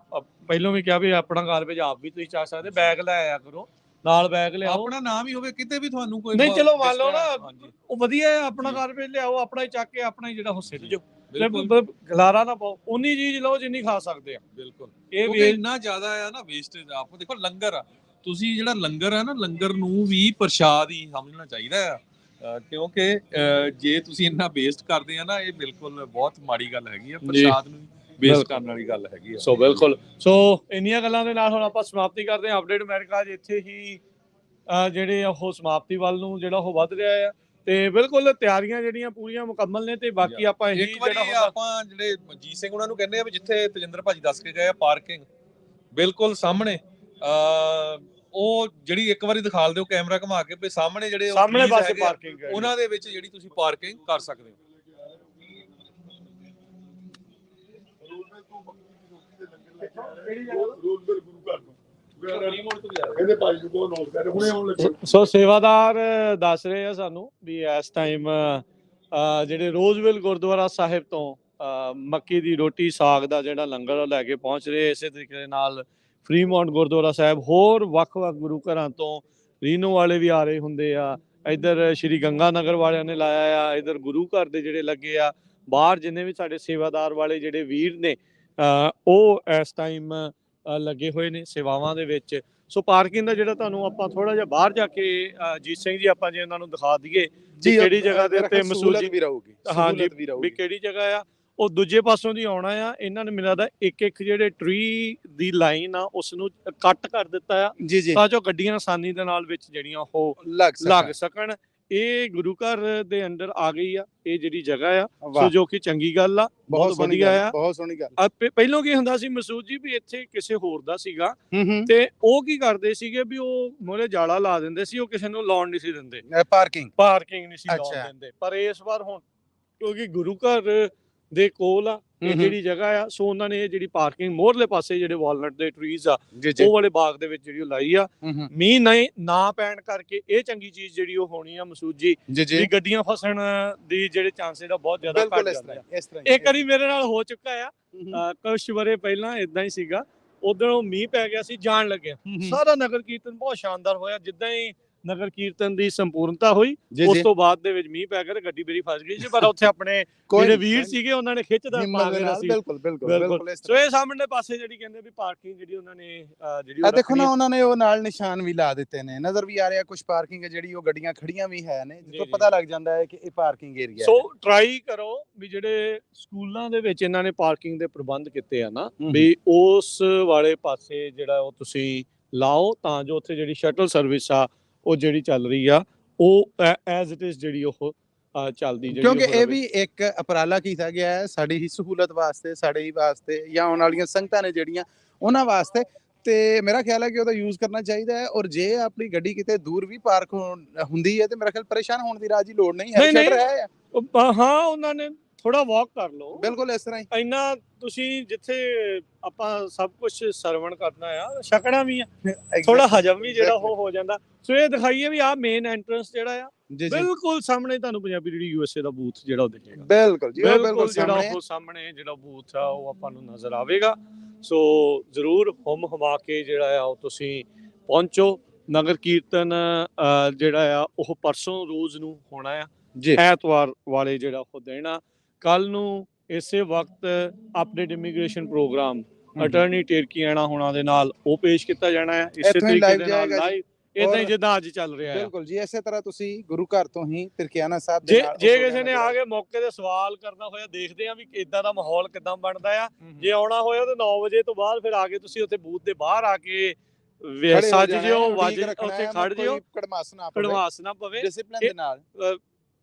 Speaker 1: ਪਹਿਲਾਂ ਵੀ ਕਿਹਾ ਵੀ ਆਪਣਾ ਗਾਰਬੇਜ ਆਪ ਵੀ ਤੁਸੀਂ ਚੱਕ ਸਕਦੇ, ਬੈਗ ਲੈ ਆਇਆ ਕਰੋ, ਨਾਲ ਬੈਗ ਲਿਆਓ।
Speaker 2: ਆਪਣਾ ਨਾਮ ਹੀ ਹੋਵੇ ਕਿਤੇ ਵੀ ਤੁਹਾਨੂੰ ਕੋਈ
Speaker 1: ਨਹੀਂ, ਚਲੋ ਮੰਨ ਲਓ ਨਾ ਉਹ ਵਧੀਆ ਹੈ, ਆਪਣਾ ਗਾਰਬੇਜ ਲਿਆਓ, ਆਪਣਾ ਹੀ ਚੱਕ ਕੇ ਆਪਣਾ ਹੀ ਜਿਹੜਾ ਉਹ ਸਿੱਟ ਜਾਓ। ਗਲਾਰਾ ਨਾ ਪਾਓ, ਉਨੀ ਚੀਜ਼ ਲਓ ਜਿੰਨੀ ਖਾ ਸਕਦੇ ਆ।
Speaker 2: ਬਿਲਕੁਲ,
Speaker 1: ਇਹ
Speaker 2: ਵੀ ਇੰਨਾ ਜ਼ਿਆਦਾ ਆ ਨਾ ਵੇਸਟੇਜ। ਆਪ ਦੇਖੋ ਲੰਗਰ ਆ, ਤੁਸੀਂ ਜਿਹੜਾ ਲੰਗਰ ਆ ਨਾ, ਲੰਗਰ ਨੂੰ ਵੀ ਪ੍ਰਸ਼ਾਦ ਹੀ ਸਮਝਣਾ ਚਾਹੀਦਾ ਆ, ਕਿਉਂਕਿ ਜੇ ਤੁਸੀਂ ਇੰਨਾ ਵੇਸਟ ਕਰਦੇ ਆ ਨਾ, ਇਹ ਬਿਲਕੁਲ ਬਹੁਤ ਮਾੜੀ ਗੱਲ ਹੈਗੀ ਆ। ਪ੍ਰਸ਼ਾਦ ਨੂੰ ਵੇਸਟ ਕਰਨ ਵਾਲੀ ਗੱਲ ਹੈਗੀ ਆ।
Speaker 1: ਸੋ ਬਿਲਕੁਲ, ਸੋ ਇੰਨੀਆਂ ਗੱਲਾਂ ਦੇ ਨਾਲ ਹੁਣ ਆਪਾਂ ਸਮਾਪਤੀ ਕਰਦੇ ਹਾਂ। ਅਪਡੇਟ ਅਮਰੀਕਾ ਇੱਥੇ ਹੀ ਜਿਹੜੇ ਉਹ ਸਮਾਪਤੀ ਵੱਲ ਨੂੰ ਜਿਹੜਾ ਉਹ ਵੱਧ ਰਿਹਾ ਆ, ਤੇ ਬਿਲਕੁਲ ਤਿਆਰੀਆਂ ਜਿਹੜੀਆਂ ਪੂਰੀਆਂ ਮੁਕੰਮਲ ਨੇ। ਤੇ ਬਾਕੀ ਆਪਾਂ ਇਹੀ
Speaker 2: ਜਿਹੜਾ ਆਪਾਂ ਜਿਹੜੇ ਮਨਜੀਤ ਸਿੰਘ ਉਹਨਾਂ ਨੂੰ ਕਹਿੰਦੇ ਆ ਵੀ ਜਿੱਥੇ ਤਜਿੰਦਰ ਭਾਜੀ ਦੱਸ ਕੇ ਗਏ ਆ ਪਾਰਕਿੰਗ ਬਿਲਕੁਲ ਸਾਹਮਣੇ, ਉਹ ਜਿਹੜੀ ਇੱਕ ਵਾਰੀ ਦਿਖਾ ਦਿਓ ਕੈਮਰਾ ਘੁਮਾ ਕੇ ਵੀ ਸਾਹਮਣੇ ਜਿਹੜੇ
Speaker 1: ਸਾਹਮਣੇ ਪਾਸੇ ਪਾਰਕਿੰਗ ਹੈ,
Speaker 2: ਉਹਨਾਂ ਦੇ ਵਿੱਚ ਜਿਹੜੀ ਤੁਸੀਂ ਪਾਰਕਿੰਗ ਕਰ ਸਕਦੇ ਹੋ।
Speaker 1: ਸੋ ਸੇਵਾਦਾਰ ਦੱਸ ਰਹੇ ਆ ਸਾਨੂੰ ਵੀ ਇਸ ਟਾਈਮ ਜਿਹੜੇ ਰੋਜ਼ਵਿਲ ਗੁਰਦੁਆਰਾ ਸਾਹਿਬ ਤੋਂ ਮੱਕੀ ਦੀ ਰੋਟੀ ਸਾਗ ਦਾ ਜਿਹੜਾ ਲੰਗਰ ਲੈ ਕੇ ਪਹੁੰਚ ਰਹੇ। ਇਸੇ ਤਰੀਕੇ ਦੇ ਨਾਲ ਫਰੀਮੌਂਟ ਗੁਰਦੁਆਰਾ ਸਾਹਿਬ, ਹੋਰ ਵੱਖ-ਵੱਖ ਗੁਰੂ ਘਰਾਂ ਤੋਂ ਰੀਨੋ ਵਾਲੇ ਵੀ ਆ ਰਹੇ ਹੁੰਦੇ ਆ, ਇੱਧਰ ਸ਼੍ਰੀ ਗੰਗਾ ਨਗਰ ਵਾਲਿਆਂ ਨੇ ਲਾਇਆ ਆ, ਇੱਧਰ ਗੁਰੂ ਘਰ ਦੇ ਜਿਹੜੇ ਲੱਗੇ ਆ, ਬਾਹਰ ਜਿੰਨੇ ਵੀ ਸਾਡੇ ਸੇਵਾਦਾਰ ਵਾਲੇ ਜਿਹੜੇ ਵੀਰ ਨੇ ਉਹ ਇਸ ਟਾਈਮ ਲੱਗੇ ਹੋਏ ਨੇ ਸੇਵਾਵਾਂ ਦੇ ਵਿੱਚ। ਸੋ ਪਾਰਕਿੰਗ ਦਾ ਜਿਹੜਾ ਤੁਹਾਨੂੰ ਆਪਾਂ ਥੋੜਾ ਜਿਹਾ ਬਾਹਰ ਜਾ ਕੇ ਜੀਤ ਸਿੰਘ ਜੀ ਆਪਾਂ ਜੇ ਉਹਨਾਂ ਨੂੰ ਦਿਖਾ ਦਈਏ ਕਿਹੜੀ ਜਗ੍ਹਾ ਦੇ ਉੱਤੇ ਮਸੂਦ
Speaker 3: ਵੀ ਰਹੂਗੀ।
Speaker 1: ਹਾਂਜੀ, ਵੀ ਕਿਹੜੀ ਜਗ੍ਹਾ ਆ, ਉਹ ਦੂਜੇ ਪਾਸੋਂ ਦੀ ਆਉਣਾ ਆ। ਇਹਨਾਂ ਨੇ ਮੈਨੂੰ ਲੱਗਦਾ ਇੱਕ ਜਿਹੜੇ ਟਰੀ ਦੀ ਲਾਈਨ ਆ ਉਸ ਨੂੰ ਕੱਟ ਕਰ ਦਿੱਤਾ ਆ, ਤਾਂ ਜੋ ਗੱਡੀਆਂ ਆਸਾਨੀ ਦੇ ਨਾਲ ਵਿੱਚ ਜਿਹੜੀਆਂ ਉਹ ਲੱਗ ਸਕਣ। ਇਹ ਗੁਰੂ ਘਰ ਦੇ ਅੰਦਰ ਆ ਗਈ ਆ ਇਹ ਜਿਹੜੀ ਜਗ੍ਹਾ ਆ, ਸੋ ਜੋ ਕਿ ਚੰਗੀ ਗੱਲ ਆ, ਬਹੁਤ ਵਧੀਆ ਆ, ਬਹੁਤ ਸੋਹਣੀ ਗੱਲ। ਪਹਿਲਾਂ ਕੀ ਹੁੰਦਾ ਸੀ ਮਸੂਦ ਜੀ, ਵੀ ਇੱਥੇ ਕਿਸੇ ਹੋਰ ਦਾ ਸੀਗਾ ਤੇ ਉਹ ਕੀ ਕਰਦੇ ਸੀਗੇ ਵੀ ਉਹ ਮੋਰੇ ਜਾਲਾ ਲਾ ਦਿੰਦੇ ਸੀ, ਉਹ ਕਿਸੇ ਨੂੰ ਲਾਉਣ ਨਹੀਂ ਸੀ ਦਿੰਦੇ, ਪਾਰਕਿੰਗ ਨਹੀਂ ਸੀ ਲਾਉਣ ਦਿੰਦੇ। ਪਰ ਇਸ ਵਾਰ ਹੁਣ ਕਿਉਂਕਿ ਗੁਰੂ ਘਰ ਦੇ ਕੋਲ ਆ ਇਹ ਜਿਹੜੀ ਜਗ੍ਹਾ ਆ, ਸੋ ਉਹਨਾਂ ਨੇ ਇਹ ਜਿਹੜੀ ਪਾਰਕਿੰਗ ਮੋਹਰਲੇ ਪਾਸੇ ਜਿਹੜੇ ਵਾਲਨਟ ਦੇ ਟਰੀਜ਼ ਆ ਉਹ ਵਾਲੇ ਬਾਗ ਦੇ ਵਿੱਚ ਜਿਹੜੀ ਉਹ ਲਾਈ ਆ। ਮੀਂਹ ਨਾ ਪੈਣ ਕਰਕੇ ਇਹ ਚੰਗੀ ਚੀਜ਼ ਜਿਹੜੀ ਉਹ ਹੋਣੀ ਆ ਮਸੂਦ ਜੀ, ਵੀ ਗੱਡੀਆਂ ਫਸਣ ਦੀ ਜਿਹੜੇ ਚਾਂਸਸ ਦਾ ਬਹੁਤ ਜ਼ਿਆਦਾ ਘੱਟ ਜਾਂਦੇ ਆ। ਇੱਕ ਵਾਰੀ ਮੇਰੇ ਨਾਲ ਹੋ ਚੁੱਕਾ ਆ, ਕੁਝ ਵਰੇ ਪਹਿਲਾਂ ਇਦਾਂ ਹੀ ਸੀਗਾ। ਉਦੋਂ ਮੀਂਹ ਪੈ ਗਿਆ ਸੀ, ਜਾਣ ਲੱਗਿਆ, ਸਾਰਾ ਨਗਰ ਕੀਰਤਨ ਬਹੁਤ ਸ਼ਾਨਦਾਰ ਹੋਇਆ। ਜਿੱਦਾਂ ਹੀ ਨਗਰ ਕੀਰਤਨ ਦੀ ਸੰਪੂਰਨਤਾ ਹੋਈ।
Speaker 3: ਜੀ
Speaker 1: ਉਸ
Speaker 3: ਜੀ
Speaker 1: ਤੋਂ ਬਾਅਦ ਦੇ ਵਿੱਚ ਮੀਂਹ ਪੈ ਗਿਆ ਤੇ ਗੱਡੀ ਮੇਰੀ ਫਸ ਗਈ ਸੀ, ਪਰ ਉੱਥੇ ਆਪਣੇ ਜਿਹੜੇ ਵੀਰ ਸੀਗੇ ਉਹਨਾਂ ਨੇ ਖਿੱਚਦਾ ਪਾ
Speaker 3: ਹਿੰਮਤ ਦੇ
Speaker 1: ਕੇ
Speaker 3: ਨਾਲ
Speaker 1: ਅਸੀਂ
Speaker 3: ਬਿਲਕੁਲ ਬਿਲਕੁਲ
Speaker 1: ਬਿਲਕੁਲ।
Speaker 3: ਬਿਲਕੁਲ ਇਸ
Speaker 1: ਸੋ ਇਹ ਸਾਹਮਣੇ ਪਾਸੇ ਜਿਹੜੀ ਕਹਿੰਦੇ ਵੀ ਪਾਰਕਿੰਗ ਜਿਹੜੀ ਉਹਨਾਂ ਨੇ ਜਿਹੜੀ
Speaker 3: ਆ
Speaker 1: ਉਹ
Speaker 3: ਦੇਖੋ ਨਾ
Speaker 1: ਰੱਖਣੀ
Speaker 3: ਉਹਨਾਂ ਨੇ ਉਹ ਨਾਲ ਨਿਸ਼ਾਨ ਵੀ ਲਾ ਦਿੱਤੇ ਨੇ, ਨਜ਼ਰ ਵੀ ਆ ਰਿਹਾ ਕੁਝ ਪਾਰਕਿੰਗ ਹੈ ਜਿਹੜੀ ਉਹ ਗੱਡੀਆਂ ਖੜੀਆਂ ਵੀ ਹੈ ਨੇ, ਜਿੱਥੋਂ
Speaker 1: ਜੀ।
Speaker 3: ਪਤਾ ਲੱਗ ਜਾਂਦਾ ਹੈ ਕਿ ਇਹ ਪਾਰਕਿੰਗ ਏਰੀਆ
Speaker 1: ਸੋ
Speaker 3: ਹੈ।
Speaker 1: ਟਰਾਈ ਕਰੋ ਵੀ ਜਿਹੜੇ ਸਕੂਲਾਂ ਦੇ ਵਿੱਚ ਇਹਨਾਂ ਨੇ ਪਾਰਕਿੰਗ ਦੇ ਪ੍ਰਬੰਧ ਕੀਤੇ ਆ ਨਾ,
Speaker 3: ਹੂੰ।
Speaker 1: ਵੀ ਉਸ ਵਾਲੇ ਪਾਸੇ ਜਿਹੜਾ ਉਹ ਤੁਸੀਂ ਲਾਓ, ਤਾਂ ਜੋ ਉੱਥੇ ਜਿਹੜੀ ਸ਼ਟਲ ਸਰਵਿਸ ਆ ਉਹ ਜਿਹੜੀ ਚੱਲ ਰਹੀ ਆ ਉਹ ਐਜ਼ ਇਟ ਇਜ਼ ਜਿਹੜੀ ਉਹ ਚੱਲਦੀ ਜਿਹੜੀ
Speaker 3: ਕਿਉਂਕਿ
Speaker 1: ਉਹ
Speaker 3: ਇਹ
Speaker 1: ਰਵੇ।
Speaker 3: ਵੀ ਇੱਕ ਉਪਰਾਲਾ ਕੀਤਾ ਗਿਆ ਹੈ ਸਾਡੀ ਹੀ ਸਹੂਲਤ ਵਾਸਤੇ, ਸਾਡੇ ਹੀ ਵਾਸਤੇ, ਜਾਂ ਆਉਣ ਵਾਲੀਆਂ ਸੰਗਤਾਂ ਨੇ ਜਿਹੜੀਆਂ ਉਹਨਾਂ ਵਾਸਤੇ, ਤੇ ਮੇਰਾ ਖਿਆਲ ਹੈ ਕਿ ਉਹਦਾ ਯੂਜ਼ ਕਰਨਾ ਚਾਹੀਦਾ ਹੈ। ਔਰ ਜੇ ਆਪਣੀ ਗੱਡੀ ਕਿਤੇ ਦੂਰ ਵੀ ਪਾਰਕ ਹੁੰਦੀ ਹੈ ਤੇ ਮੇਰਾ ਖਿਆਲ ਪਰੇਸ਼ਾਨ ਹੋਣ ਦੀ ਰਾਜ ਦੀ ਲੋੜ ਨਹੀਂ ਹੈ,
Speaker 1: ਨਹੀਂ,
Speaker 3: ਸ਼ਟਰ
Speaker 1: ਨਹੀਂ।
Speaker 3: ਹੈ।
Speaker 1: ਹਾਂ ਉਹਨਾਂ ਨੇ ਥੋੜਾ ਵਾਕ ਕਰ ਲਓ,
Speaker 3: ਬਿਲਕੁਲ ਇਸ ਤਰ੍ਹਾਂ ਹੀ
Speaker 1: ਇੰਨਾ ਤੁਸੀਂ ਜਿੱਥੇ ਆਪਾਂ ਸਭ ਕੁਝ ਸਰਵਣ ਕਰਨਾ ਆ, ਛਕਣਾ ਵੀ ਆ, ਥੋੜਾ ਹਜਮ ਵੀ ਜਿਹੜਾ ਉਹ ਹੋ ਜਾਂਦਾ। ਸੋ ਇਹ ਦਿਖਾਈਏ ਵੀ ਆਹ ਮੇਨ ਐਂਟਰੈਂਸ ਜਿਹੜਾ ਆ
Speaker 3: ਜੀ ਜੀ
Speaker 1: ਬਿਲਕੁਲ ਸਾਹਮਣੇ ਤੁਹਾਨੂੰ ਪੰਜਾਬੀ ਰੇਡੀਓ USA ਦਾ ਬੂਥ ਜਿਹੜਾ ਉਹ ਦਿਖੇਗਾ।
Speaker 3: ਬਿਲਕੁਲ ਜੀ, ਉਹ
Speaker 1: ਬਿਲਕੁਲ
Speaker 3: ਬਿਲਕੁਲ
Speaker 1: ਜਿਹੜਾ
Speaker 3: ਸਾਹਮਣੇ
Speaker 1: ਉਹ ਸਾਹਮਣੇ ਜਿਹੜਾ ਬੂਥ ਆ ਉਹ ਆਪਾਂ ਨੂੰ ਨਜ਼ਰ ਆਵੇਗਾ। ਸੋ ਜ਼ਰੂਰ ਹੁਮ ਹਮਾ ਕੇ ਜਿਹੜਾ ਆ ਉਹ ਤੁਸੀਂ ਪਹੁੰਚੋ। ਨਗਰ ਕੀਰਤਨ ਜਿਹੜਾ ਆ ਉਹ ਪਰਸੋਂ ਰੋਜ਼ ਨੂੰ ਹੋਣਾ ਆ,
Speaker 3: ਜੀ
Speaker 1: ਐਤਵਾਰ ਵਾਲੇ ਜਿਹੜਾ ਉਹ ਦੇਣਾ। ਕੱਲ ਨੂੰ ਇਸੇ ਵਕਤ ਅਪਡੇਟ ਇਮੀਗ੍ਰੇਸ਼ਨ ਪ੍ਰੋਗਰਾਮ ਅਟਾਰਨੀ ਟੇਰਕੀਆਣਾ ਹੋਣਾ ਦੇ ਨਾਲ ਉਹ ਪੇਸ਼ ਕੀਤਾ ਜਾਣਾ ਹੈ, ਇਸੇ
Speaker 3: ਇੱਥੋਂ ਹੀ
Speaker 1: ਤਰੀਕੇ
Speaker 3: live
Speaker 1: ਦੇ ਨਾਲ
Speaker 3: ਜਾਏਗਾ ਜੀ।
Speaker 1: ਲਾਈਵ ਇਦਾਂ ਹੀ
Speaker 3: ਔਰ
Speaker 1: ਜਿੱਦਾਂ ਅੱਜ ਚੱਲ ਰਿਹਾ ਹੈ।
Speaker 3: ਬਿਲਕੁਲ ਜੀ, ਇਸੇ ਤਰ੍ਹਾਂ ਤੁਸੀਂ ਗੁਰੂ ਘਰ ਤੋਂ ਹੀ ਤਿਰਕਿਆਣਾ ਸਾਹਿਬ ਦੇ
Speaker 1: ਜੇ
Speaker 3: ਨਾਲ
Speaker 1: ਜੇ ਕਿਸੇ ਨੇ ਆ ਕੇ ਮੌਕੇ ਤੇ ਸਵਾਲ ਕਰਨਾ ਹੋਇਆ, ਦੇਖਦੇ ਆ ਵੀ ਇਦਾਂ ਦਾ ਮਾਹੌਲ ਕਿਦਾਂ ਬਣਦਾ ਆ। ਜੇ ਆਉਣਾ ਹੋਇਆ ਤਾਂ 9 ਵਜੇ ਤੋਂ ਬਾਅਦ ਫਿਰ ਆ ਕੇ ਤੁਸੀਂ ਉੱਥੇ ਬੂਥ ਦੇ ਬਾਹਰ ਆ ਕੇ ਸੱਜ ਜਿਓ, ਵੱਜ ਉੱਥੇ ਖੜ ਜਿਓ,
Speaker 3: ਕੜਮਾਸ ਨਾ
Speaker 1: ਕੜਵਾਸ ਨਾ ਪਵੇ।
Speaker 3: ਡਿਸਪਲਿਨ ਦੇ ਨਾਲ।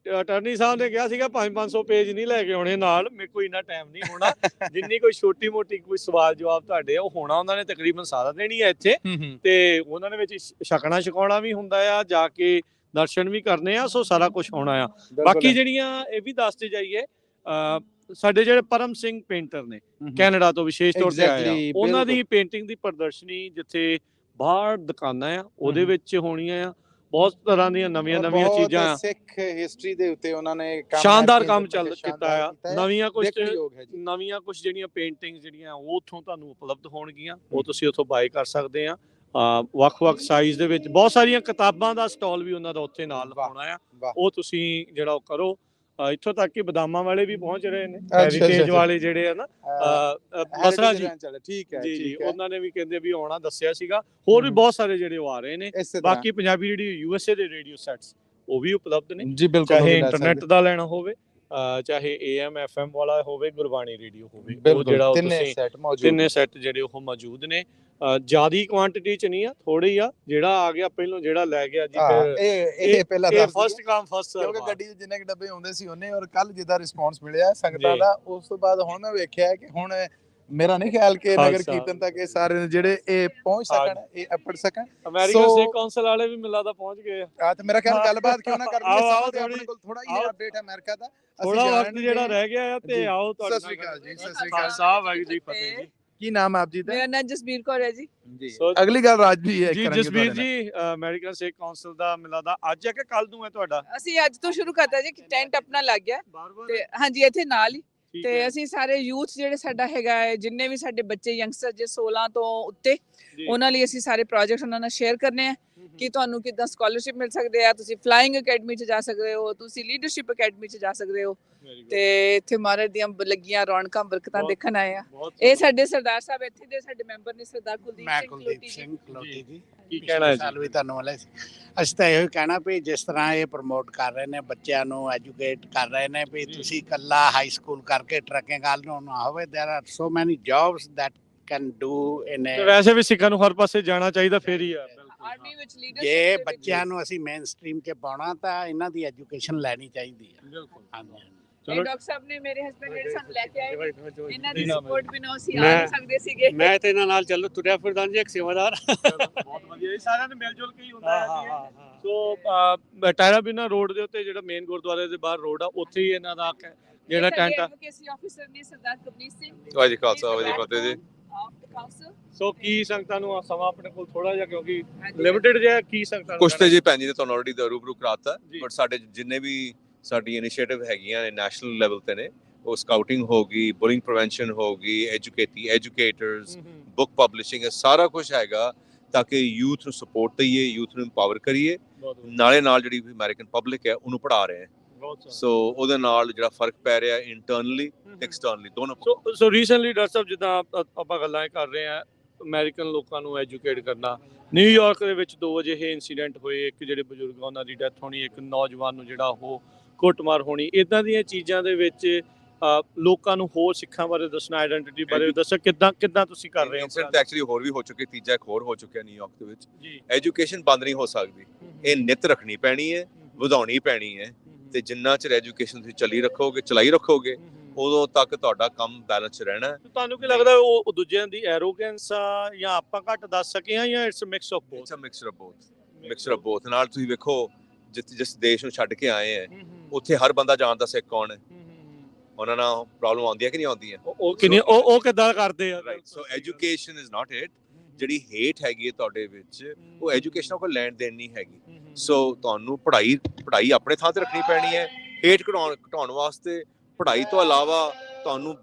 Speaker 1: ਅਟਾਰਨੀ ਸਾਹਿਬ ਨੇ ਕਿਹਾ ਸੀਗਾ 500 ਪੇਜ ਨਹੀਂ ਲੈ ਕੇ ਆਉਣੇ ਨਾਲ, ਮੇਰੇ ਕੋਲ ਇੰਨਾ ਟਾਈਮ ਨਹੀਂ ਹੋਣਾ। ਜਿੰਨੀ ਕੋਈ ਛੋਟੀ ਮੋਟੀ ਕੋਈ ਸਵਾਲ ਜਵਾਬ ਤੁਹਾਡੇ ਉਹ ਹੋਣਾ, ਉਹਨਾਂ ਨੇ ਤਕਰੀਬਨ ਸਾਰਾ ਦੇਣੀ ਹੈ ਇੱਥੇ, ਤੇ ਉਹਨਾਂ ਦੇ ਵਿੱਚ ਛਕਣਾ ਛਕਾਉਣਾ ਵੀ ਹੁੰਦਾ ਆ, ਜਾ ਕੇ ਦਰਸ਼ਨ ਵੀ ਕਰਨੇ ਆ। ਸੋ ਸਾਰਾ ਕੁਝ ਹੋਣਾ ਆ। ਬਾਕੀ ਜਿਹੜੀਆਂ ਇਹ ਵੀ ਦੱਸਦੇ ਜਾਈਏ, ਸਾਡੇ ਜਿਹੜੇ ਪਰਮ ਸਿੰਘ ਪੇਂਟਰ ਨੇ ਕੈਨੇਡਾ ਤੋਂ ਵਿਸ਼ੇਸ਼ ਤੌਰ ਤੇ ਆਏ ਆ, ਉਹਨਾਂ ਦੀ ਪੇਂਟਿੰਗ ਦੀ ਪ੍ਰਦਰਸ਼ਨੀ ਜਿੱਥੇ ਬਾਹਰ ਦੁਕਾਨਾਂ ਆ ਉਹਦੇ ਵਿੱਚ ਹੋਣੀਆਂ ਆ। ਬਹੁਤ ਤਰ੍ਹਾਂ ਦੀਆਂ ਨਵੀਆਂ ਚੀਜ਼ਾਂ ਆ,
Speaker 3: ਸਿੱਖ ਹਿਸਟਰੀ ਦੇ ਉੱਤੇ ਉਹਨਾਂ ਨੇ
Speaker 1: ਸ਼ਾਨਦਾਰ ਕੰਮ ਕੀਤਾ ਆ। ਨਵੀਆਂ ਕੁਝ ਜਿਹੜੀਆਂ ਪੇਂਟਿੰਗ ਜਿਹੜੀਆਂ ਉਹ ਉੱਥੋਂ ਤੁਹਾਨੂੰ ਉਪਲਬਧ ਹੋਣਗੀਆਂ, ਉਹ ਤੁਸੀਂ ਉੱਥੋਂ ਬਾਏ ਕਰ ਸਕਦੇ ਆ। ਵੱਖ-ਵੱਖ ਸਾਈਜ਼ ਦੇ ਵਿੱਚ ਬਹੁਤ ਸਾਰੀਆਂ ਕਿਤਾਬਾਂ ਦਾ ਸਟਾਲ ਵੀ ਉਹਨਾਂ ਦਾ ਉੱਥੇ ਨਾਲ ਲਗਾਉਣਾ ਆ, ਉਹ ਤੁਸੀਂ ਜਿਹੜਾ ਉਹ ਕਰੋ। ਇੱਥੋਂ ਤੱਕ ਕਿ ਬਦਾਮਾਂ ਵਾਲੇ ਵੀ ਪਹੁੰਚ ਰਹੇ ਨੇ, ਹੈਰੀਟੇਜ ਵਾਲੇ ਜਿਹੜੇ ਆ ਨਾ, ਬਸਰਾ ਜੀ,
Speaker 3: ਠੀਕ ਹੈ
Speaker 1: ਜੀ ਉਹਨਾਂ ਨੇ ਵੀ ਕਹਿੰਦੇ ਵੀ ਆਉਣਾ ਦੱਸਿਆ ਸੀਗਾ। ਹੋਰ ਵੀ ਬਹੁਤ ਸਾਰੇ ਜਿਹੜੇ ਉਹ ਆ ਰਹੇ ਨੇ। ਬਾਕੀ ਪੰਜਾਬੀ ਰੇਡੀਓ USA ਦੇ ਰੇਡੀਓ ਸੈਟਸ ਉਹ ਵੀ ਉਪਲਬਧ ਨੇ
Speaker 3: ਜੀ, ਬਿਲਕੁਲ,
Speaker 1: ਚਾਹੇ ਇੰਟਰਨੈਟ ਦਾ ਲੈਣਾ ਹੋਵੇ, ਚਾਹੇ AM FM ਵਾਲਾ ਹੋਵੇ, ਗੁਰਬਾਣੀ ਰੇਡੀਓ ਹੋਵੇ, ਉਹ ਜਿਹੜਾ ਉਹ ਤੁਸੀਂ ਤਿੰਨੇ ਸੈੱਟ ਜਿਹੜੇ ਉਹ ਮੌਜੂਦ ਨੇ। ਜਿਆਦੀ ਕੁਆਂਟੀਟੀ ਚ ਨਹੀਂ ਆ, ਥੋੜੀ ਆ। ਜਿਹੜਾ ਆ ਗਿਆ ਪਹਿਲੋਂ ਜਿਹੜਾ ਲੈ ਗਿਆ ਜੀ, ਫਿਰ
Speaker 3: ਇਹ ਪਹਿਲਾਂ
Speaker 1: ਫਸਟ ਕਮ ਫਸਟ ਸਰਵ,
Speaker 3: ਕਿਉਂਕਿ ਗੱਡੀ ਦੇ ਜਿੰਨੇ ਡੱਬੇ ਹੁੰਦੇ ਸੀ ਉਹਨੇ, ਔਰ ਕੱਲ ਜਿੱਦਾਂ ਰਿਸਪੌਂਸ ਮਿਲਿਆ ਸੰਗਤਾਂ ਦਾ, ਉਸ ਤੋਂ ਬਾਅਦ ਹੁਣ ਮੈਂ ਵੇਖਿਆ ਕਿ ਹੁਣ ਮੇਰਾ ਨਹੀਂ ਖਿਆਲ ਕਿ ਨਗਰ ਕੀਰਤਨ ਤੱਕ ਇਹ ਸਾਰੇ ਜਿਹੜੇ ਇਹ ਪਹੁੰਚ ਸਕਣ, ਇਹ ਅਪੜ ਸਕਣ।
Speaker 1: ਅਮਰੀਕਨ ਸਿੱਖ ਕੌਂਸਲ ਵਾਲੇ ਵੀ ਮਿਲਦਾ ਪਹੁੰਚ ਗਏ ਆ
Speaker 3: ਤੇ ਮੇਰਾ ਖਿਆਲ ਗੱਲਬਾਤ ਕਿਉਂ ਨਾ ਕਰਦੇ ਹਾਂ, ਆਪਣੇ ਕੋਲ ਥੋੜਾ ਹੀ ਅਪਡੇਟ ਹੈ ਅਮਰੀਕਾ ਦਾ,
Speaker 1: ਥੋੜਾ ਵਕਤ ਜਿਹੜਾ ਰਹਿ ਗਿਆ ਆ, ਤੇ ਆਓ ਤੁਹਾਡੇ
Speaker 3: ਸਤਿ ਸ੍ਰੀ ਅਕਾਲ ਜੀ। ਸਤਿ ਸ੍ਰੀ ਅਕਾਲ
Speaker 1: ਸਾਹਿਬ, ਵਾਹਿਗੁਰੂ ਜੀ ਫਤਿਹ ਜੀ।
Speaker 3: ਕੀ ਨਾਮ ਆਪ ਜੀ ਦਾ?
Speaker 6: ਮੇਰਾ ਨਾਮ ਜਸਬੀਰ ਕੌਰ ਹੈ ਜੀ।
Speaker 3: ਅਗਲੀ ਗੱਲ ਰਾਜ ਵੀ ਹੈ
Speaker 1: ਜੀ ਜਸਬੀਰ ਜੀ, ਅਮਰੀਕਨ ਸਿੱਖ ਕੌਂਸਲ ਦਾ ਮਿਲਦਾ ਅੱਜ ਹੈ ਕਿ ਕੱਲ ਨੂੰ ਹੈ ਤੁਹਾਡਾ?
Speaker 6: ਅਸੀਂ ਅੱਜ ਤੋਂ ਸ਼ੁਰੂ ਕਰਤਾ ਜੀ, ਟੈਂਟ ਆਪਣਾ ਲੱਗ ਗਿਆ ਤੇ ਹਾਂਜੀ ਇੱਥੇ ਨਾਲ ਹੀ, ਤੇ ਅਸੀਂ ਸਾਰੇ ਯੂਥ ਜਿਹੜੇ ਸਾਡਾ ਹੈਗਾ ਹੈ, ਜਿੰਨੇ ਵੀ ਸਾਡੇ ਬੱਚੇ ਯੰਗਸਟਰ ਜੇ 16 ਤੋਂ ਉੱਤੇ, ਉਹਨਾਂ ਲਈ ਅਸੀਂ ਸਾਰੇ ਪ੍ਰੋਜੈਕਟ ਉਹਨਾਂ ਨਾਲ ਸ਼ੇਅਰ ਕਰਨੇ ਆ ਕਿ ਤੁਹਾਨੂੰ ਕਿੱਦਾਂ ਸਕਾਲਰਸ਼ਿਪ ਮਿਲ ਸਕਦੇ ਆ, ਤੁਸੀਂ ਫਲਾਈਂਗ ਅਕੈਡਮੀ 'ਚ ਜਾ ਸਕਦੇ ਹੋ, ਤੁਸੀਂ ਲੀਡਰਸ਼ਿਪ ਅਕੈਡਮੀ 'ਚ ਜਾ ਸਕਦੇ ਹੋ, ਤੇ ਇੱਥੇ ਮਹਾਰਾਜ ਦੀਆਂ ਲੱਗੀਆਂ ਰੌਣਕਾਂ ਬਰਕਤਾਂ ਦੇਖਣ ਆਏ ਆ। ਇਹ ਸਾਡੇ ਸਰਦਾਰ ਸਾਹਿਬ ਇੱਥੇ ਦੇ ਸਾਡੇ ਮੈਂਬਰ ਨੇ, ਸਰਦਾਰ ਕੁਲਦੀਪ ਸਿੰਘ
Speaker 7: ਕਲੋਟੀ ਜੀ।
Speaker 1: ਕੀ ਕਹਿਣਾ ਹੈ
Speaker 7: ਸਾਲ ਵੀ ਤੁਹਾਨੂੰ ਵਾਲੇ ਅਸੀਂ ਤਾਂ ਇਹੋ ਕਹਿਣਾ ਵੀ ਜਿਸ ਤਰ੍ਹਾਂ ਇਹ ਪ੍ਰਮੋਟ ਕਰ ਰਹੇ ਨੇ, ਬੱਚਿਆਂ ਨੂੰ ਐਜੂਕੇਟ ਕਰ ਰਹੇ ਨੇ, ਵੀ ਤੁਸੀਂ ਇਕੱਲਾ ਹਾਈ ਸਕੂਲ ਕਰਕੇ ਟਰੱਕਿੰਗ ਵੱਲ ਨੂੰ ਨਾ ਹੋਵੇ। ਦੇयर ਆਰ ਸੋ ਮੈਨੀ ਜੌਬਸ ਦੈਟ ਕੈਨ ਡੂ ਇਨ
Speaker 1: ਵੈਸੇ ਵੀ ਸਿੱਖਾਂ ਨੂੰ ਹਰ ਪਾਸੇ ਜਾਣਾ ਚਾਹੀਦਾ, ਫੇਰ ਹੀ ਆ।
Speaker 6: ਆਰਮੀ ਵਿੱਚ
Speaker 7: ਜੇ ਬੱਚਿਆਂ ਨੂੰ ਅਸੀਂ ਮੇਨ ਸਟਰੀਮ 'ਚ ਪਾਉਣਾ ਤਾਂ ਇਹਨਾਂ ਦੀ ਐਜੂਕੇਸ਼ਨ ਲੈਣੀ ਚਾਹੀਦੀ ਹੈ।
Speaker 1: ਬਿਲਕੁਲ।
Speaker 7: ਹਾਂਜੀ।
Speaker 6: ਡਾਕਟਰ ਸਾਹਿਬ ਨੇ ਮੇਰੇ ਹਸਬੰਡ ਜਿਹੜੇ ਸਾਨੂੰ ਲੈ ਕੇ ਆਏ, ਇਹਨਾਂ ਦੀ ਸਪੋਰਟ ਬਿਨਾਂ ਅਸੀਂ ਆ ਨਹੀਂ ਸਕਦੇ ਸੀਗੇ।
Speaker 8: ਮੈਂ ਤੇ ਇਹਨਾਂ ਨਾਲ ਚੱਲੋ ਤੁਰਿਆ ਫਿਰਦਾ ਜੀ, ਇੱਕ ਸੇਵਾਦਾਰ।
Speaker 1: ਬਹੁਤ ਵਧੀਆ, ਸਾਰਿਆਂ ਨੇ ਮਿਲ ਜੁਲ ਕੇ ਹੀ ਹੁੰਦਾ ਹੈ ਜੀ। ਸੋ ਟਾਇਰਾਬੀਨਾ ਰੋਡ ਦੇ ਉੱਤੇ ਜਿਹੜਾ ਮੇਨ ਗੁਰਦੁਆਰੇ ਦੇ ਬਾਹਰ ਰੋਡ ਆ, ਉੱਥੇ ਹੀ ਇਹਨਾਂ ਦਾ ਜਿਹੜਾ ਟੈਂਟ ਆ।
Speaker 6: ਐਡਵੋਕੇਸੀ ਆਫੀਸਰ ਨੇ ਸਰਦਾਰ ਕਬਨੀਤ ਸਿੰਘ।
Speaker 2: ਵਾਹਿਗੁਰੂ ਜੀ ਖਾਲਸਾ, ਵਾਹਿਗੁਰੂ ਜੀ ਫਤਿਹ ਜੀ।
Speaker 1: ਸੋ ਕੀ ਸੰਗਤਾਂ ਨੂੰ ਸਮਾਂ ਆਪਣੇ ਕੋਲ ਥੋੜਾ ਜਿਹਾ, ਕਿਉਂਕਿ ਲਿਮਿਟਡ ਜਿਹਾ, ਕੀ ਸੰਗਤਾਂ
Speaker 2: ਕੁਛ ਤੇ ਜੀ ਭੈਣ ਜੀ ਨੇ ਤੁਹਾਨੂੰ ਆਲਰੇਡੀ ਰੂਬਰੂ ਕਰਾਤਾ, ਬਟ ਸਾਡੇ ਜਿੰਨੇ ਵੀ ਸਾਡੀ ਇਨੀਸ਼ੀਏਟਿਵ ਹੈਗੀਆਂ ਨੇ ਨੈਸ਼ਨਲ ਲੈਵਲ ਤੇ ਨੇ, ਉਹ ਸਕਾਊਟਿੰਗ ਹੋਗੀ, ਬੁਲਿੰਗ ਪ੍ਰੀਵੈਂਸ਼ਨ ਹੋਗੀ, ਐਜੂਕੇਟਰਸ, ਬੁੱਕ ਪਬਲਿਸ਼ਿੰਗ, ਸਾਰਾ ਕੁਝ ਹੈਗਾ ਤਾਂ ਕਿ ਯੂਥ ਨੂੰ ਸਪੋਰਟ ਦਈਏ, ਯੂਥ ਨੂੰ ਇੰਪਾਵਰ ਕਰੀਏ ਨਾਲੇ ਨਾਲ ਜਿਹੜੀ ਅਮਰੀਕਨ ਪਬਲਿਕ ਹੈ ਉਹਨੂੰ ਪੜ੍ਹਾ ਰਹੇ ਹਾਂ। ਸੋ ਉਹਦੇ ਨਾਲ ਜਿਹੜਾ ਫਰਕ ਪੈ ਰਿਹਾ ਇੰਟਰਨਲੀ ਐਕਸਟਰਨਲੀ ਦੋਨੋਂ।
Speaker 1: ਸੋ ਰੀਸੈਂਟਲੀ ਡਾਕਟਰ ਸਾਹਿਬ ਜਿੱਦਾਂ ਆਪਾਂ ਗੱਲਾਂ ਕਰ ਰਹੇ ਹਾਂ ਅਮਰੀਕਨ ਲੋਕਾਂ ਨੂੰ ਐਜੂਕੇਟ ਕਰਨਾ, ਨਿਊਯਾਰਕ ਦੇ ਵਿੱਚ 2 ਵਜੇ ਇਹ ਇਨਸੀਡੈਂਟ ਹੋਏ, ਇੱਕ ਜਿਹੜੇ ਬਜ਼ੁਰਗ ਉਹਨਾਂ ਦੀ ਡੈਥ ਹੋਣੀ, ਇੱਕ ਨੌਜਵਾਨ ਨੂੰ ਜਿਹੜਾ ਉਹ ਕੁੱਟਮਾਰ ਹੋਣੀ, ਇਦਾਂ ਦੀਆਂ ਚੀਜ਼ਾਂ ਦੇ ਵਿੱਚ ਲੋਕਾਂ ਨੂੰ ਹੋਰ ਸਿੱਖਾਂ ਬਾਰੇ ਦੱਸਣਾ, ਆਇਡੈਂਟੀਟੀ ਬਾਰੇ ਦੱਸਣਾ, ਕਿੱਦਾਂ ਤੁਸੀਂ ਕਰ ਰਹੇ ਹੋ?
Speaker 2: ਇੰਸੀਡੈਂਟ ਐਕਚੁਅਲੀ ਹੋਰ ਵੀ ਹੋ ਚੁੱਕੇ, ਤੀਜਾ ਇੱਕ ਹੋਰ ਹੋ ਚੁੱਕਿਆ ਨਿਊਯਾਰਕ ਦੇ ਵਿੱਚ। ਐਜੂਕੇਸ਼ਨ ਬੰਦ ਨਹੀਂ ਹੋ ਸਕਦੀ, ਇਹ ਨਿੱਤ ਰੱਖਣੀ ਪੈਣੀ ਹੈ, ਵਧਾਉਣੀ ਪੈਣੀ ਹੈ, ਤੇ ਜਿੰਨਾ ਚਿਰ ਐਜੂਕੇਸ਼ਨ ਤੁਸੀਂ ਚਲਾਈ ਰੱਖੋਗੇ ਉਦੋਂ ਤੱਕ ਤੁਹਾਡਾ ਕੰਮ ਬੈਲੈਂਸ 'ਚ ਰਹਿਣਾ।
Speaker 1: ਤੁਹਾਨੂੰ ਕੀ ਲੱਗਦਾ ਉਹ ਦੂਜਿਆਂ ਦੀ ਐਰੋਗੈਂਸ ਆ ਜਾਂ ਆਪਾਂ ਘੱਟ ਦੱਸ ਸਕੇ ਆ ਜਾਂ it's a mix of both?
Speaker 2: Mixture of both. ਨਾਲ ਤੁਸੀਂ ਵੇਖੋ ਜਿਸ ਦੇਸ਼ ਨੂੰ ਛੱਡ ਕੇ ਆਏ ਹੈ ਉੱਥੇ ਹਰ ਬੰਦਾ ਜਾਣਦਾ ਸਿੱਖ ਕੌਣ ਹੈ, ਉਹਨਾਂ ਨਾਲ ਪ੍ਰੋਬਲਮ ਆਉਂਦੀ ਹੈ ਕਿ ਨਹੀਂ ਆਉਂਦੀ ਹੈ?
Speaker 1: ਉਹ ਕਿੱਦਾਂ ਕਰਦੇ ਆ?
Speaker 2: ਸੋ ਐਜੂਕੇਸ਼ਨ ਇਜ਼ ਨਾਟ ਇਟ। ਜਿਹੜੀ ਹੇਟ ਹੈਗੀ ਹੈ ਤੁਹਾਡੇ ਵਿੱਚ, ਉਹ ਐਜੂਕੇਸ਼ਨ ਕੋਲ ਲੈਣ ਦੇਣ ਨਹੀਂ ਹੈਗੀ। ਸੋ ਤੁਹਾਨੂੰ ਪੜ੍ਹਾਈ ਆਪਣੇ ਥਾਂ ਤੇ ਰੱਖਣੀ ਪੈਣੀ ਹੈ। ਹੇਟ ਘਟਾਉਣ ਵਾਸਤੇ ਪੜ੍ਹਾਈ ਤੋਂ ਇਲਾਵਾ ਤੁਹਾਨੂੰ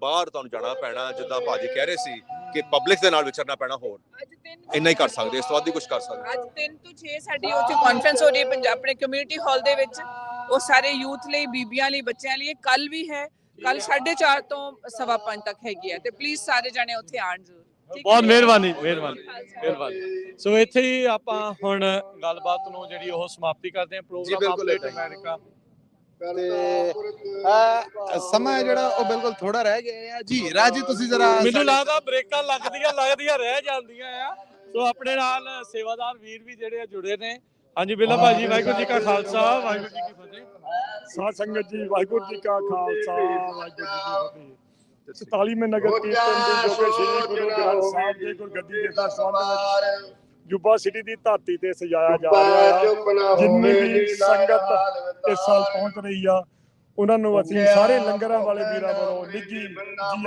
Speaker 2: ਜਾਣਾ ਪੈਣਾ, ਜਿੱਦਾਂ ਭਾਜੀ ਕਹਿ ਰਹੇ ਸੀ ਕਿ ਪਬਲਿਕ ਦੇ ਨਾਲ ਵਿਚਰਨਾ ਪੈਣਾ। ਹੋਰ ਇੰਨਾ ਹੀ ਕਰ ਸਕਦੇ, ਇਸ ਤੋਂ ਵੱਧ ਹੀ ਕੁਝ ਕਰ ਸਕਦੇ।
Speaker 6: ਅੱਜ 3 ਤੋਂ 6 ਸਾਡੀ ਉੱਥੇ ਕਾਨਫਰੰਸ ਹੋ ਰਹੀ ਹੈ ਪੰਜਾਬ ਆਪਣੇ ਕਮਿਊਨਿਟੀ ਹਾਲ ਦੇ ਵਿੱਚ, ਉਹ ਸਾਰੇ ਯੂਥ ਲਈ, ਬੀਬੀਆਂ ਲਈ, ਬੱਚਿਆਂ ਲਈ। ਕੱਲ ਵੀ ਹੈ, ਕੱਲ 4:30 ਤੋਂ 5:15 ਤੱਕ ਹੈਗੀ ਹੈ, ਤੇ ਪਲੀਜ਼ ਸਾਰੇ ਜਾਣੇ ਉੱਥੇ ਆਣ ਜ਼ਰੂਰ।
Speaker 1: ਬਹੁਤ ਮਿਹਰਬਾਨੀ। ਸੋ ਇੱਥੇ ਹੀ ਆਪਾਂ ਹੁਣ ਗੱਲਬਾਤ ਨੂੰ ਜਿਹੜੀ ਉਹ ਸਮਾਪਤੀ ਕਰਦੇ ਹਾਂ ਪ੍ਰੋਗਰਾਮ ਅਪਡੇਟ ਅਮਰੀਕਾ।
Speaker 3: ਤੇ ਸਮਾਂ ਜਿਹੜਾ ਉਹ ਬਿਲਕੁਲ ਥੋੜਾ ਰਹਿ ਗਿਆ ਆ ਜੀ। ਰਾਜੀ ਤੁਸੀਂ ਜਰਾ,
Speaker 1: ਮੈਨੂੰ ਲੱਗਦਾ ਬ੍ਰੇਕਾਂ ਲੱਗਦੀਆਂ ਰਹਿ ਜਾਂਦੀਆਂ ਆ। ਸੋ ਆਪਣੇ ਨਾਲ ਸੇਵਾਦਾਰ ਵੀਰ ਵੀ ਜਿਹੜੇ ਆ ਜੁੜੇ ਨੇ। ਹਾਂਜੀ ਬਿੱਲਾ ਭਾਜੀ, ਵਾਹਿਗੁਰੂ ਜੀ ਕਾ ਖਾਲਸਾ, ਵਾਹਿਗੁਰੂ ਜੀ ਕੀ ਫਤਿਹ।
Speaker 9: ਸਾਧ ਸੰਗਤ ਜੀ, ਵਾਹਿਗੁਰੂ ਜੀ ਕਾ ਖਾਲਸਾ, ਵਾਹਿਗੁਰੂ ਜੀ ਕੀ ਫਤਿਹ। 44ਵੇਂ ਨਗਰ ਕੀਰਤਨ ਦੀ ਜੋ ਕਿ ਸ੍ਰੀ ਗੁਰੂ ਗ੍ਰੰਥ ਸਾਹਿਬ ਜੀ ਗੁਰਗੱਦੀ ਦੇ ਸੰਬੰਧ ਵਿੱਚ ਜੁਬਾ ਸਿਟੀ ਦੀ ਧਰਤੀ ਤੇ ਸਜਾਇਆ ਜਾ ਰਿਹਾ ਆ। ਜਿੰਨੀ ਵੀ ਸੰਗਤ ਇਸ ਸਾਲ ਪਹੁੰਚ ਰਹੀ ਆ, ਉਹਨਾਂ ਨੂੰ ਅਸੀਂ ਸਾਰੇ ਲੰਗਰਾਂ ਵਾਲੇ ਵੀਰਾਂ ਵੱਲੋਂ ਨਿੱਘੀ ਜੀ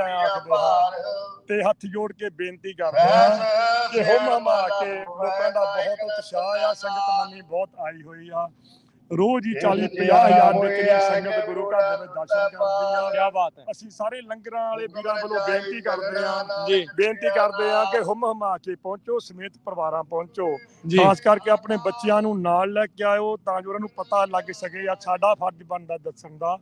Speaker 9: ਆਇਆਂ ਆਖਦੇ ਹਾਂ ਤੇ ਹੱਥ ਜੋੜ ਕੇ ਬੇਨਤੀ ਕਰਦੇ ਹਾਂ ਕਿ ਹੋਮਾ ਕੇ ਲੋਕਾਂ ਦਾ ਬਹੁਤ ਉਤਸ਼ਾਹ ਆ, ਸੰਗਤ ਮੰਨੀ ਬਹੁਤ ਆਈ ਹੋਈ ਆ। ਰੋਜ਼ ਹੀ 40-50 ਹਜ਼ਾਰ ਦੇ ਕਰੀਬ ਸੰਗਤ ਗੁਰੂ ਘਰ ਦੇ ਵਿੱਚ ਦਰਸ਼ਨ ਕਰਦੀ ਆ।
Speaker 1: ਕੀ ਬਾਤ ਹੈ।
Speaker 9: ਅਸੀਂ ਸਾਰੇ ਲੰਗਰਾਂ ਵਾਲੇ ਵੀਰਾਂ ਵੱਲੋਂ ਬੇਨਤੀ ਕਰਦੇ ਆ ਕਿ ਹੁਮ-ਹੁਮਾ ਕੇ ਪਹੁੰਚੋ, ਸਮੇਤ ਪਰਿਵਾਰਾਂ ਪਹੁੰਚੋ। ਖਾਸ ਕਰਕੇ ਆਪਣੇ ਬੱਚਿਆਂ ਨੂੰ ਨਾਲ ਲੈ ਕੇ ਆਇਓ ਤਾਂ ਜੋ ਉਹਨਾਂ ਨੂੰ ਪਤਾ ਲੱਗ ਸਕੇ। ਆ ਸਾਡਾ ਫਰਜ਼ ਬਣਦਾ ਦੱਸਣ ਦਾ।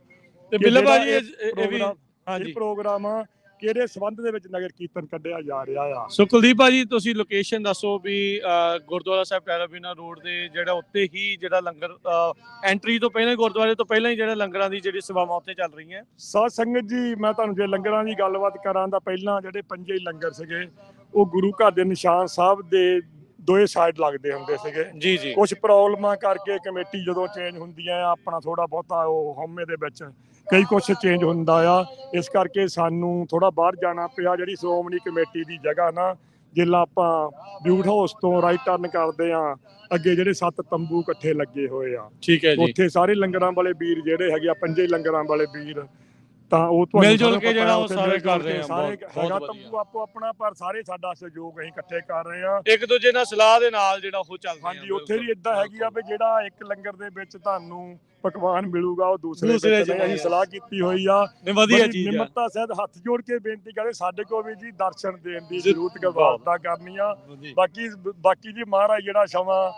Speaker 1: ਤੇ ਬਿੱਲਾ ਭਾਜੀ ਇਹ ਵੀ
Speaker 9: ਹਾਂਜੀ ਪ੍ਰੋਗਰਾਮ ਕਿਹੜੇ ਸੰਬੰਧ ਦੇ ਵਿੱਚ ਨਗਰ ਕੀਰਤਨ ਕੱਢਿਆ ਜਾ ਰਿਹਾ ਆ।
Speaker 1: ਸੋ ਕੁਲਦੀਪ ਭਾਜੀ ਤੁਸੀਂ ਲੋਕੇਸ਼ਨ ਦੱਸੋ ਵੀ ਗੁਰਦੁਆਰਾ ਸਾਹਿਬ ਟੈਰਾਬੀਨਾ ਰੋਡ ਦੇ ਜਿਹੜਾ ਉੱਤੇ ਹੀ ਜਿਹੜਾ ਲੰਗਰ ਐਂਟਰੀ ਤੋਂ ਪਹਿਲਾਂ, ਗੁਰਦੁਆਰੇ ਤੋਂ ਪਹਿਲਾਂ ਹੀ ਜਿਹੜਾ ਲੰਗਰਾਂ ਦੀ ਜਿਹੜੀ ਸੇਵਾਵਾਂ ਉੱਥੇ ਚੱਲ ਰਹੀਆਂ।
Speaker 9: ਸਾਧ ਸੰਗਤ ਜੀ, ਮੈਂ ਤੁਹਾਨੂੰ ਜੇ ਲੰਗਰਾਂ ਦੀ ਗੱਲਬਾਤ ਕਰਾਂ ਤਾਂ ਪਹਿਲਾਂ ਜਿਹੜੇ 5 ਲੰਗਰ ਸੀਗੇ ਉਹ ਗੁਰੂ ਘਰ ਦੇ ਨਿਸ਼ਾਨ ਸਾਹਿਬ ਦੇ ਦੋਏ ਸਾਈਡ ਲੱਗਦੇ ਹੁੰਦੇ ਸੀਗੇ।
Speaker 1: ਜੀ
Speaker 9: ਕੁਝ ਪ੍ਰੋਬਲਮਾਂ ਕਰਕੇ ਕਮੇਟੀ ਜਦੋਂ ਚੇਂਜ ਹੁੰਦੀਆਂ ਆ, ਆਪਣਾ ਥੋੜਾ ਬਹੁਤਾ ਉਹ ਹਉਮੈ ਦੇ ਵਿੱਚ ਕਈ ਕੁਛ ਚੇਂਜ ਹੁੰਦਾ ਆ, ਇਸ ਕਰਕੇ ਸਾਨੂੰ ਥੋੜਾ ਬਾਹਰ ਜਾਣਾ ਪਿਆ। ਜਿਹੜੀ ਸ਼੍ਰੋਮਣੀ ਕਮੇਟੀ ਦੀ ਜਗ੍ਹਾ ਨਾ, ਜਿੱਲਾ ਆਪਾਂ ਬਿਊਟ ਹਾਊਸ ਤੋਂ ਰਾਈਟ ਟਰਨ ਕਰਦੇ ਆ, ਅੱਗੇ ਜਿਹੜੇ 7 ਤੰਬੂ ਇਕੱਠੇ ਲੱਗੇ ਹੋਏ ਆ,
Speaker 1: ਠੀਕ ਹੈ ਜੀ,
Speaker 9: ਉੱਥੇ ਸਾਰੇ ਲੰਗਰਾਂ ਵਾਲੇ ਵੀਰ ਜਿਹੜੇ ਹੈਗੇ ਆ, 5 ਲੰਗਰਾਂ ਵਾਲੇ ਵੀਰ, ਤਾਂ ਉਹ
Speaker 1: ਮਿਲ ਜੁਲ ਕੇ ਜਿਹੜਾ ਉਹ ਸਾਰੇ ਕਰ ਰਹੇ ਆ।
Speaker 9: ਸਾਰੇ ਹੈਗਾ ਤੰਬੂ ਆਪੋ ਆਪਣਾ, ਪਰ ਸਾਰੇ ਸਾਡਾ ਸਹਿਯੋਗ ਅਸੀਂ ਇਕੱਠੇ ਕਰ ਰਹੇ ਆ,
Speaker 1: ਇੱਕ ਦੂਜੇ ਨਾਲ ਸਲਾਹ ਦੇ ਨਾਲ ਜਿਹੜਾ ਉਹ ਚੱਲਦਾ।
Speaker 9: ਹਾਂਜੀ ਉੱਥੇ ਵੀ ਇਦਾਂ ਹੈਗੀ ਆ ਵੀ ਜਿਹੜਾ ਇੱਕ ਲੰਗਰ ਦੇ ਵਿੱਚ ਤੁਹਾਨੂੰ ਪਕਵਾਨ ਮਿਲੂਗਾ ਉਹ ਦੂਸਰੇ ਵਿੱਚ ਅਸੀਂ ਸਲਾਹ ਕੀਤੀ ਹੋਈ ਆ।
Speaker 1: ਵਧੀਆ ਚੀਜ਼ ਆ।
Speaker 9: ਨਿਮਰਤਾ ਸਹਿਤ ਹੱਥ ਜੋੜ ਕੇ ਬੇਨਤੀ ਕਰਦੇ, ਸਾਡੇ ਕੋਲ ਵੀ ਜੀ ਦਰਸ਼ਨ ਦੇਣ ਦੀ ਜ਼ਰੂਰਤ ਗਵਾਰਤਾ ਕਰਨੀ ਆ। ਬਾਕੀ ਜੀ ਮਹਾਰਾਜ ਜਿਹੜਾ ਸਮਾਂ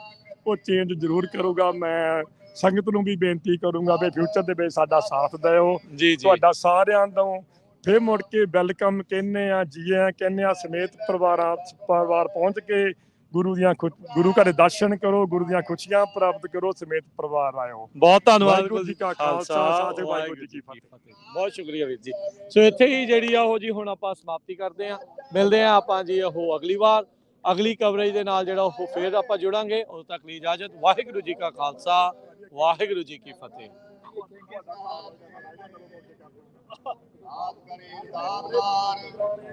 Speaker 9: ਉਹ ਚੇਂਜ ਜ਼ਰੂਰ ਕਰੂਗਾ। ਮੈਂ ਸੰਗਤ ਨੂੰ ਵੀ ਬੇਨਤੀ ਕਰੂੰਗਾ ਵੀ ਫਿਊਚਰ ਦੇ ਵਿੱਚ ਸਾਡਾ ਸਾਥ ਦਿਓ। ਤੁਹਾਡਾ ਸਾਰਿਆਂ ਤੋਂ ਫਿਰ ਮੁੜ ਕੇ ਵੈਲਕਮ ਕਹਿੰਦੇ ਆ, ਜੀ ਆਇਆਂ ਕਹਿੰਦੇ ਆ। ਸਮੇਤ ਪਰਿਵਾਰ ਪਹੁੰਚ ਕੇ ਗੁਰੂ ਘਰ ਦੇ ਦਰਸ਼ਨ ਕਰੋ, ਗੁਰੂ ਦੀਆਂ ਖੁਸ਼ੀਆਂ ਪ੍ਰਾਪਤ ਕਰੋ, ਸਮੇਤ ਪਰਿਵਾਰ ਆਇਓ।
Speaker 1: ਬਹੁਤ ਧੰਨਵਾਦ।
Speaker 9: ਵਾਹਿਗੁਰੂ ਜੀ ਕਾ ਖਾਲਸਾ, ਵਾਹਿਗੁਰੂ ਜੀ ਕੀ ਫਤਿਹ।
Speaker 1: ਬਹੁਤ ਸ਼ੁਕਰੀਆ ਵੀਰ ਜੀ। ਸੋ ਇੱਥੇ ਹੀ ਜਿਹੜੀ ਆ ਉਹ ਜੀ ਹੁਣ ਆਪਾਂ ਸਮਾਪਤੀ ਕਰਦੇ ਆ, ਮਿਲਦੇ ਆ ਆਪਾਂ ਜੀ ਉਹ ਅਗਲੀ ਵਾਰ ਅਗਲੀ ਕਵਰੇਜ ਦੇ ਨਾਲ ਜਿਹੜਾ ਉਹ ਫੇਰ ਆਪਾਂ ਜੁੜਾਂਗੇ। ਉਦੋਂ ਤੱਕ ਲਈ ਇਜਾਜ਼ਤ। ਵਾਹਿਗੁਰੂ ਜੀ ਕਾ ਖਾਲਸਾ, ਵਾਹਿਗੁਰੂ ਜੀ ਕੀ ਫਤਿਹ।